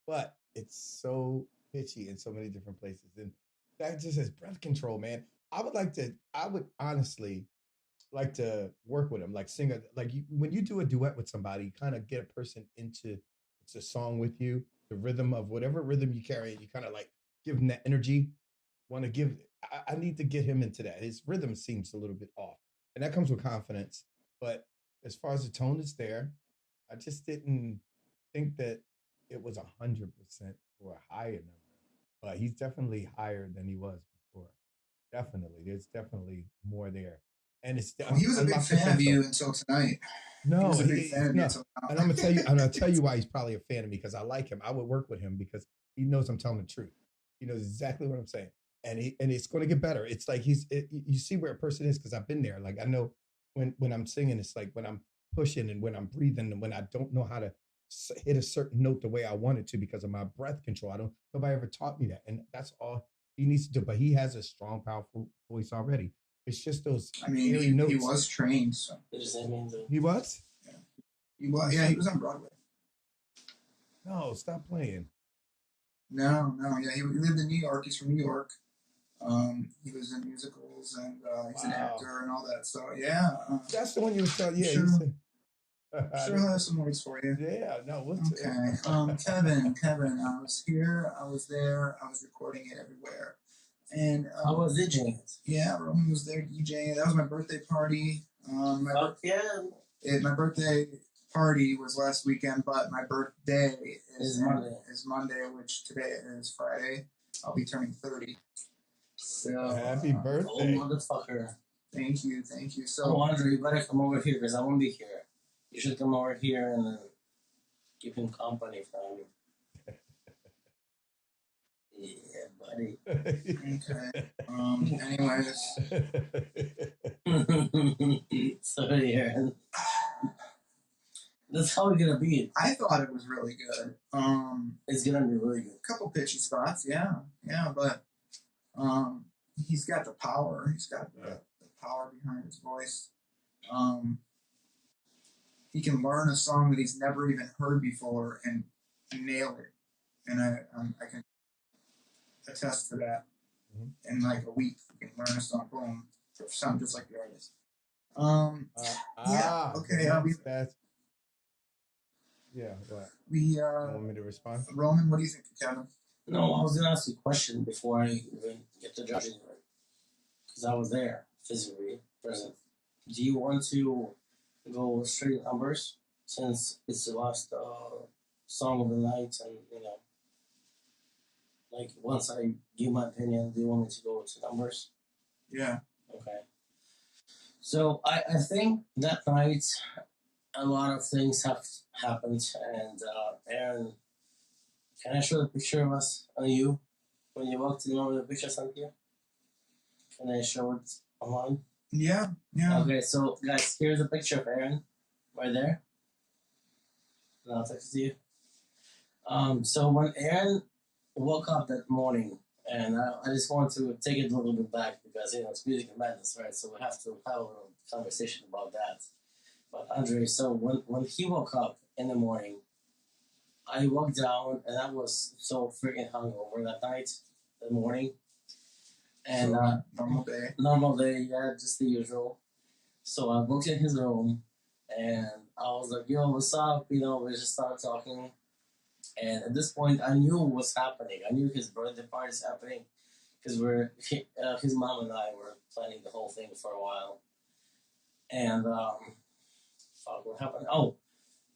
but it's so pitchy in so many different places. And that just has breath control, man. I would honestly like to work with him, like when you do a duet with somebody, kind of get a person into it's a song with you, the rhythm of whatever rhythm you carry, you kind of like give him that energy. I need to get him into that. His rhythm seems a little bit off, and that comes with confidence. But as far as the tone is there, I just didn't think that it was 100% or a higher number. But he's definitely higher than he was before. Definitely, there's definitely more there. And it's he was a big fan of you until tonight. No, and I'm gonna tell you why he's probably a fan of me, because I like him. I would work with him because he knows I'm telling the truth. He knows exactly what I'm saying, and it's going to get better. It's like you see where a person is, because I've been there. Like I know when I'm singing, it's like when I'm pushing and when I'm breathing and when I don't know how to hit a certain note the way I want it to because of my breath control. Nobody ever taught me that, and that's all he needs to do. But he has a strong, powerful voice already. It's just those. I mean, he was trained. So. He was. Yeah. He was. Yeah, he was on Broadway. No, stop playing. No. Yeah, he lived in New York. He's from New York. He was in musicals and he's an actor and all that. So yeah, that's the one you were telling. Yeah, sure. you said. Sure, I'll have some words for you. Yeah, no. What's okay? Kevin, I was here. I was there. I was recording it everywhere. And I was DJing it. Yeah, Roman was there DJing. That was my birthday party. My birthday party was last weekend, but my birthday is Monday, which today is Friday. I'll be turning 30. So happy birthday, oh motherfucker! Thank you. So, Andre, you better come over here because I won't be here. You should come over here and then keep him company for me. Yeah, buddy. Okay. Anyways. Sorry, Aaron. That's how we're gonna be. I thought it was really good. It's gonna be really good. A couple pitchy spots, yeah, but he's got the power. He's got the power behind his voice. He can learn a song that he's never even heard before and nail it. And I can attest to that. In like a week, you can learn a song, boom, sound just like the artist. Yeah, okay. Yeah, what? You want me to respond? Roman, what do you think, Kevin? No, I was gonna ask you a question before I even get to judging it, because I was there physically present. Do you want to go straight numbers since it's the last song of the night, and like once I give my opinion, do you want me to go to numbers? Yeah. Okay. So I think that night a lot of things have happened, and Aaron, can I show the picture of us on you when you walked in? Remember the picture I sent you? Can I show it online? Yeah. Okay, so guys, here's a picture of Aaron right there. And I'll text it to you. So when Aaron woke up that morning, and I just want to take it a little bit back because it's music and madness, right? So we have to have a little conversation about that. But Andre, so when he woke up in the morning, I walked down and I was so freaking hungover that night, that morning. And normal day, yeah, just the usual. So I walked in his room and I was like, "Yo, what's up?" We just started talking. And at this point, I knew what was happening. I knew his birthday party is happening because his mom and I were planning the whole thing for a while. And fuck, what happened? Oh,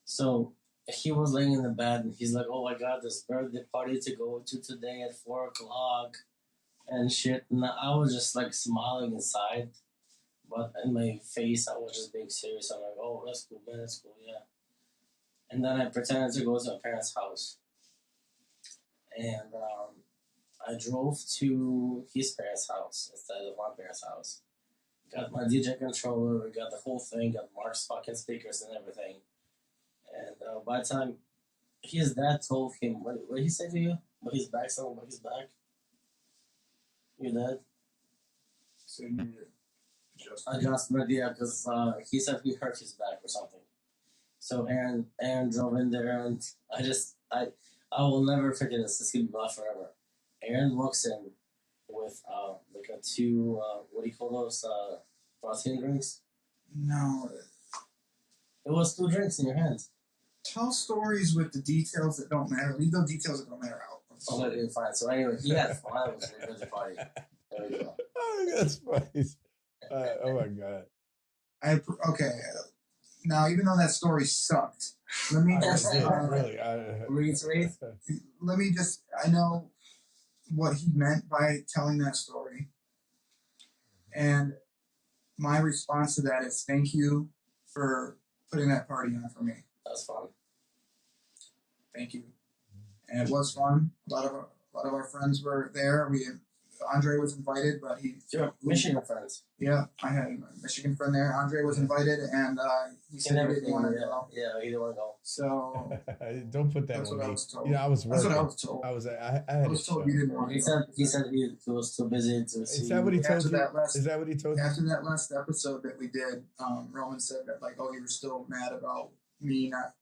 so he was laying in the bed and he's like, "Oh, I got this birthday party to go to today at 4:00 and shit." And I was just like smiling inside, but in my face, I was just being serious. I'm like, "Oh, that's cool, man. That's cool, yeah." And then I pretended to go to my parents' house. And I drove to his parents' house instead of my parents' house. Got my DJ controller, got the whole thing, got Mark's fucking speakers and everything. And by the time his dad told him, what did he say to you? About his back, something about his back? Your dad? So you need adjustment, yeah, because he said he hurt his back or something. So Aaron drove in there, and I will never forget this. This could be bought forever. Aaron walks in with like a two what do you call those protein drinks? No, it was 2 drinks in your hands. Tell stories with the details that don't matter. Leave those details that don't matter out. Okay, fine. So anyway, he had fun. It was a good party. There we go. Oh, that's funny. Oh my god. Okay. Now, even though that story sucked, let me just reiterate. Let me just. I know what he meant by telling that story, and my response to that is thank you for putting that party on for me. That's fun. Thank you, and it was fun. A lot of our friends were there. Andre was invited, but Michigan friends. Yeah, I had a Michigan friend there. Andre was invited, and he said he didn't want to go. Yeah, he didn't want to go. So don't put that. That's on what me. I was told. Yeah, I was working. That's what I was told. I was told you didn't want to go. He said he was too busy to see. Is that what he told you? Is that what he told you? After that last episode that we did, Roman said that you were still mad about me not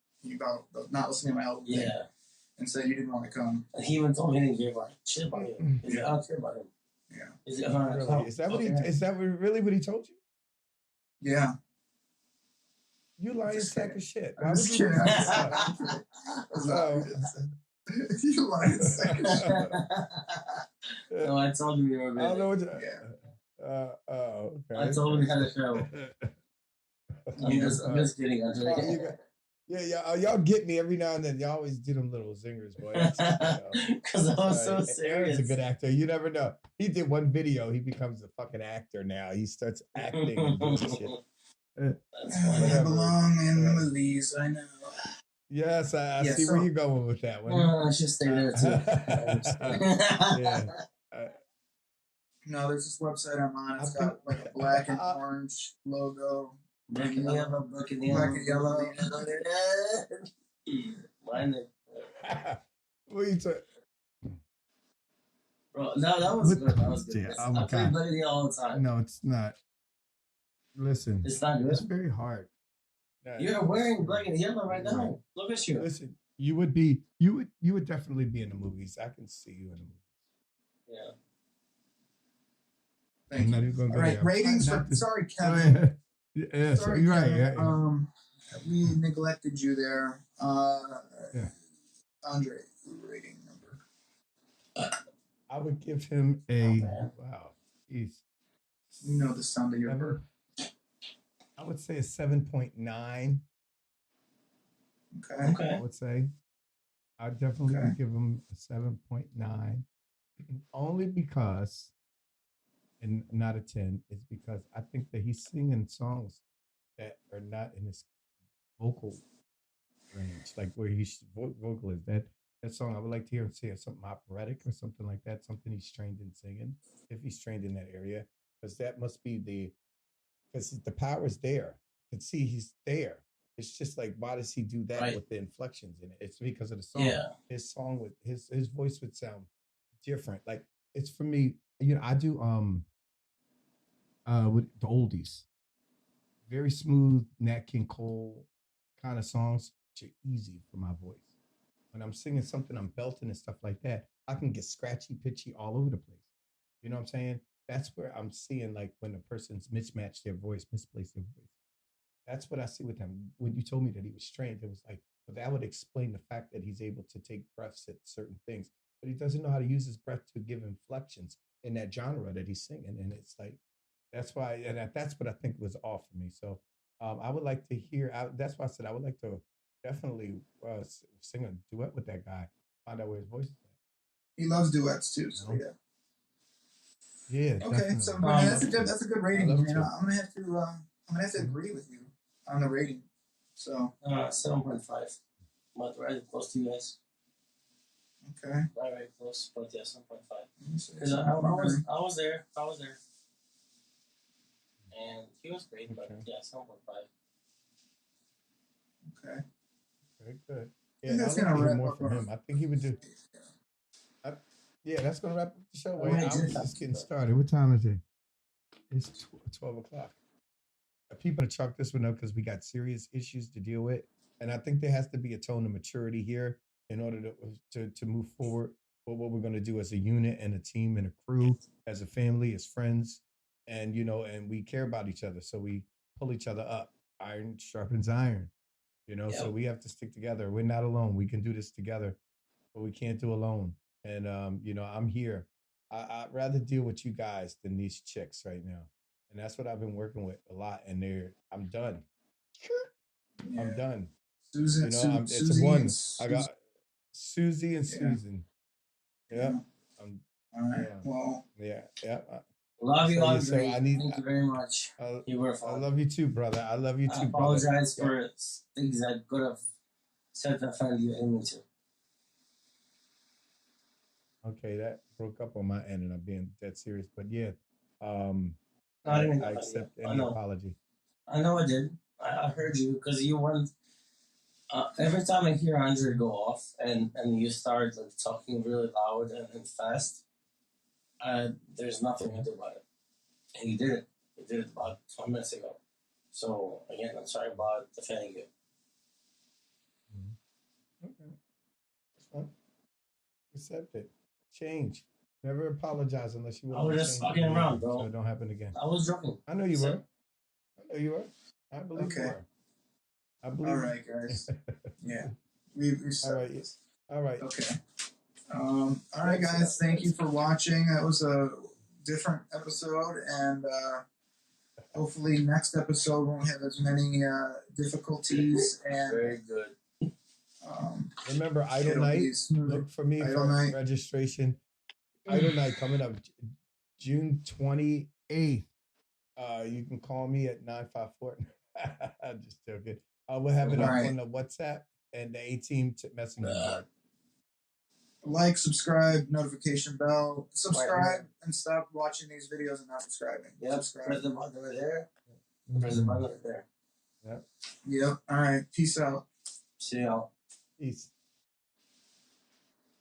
listening to my album. Yeah. And said you didn't want to come. And he even told me he didn't care about shit about you. He said, I don't care about him. Is it Really? Is that what really what he told you? Yeah. You lying sack of shit. Why I'm would just you kidding. make I'm this just up? kidding. Oh. You lying sack of shit. No, I told him you were I don't know busy. what you, oh, okay. I told him we had a show. I'm just kidding. I'm Oh, kidding. y'all get me every now and then. Y'all always do them little zingers, boy. Because I was so serious. He's a good actor. You never know. He did one video. He becomes a fucking actor now. He starts acting and doing shit. That's funny. I belong in the movies. I know. Yes, I see where you're going with that one. I should stay there too. Yeah. No, there's this website I'm on. It's got like a black and orange logo. Black and yellow, black and yellow. Black and yellow. Mine. What are you talking? Bro, no, that was good. That was good. Yeah, I play black and yellow all the time. No, it's not. Listen, it's not good. It's very hard. No, you're wearing black and yellow right now. Look at you. Listen, you would definitely be in the movies. I can see you in the movies. Yeah. I'm not even gonna go there. Ratings. Sorry, Kevin. Yeah, sorry, you're right. Yeah. We neglected you there. Andre, rating number. I would give him a wow. He's you know the sound of your burp. I would say a 7.9. Okay. I would say I definitely would give him a 7.9, only because, and not a 10, is because I think that he's singing songs that are not in his vocal range, like where he's vocal is. That song I would like to hear him say something operatic or something like that, something he's trained in singing, if he's trained in that area, because that must be because the power's there. You can see he's there. It's just like, why does he do that with the inflections in it? It's because of the song. Yeah. His song with his voice would sound different. Like, it's for me, I do with the oldies. Very smooth Nat King Cole kind of songs, which are easy for my voice. When I'm singing something, I'm belting and stuff like that, I can get scratchy, pitchy all over the place. You know what I'm saying? That's where I'm seeing, like, when a person's mismatched their voice, misplaced their voice. That's what I see with him. When you told me that he was trained, it was like, but that would explain the fact that he's able to take breaths at certain things, but he doesn't know how to use his breath to give inflections in that genre that he's singing. And it's like, that's why, and that's what I think was off for me. So I would like to hear, that's why I said I would like to definitely sing a duet with that guy, find out where his voice is at. He loves duets too, so yeah. Yeah. Okay, so that's a good rating. I'm gonna have to agree with you on the rating. So 7.5. But right close to you guys. Okay. Right close, but yeah, 7.5. Because I was there. And he was great, but yeah, 7.5. Okay. Very good. Yeah, that's I gonna want to hear wrap more up from him. I think he would do. Yeah, that's gonna wrap up the show. Wait, I was just getting started. What time is it? It's 12 o'clock. People chalk this one up because we got serious issues to deal with, and I think there has to be a tone of maturity here in order to move forward with what we're going to do as a unit and a team and a crew, as a family, as friends, and and we care about each other, so we pull each other up. Iron sharpens iron, So we have to stick together. We're not alone. We can do this together, but we can't do alone. And I'm here. I'd rather deal with you guys than these chicks right now. And that's what I've been working with a lot. And I'm done. Yeah. I'm done. Susan, it's a one. I got Susie and Susan. Yeah. All right. Yeah. Well. Yeah. Love you, Andre. Thank you very much. You were fun. I love you too, brother. I love you too, brother. I apologize for things I could have said to offend you and me too. Okay, that broke up on my end, and I'm being dead serious. But yeah, I accept any apology. I know I did. I heard you because you weren't. Every time I hear Andre go off and you start like talking really loud and fast, there's nothing to do about it. And you did it. You did it about 20 minutes ago. So again, I'm sorry about offending you. Okay, that's fine. Accept it. Change. Never apologize unless you I want was to just change fucking your around, behavior bro. so it don't happen again. I was joking. I know you That's were. it. I know you were. I believe you Okay. were. I believe. All right, guys. Yeah. We All set right. this. All right. Okay. All right, guys. Thank you for watching. That was a different episode, and hopefully next episode won't have as many difficulties. And Very good. Remember, Idle it'll Night. be smoother. Look for me Idle for Night. registration. Idle Night coming up June 28th. You can call me at 954. I'm just joking. We'll have it up Right. on the WhatsApp and the A-Team messenger board. Like, subscribe, notification bell. Subscribe and stop watching these videos and not subscribing. Yep. Subscribe. Press the button right there. Press the button right there. Yep. Yep. All right. Peace out. See y'all. Peace.